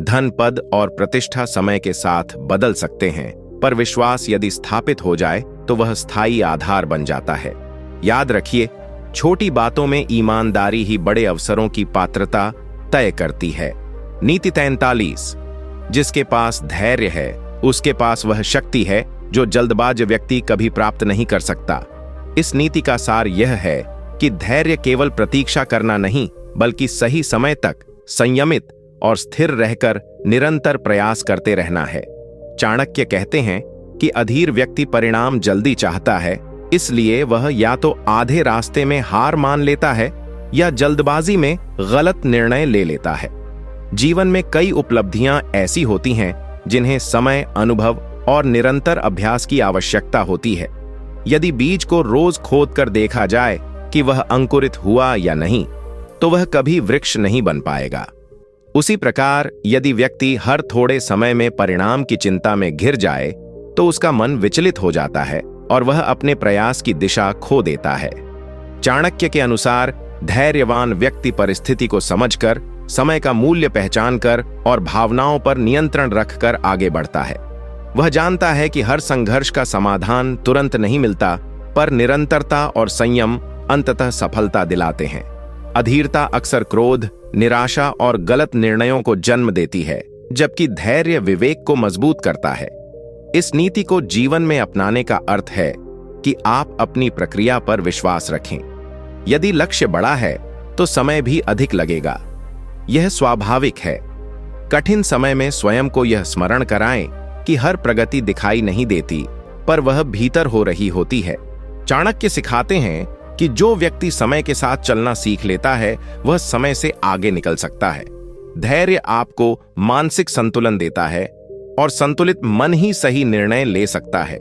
धन, पद और प्रतिष्ठा समय के साथ बदल सकते हैं, पर विश्वास यदि स्थापित हो जाए तो वह स्थायी आधार बन जाता है। याद रखिए, छोटी बातों में ईमानदारी ही बड़े अवसरों की पात्रता तय करती है। नीति 43। जिसके पास धैर्य है उसके पास वह शक्ति है जो जल्दबाज व्यक्ति कभी प्राप्त नहीं कर सकता। इस नीति का सार यह है कि धैर्य केवल प्रतीक्षा करना नहीं, बल्कि सही समय तक संयमित और स्थिर रहकर निरंतर प्रयास करते रहना है। चाणक्य कहते हैं कि अधीर व्यक्ति परिणाम जल्दी चाहता है, इसलिए वह या तो आधे रास्ते में हार मान लेता है या जल्दबाजी में गलत निर्णय ले लेता है। जीवन में कई उपलब्धियां ऐसी होती हैं जिन्हें समय, अनुभव और निरंतर अभ्यास की आवश्यकता होती है। यदि बीज को रोज खोद कर देखा जाए कि वह अंकुरित हुआ या नहीं, तो वह कभी वृक्ष नहीं बन पाएगा। उसी प्रकार यदि व्यक्ति हर थोड़े समय में परिणाम की चिंता में घिर जाए, तो उसका मन विचलित हो जाता है और वह अपने प्रयास की दिशा खो देता है। चाणक्य के अनुसार धैर्यवान व्यक्ति परिस्थिति को समझकर, समय का मूल्य पहचानकर और भावनाओं पर नियंत्रण रखकर आगे बढ़ता है। वह जानता है कि हर संघर्ष का समाधान तुरंत नहीं मिलता, पर निरंतरता और संयम अंततः सफलता दिलाते हैं। अधीरता अक्सर क्रोध, निराशा और गलत निर्णयों को जन्म देती है, जबकि धैर्य विवेक को मजबूत करता है। इस नीति को जीवन में अपनाने का अर्थ है कि आप अपनी प्रक्रिया पर विश्वास रखें। यदि लक्ष्य बड़ा है तो समय भी अधिक लगेगा, यह स्वाभाविक है। कठिन समय में स्वयं को यह स्मरण कराएं कि हर प्रगति दिखाई नहीं देती, पर वह भीतर हो रही होती है। चाणक्य सिखाते हैं कि जो व्यक्ति समय के साथ चलना सीख लेता है, वह समय से आगे निकल सकता है। धैर्य आपको मानसिक संतुलन देता है और संतुलित मन ही सही निर्णय ले सकता है।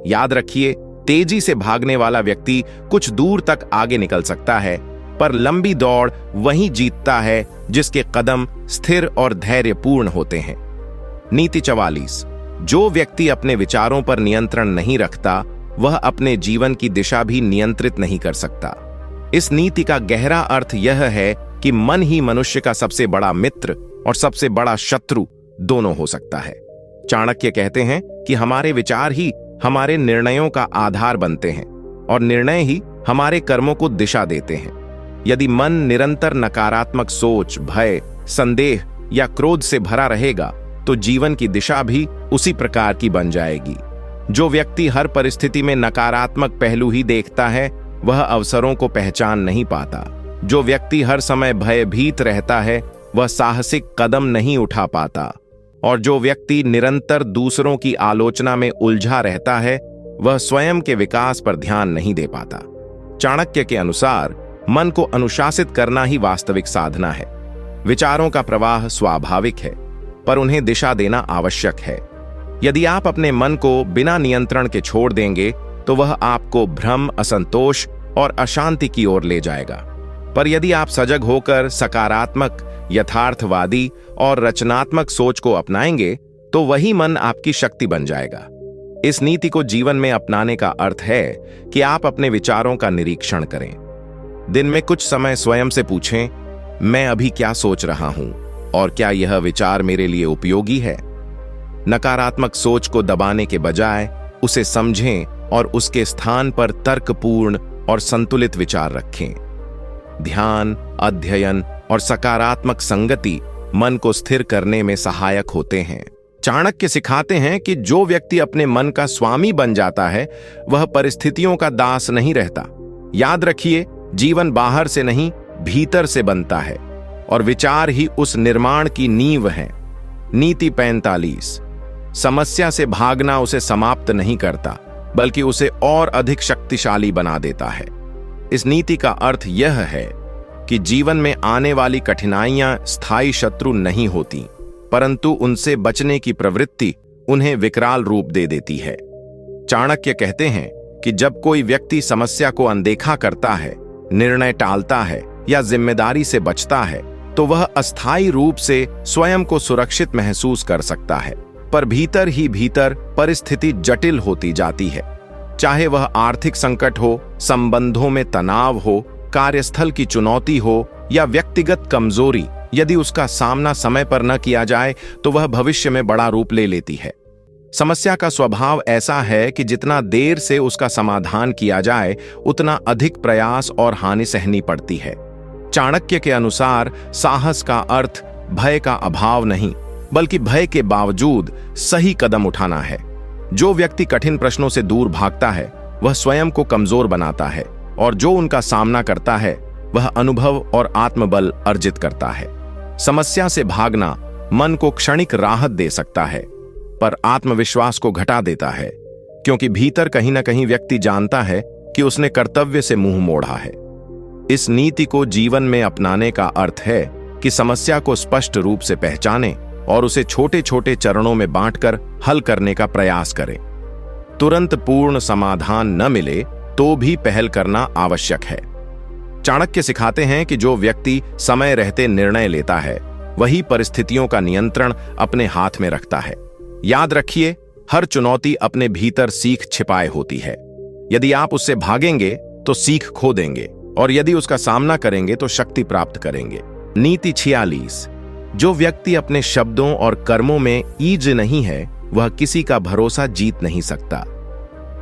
याद रखिए, तेजी से भागने वाला व्यक्ति कुछ दूर तक आगे निकल सकता है, पर लंबी दौड़ वही जीतता है जिसके कदम स्थिर और धैर्यपूर्ण होते हैं। नीति 44। जो व्यक्ति अपने विचारों पर नियंत्रण नहीं रखता, वह अपने जीवन की दिशा भी नियंत्रित नहीं कर सकता। इस नीति का गहरा अर्थ यह है कि मन ही मनुष्य का सबसे बड़ा मित्र और सबसे बड़ा शत्रु दोनों हो सकता है। चाणक्य कहते हैं कि हमारे विचार ही हमारे निर्णयों का आधार बनते हैं और निर्णय ही हमारे कर्मों को दिशा देते हैं। यदि मन निरंतर नकारात्मक सोच, भय, संदेह या क्रोध से भरा रहेगा, तो जीवन की दिशा भी उसी प्रकार की बन जाएगी। जो व्यक्ति हर परिस्थिति में नकारात्मक पहलू ही देखता है, वह अवसरों को पहचान नहीं पाता। जो व्यक्ति हर समय भयभीत रहता है, वह साहसिक कदम नहीं उठा पाता। और जो व्यक्ति निरंतर दूसरों की आलोचना में उलझा रहता है, वह स्वयं के विकास पर ध्यान नहीं दे पाता। चाणक्य के अनुसार मन को अनुशासित करना ही वास्तविक साधना है। विचारों का प्रवाह स्वाभाविक है, पर उन्हें दिशा देना आवश्यक है। यदि आप अपने मन को बिना नियंत्रण के छोड़ देंगे, तो वह आपको भ्रम, असंतोष और अशांति की ओर ले जाएगा। पर यदि आप सजग होकर सकारात्मक, यथार्थवादी और रचनात्मक सोच को अपनाएंगे, तो वही मन आपकी शक्ति बन जाएगा। इस नीति को जीवन में अपनाने का अर्थ है कि आप अपने विचारों का निरीक्षण करें। दिन में कुछ समय स्वयं से पूछें, मैं अभी क्या सोच रहा हूं और क्या यह विचार मेरे लिए उपयोगी है। नकारात्मक सोच को दबाने के बजाय उसे समझें और उसके स्थान पर तर्कपूर्ण और संतुलित विचार रखें। ध्यान, अध्ययन और सकारात्मक संगति मन को स्थिर करने में सहायक होते हैं। चाणक्य सिखाते हैं कि जो व्यक्ति अपने मन का स्वामी बन जाता है, वह परिस्थितियों का दास नहीं रहता। याद रखिए, जीवन बाहर से नहीं, भीतर से बनता है और विचार ही उस निर्माण की नींव है। नीति 45। समस्या से भागना उसे समाप्त नहीं करता, बल्कि उसे और अधिक शक्तिशाली बना देता है। इस नीति का अर्थ यह है कि जीवन में आने वाली कठिनाइयां स्थायी शत्रु नहीं होती, परंतु उनसे बचने की प्रवृत्ति उन्हें विकराल रूप दे देती है। चाणक्य कहते हैं कि जब कोई व्यक्ति समस्या को अनदेखा करता है, निर्णय टालता है या जिम्मेदारी से बचता है, तो वह अस्थायी रूप से स्वयं को सुरक्षित महसूस कर सकता है, पर भीतर ही भीतर परिस्थिति जटिल होती जाती है। चाहे वह आर्थिक संकट हो, संबंधों में तनाव हो, कार्यस्थल की चुनौती हो या व्यक्तिगत कमजोरी, यदि उसका सामना समय पर न किया जाए तो वह भविष्य में बड़ा रूप ले लेती है। समस्या का स्वभाव ऐसा है कि जितना देर से उसका समाधान किया जाए, उतना अधिक प्रयास और हानि सहनी पड़ती है। चाणक्य के अनुसार साहस का अर्थ भय का अभाव नहीं, बल्कि भय के बावजूद सही कदम उठाना है। जो व्यक्ति कठिन प्रश्नों से दूर भागता है वह स्वयं को कमजोर बनाता है, और जो उनका सामना करता है वह अनुभव और आत्मबल अर्जित करता है। समस्या से भागना मन को क्षणिक राहत दे सकता है, पर आत्मविश्वास को घटा देता है, क्योंकि भीतर कहीं ना कहीं व्यक्ति जानता है कि उसने कर्तव्य से मुंह मोड़ा है। इस नीति को जीवन में अपनाने का अर्थ है कि समस्या को स्पष्ट रूप से पहचानें और उसे छोटे छोटे चरणों में बांटकर हल करने का प्रयास करें। तुरंत पूर्ण समाधान न मिले तो भी पहल करना आवश्यक है। चाणक्य सिखाते हैं कि जो व्यक्ति समय रहते निर्णय लेता है वही परिस्थितियों का नियंत्रण अपने हाथ में रखता है। याद रखिए, हर चुनौती अपने भीतर सीख छिपाए होती है। यदि आप उससे भागेंगे तो सीख खो देंगे, और यदि उसका सामना करेंगे तो शक्ति प्राप्त करेंगे। नीति 46। जो व्यक्ति अपने शब्दों और कर्मों में ईज नहीं है वह किसी का भरोसा जीत नहीं सकता।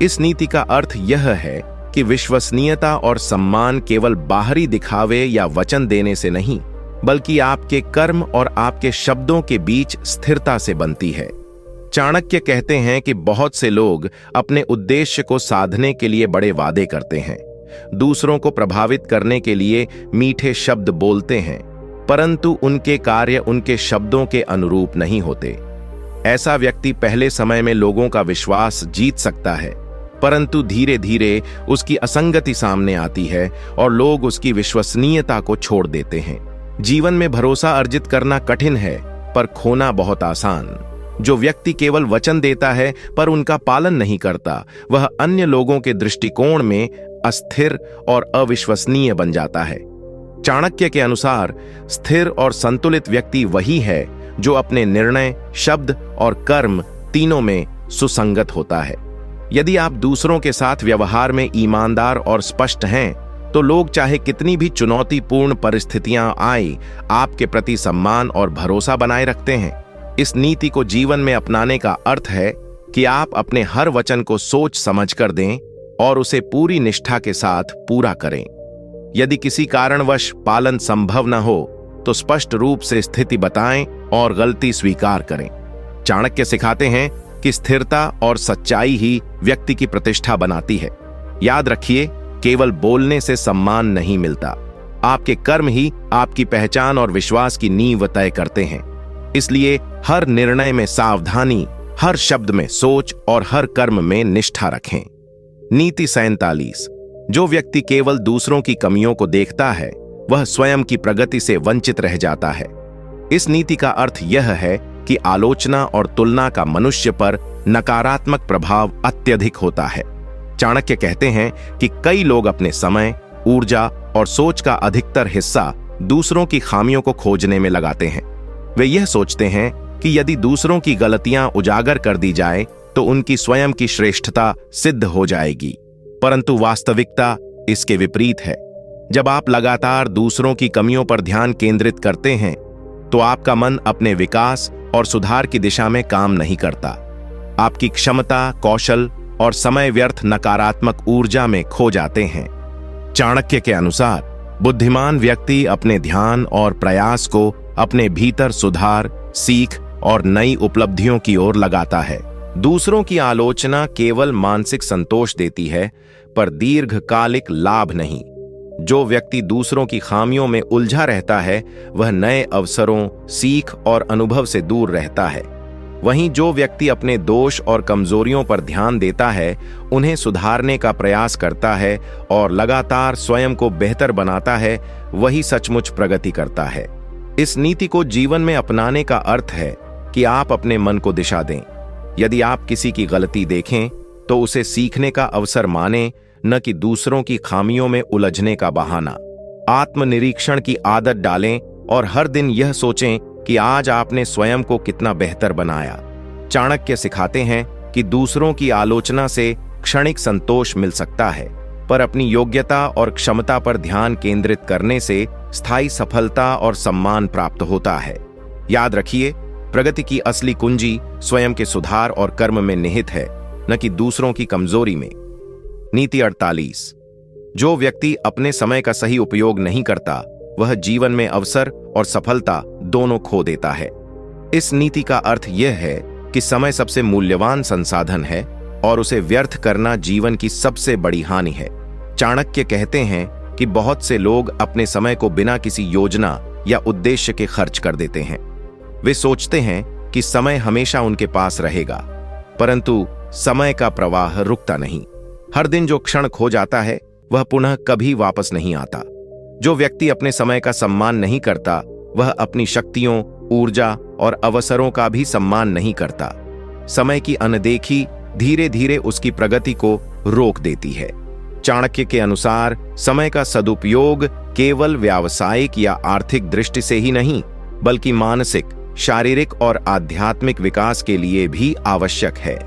इस नीति का अर्थ यह है कि विश्वसनीयता और सम्मान केवल बाहरी दिखावे या वचन देने से नहीं, बल्कि आपके कर्म और आपके शब्दों के बीच स्थिरता से बनती है। चाणक्य कहते हैं कि बहुत से लोग अपने उद्देश्य को साधने के लिए बड़े वादे करते हैं, दूसरों को प्रभावित करने के लिए मीठे शब्द बोलते हैं, परंतु उनके कार्य उनके शब्दों के अनुरूप नहीं होते। ऐसा व्यक्ति पहले समय में लोगों का विश्वास जीत सकता है, परंतु धीरे धीरे उसकी असंगति सामने आती है और लोग उसकी विश्वसनीयता को छोड़ देते हैं। जीवन में भरोसा अर्जित करना कठिन है, पर खोना बहुत आसान। जो व्यक्ति केवल वचन देता है पर उनका पालन नहीं करता, वह अन्य लोगों के दृष्टिकोण में अस्थिर और अविश्वसनीय बन जाता है। चाणक्य के अनुसार स्थिर और संतुलित व्यक्ति वही है जो अपने निर्णय, शब्द और कर्म तीनों में सुसंगत होता है। यदि आप दूसरों के साथ व्यवहार में ईमानदार और स्पष्ट हैं, तो लोग चाहे कितनी भी चुनौतीपूर्ण परिस्थितियां आए, आपके प्रति सम्मान और भरोसा बनाए रखते हैं। इस नीति को जीवन में अपनाने का अर्थ है कि आप अपने हर वचन को सोच समझकर दें और उसे पूरी निष्ठा के साथ पूरा करें। यदि किसी कारणवश पालन संभव न हो तो स्पष्ट रूप से स्थिति बताएं और गलती स्वीकार करें। चाणक्य सिखाते हैं कि स्थिरता और सच्चाई ही व्यक्ति की प्रतिष्ठा बनाती है। याद रखिए, केवल बोलने से सम्मान नहीं मिलता, आपके कर्म ही आपकी पहचान और विश्वास की नींव तय करते हैं। इसलिए हर निर्णय में सावधानी, हर शब्द में सोच और हर कर्म में निष्ठा रखें। नीति 47। जो व्यक्ति केवल दूसरों की कमियों को देखता है वह स्वयं की प्रगति से वंचित रह जाता है। इस नीति का अर्थ यह है कि आलोचना और तुलना का मनुष्य पर नकारात्मक प्रभाव अत्यधिक होता है। चाणक्य कहते हैं कि कई लोग अपने समय, ऊर्जा और सोच का अधिकतर हिस्सा दूसरों की खामियों को खोजने में लगाते हैं। वे यह सोचते हैं कि यदि दूसरों की गलतियां उजागर कर दी जाए तो उनकी स्वयं की श्रेष्ठता सिद्ध हो जाएगी, परंतु वास्तविकता इसके विपरीत है। जब आप लगातार दूसरों की कमियों पर ध्यान केंद्रित करते हैं तो आपका मन अपने विकास और सुधार की दिशा में काम नहीं करता। आपकी क्षमता, कौशल और समय व्यर्थ नकारात्मक ऊर्जा में खो जाते हैं। चाणक्य के अनुसार बुद्धिमान व्यक्ति अपने ध्यान और प्रयास को अपने भीतर सुधार, सीख और नई उपलब्धियों की ओर लगाता है। दूसरों की आलोचना केवल मानसिक संतोष देती है, पर दीर्घकालिक लाभ नहीं। जो व्यक्ति दूसरों की खामियों में उलझा रहता है वह नए अवसरों, सीख और अनुभव से दूर रहता है। वहीं जो व्यक्ति अपने दोष और कमजोरियों पर ध्यान देता है, उन्हें सुधारने का प्रयास करता है और लगातार स्वयं को बेहतर बनाता है, वही सचमुच प्रगति करता है। इस नीति को जीवन में अपनाने का अर्थ है कि आप अपने मन को दिशा दें। यदि आप किसी की गलती देखें तो उसे सीखने का अवसर मानें, न कि दूसरों की खामियों में उलझने का बहाना। आत्मनिरीक्षण की आदत डालें और हर दिन यह सोचें कि आज आपने स्वयं को कितना बेहतर बनाया। चाणक्य सिखाते हैं कि दूसरों की आलोचना से क्षणिक संतोष मिल सकता है, पर अपनी योग्यता और क्षमता पर ध्यान केंद्रित करने से स्थायी सफलता और सम्मान प्राप्त होता है। याद रखिए, प्रगति की असली कुंजी स्वयं के सुधार और कर्म में निहित है, न कि दूसरों की कमजोरी में। नीति 48। जो व्यक्ति अपने समय का सही उपयोग नहीं करता वह जीवन में अवसर और सफलता दोनों खो देता है। इस नीति का अर्थ यह है कि समय सबसे मूल्यवान संसाधन है और उसे व्यर्थ करना जीवन की सबसे बड़ी हानि है। चाणक्य कहते हैं कि बहुत से लोग अपने समय को बिना किसी योजना या उद्देश्य के खर्च कर देते हैं। वे सोचते हैं कि समय हमेशा उनके पास रहेगा, परंतु समय का प्रवाह रुकता नहीं। हर दिन जो क्षण खो जाता है वह पुनः कभी वापस नहीं आता। जो व्यक्ति अपने समय का सम्मान नहीं करता वह अपनी शक्तियों, ऊर्जा और अवसरों का भी सम्मान नहीं करता। समय की अनदेखी धीरे धीरे उसकी प्रगति को रोक देती है। चाणक्य के अनुसार समय का सदुपयोग केवल व्यावसायिक या आर्थिक दृष्टि से ही नहीं, बल्कि मानसिक, शारीरिक और आध्यात्मिक विकास के लिए भी आवश्यक है।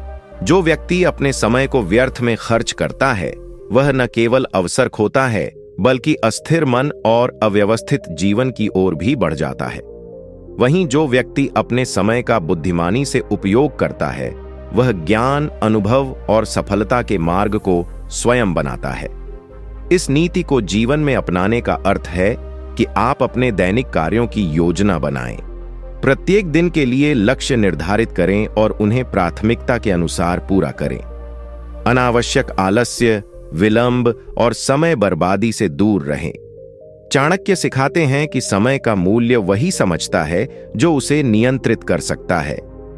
जो व्यक्ति अपने समय को व्यर्थ में खर्च करता है वह न केवल अवसर खोता है, बल्कि अस्थिर मन और अव्यवस्थित जीवन की ओर भी बढ़ जाता है। वहीं जो व्यक्ति अपने समय का बुद्धिमानी से उपयोग करता है वह ज्ञान, अनुभव और सफलता के मार्ग को स्वयं बनाता है। इस नीति को जीवन में अपनाने का अर्थ है कि आप अपने दैनिक कार्यों की योजना बनाएं, प्रत्येक दिन के लिए लक्ष्य निर्धारित करें और उन्हें प्राथमिकता के अनुसार पूरा करें। अनावश्यक आलस्य, विलंब और समय बर्बादी से दूर रहें। चाणक्य सिखाते हैं कि समय का मूल्य वही समझता है जो उसे नियंत्रित कर सकता है।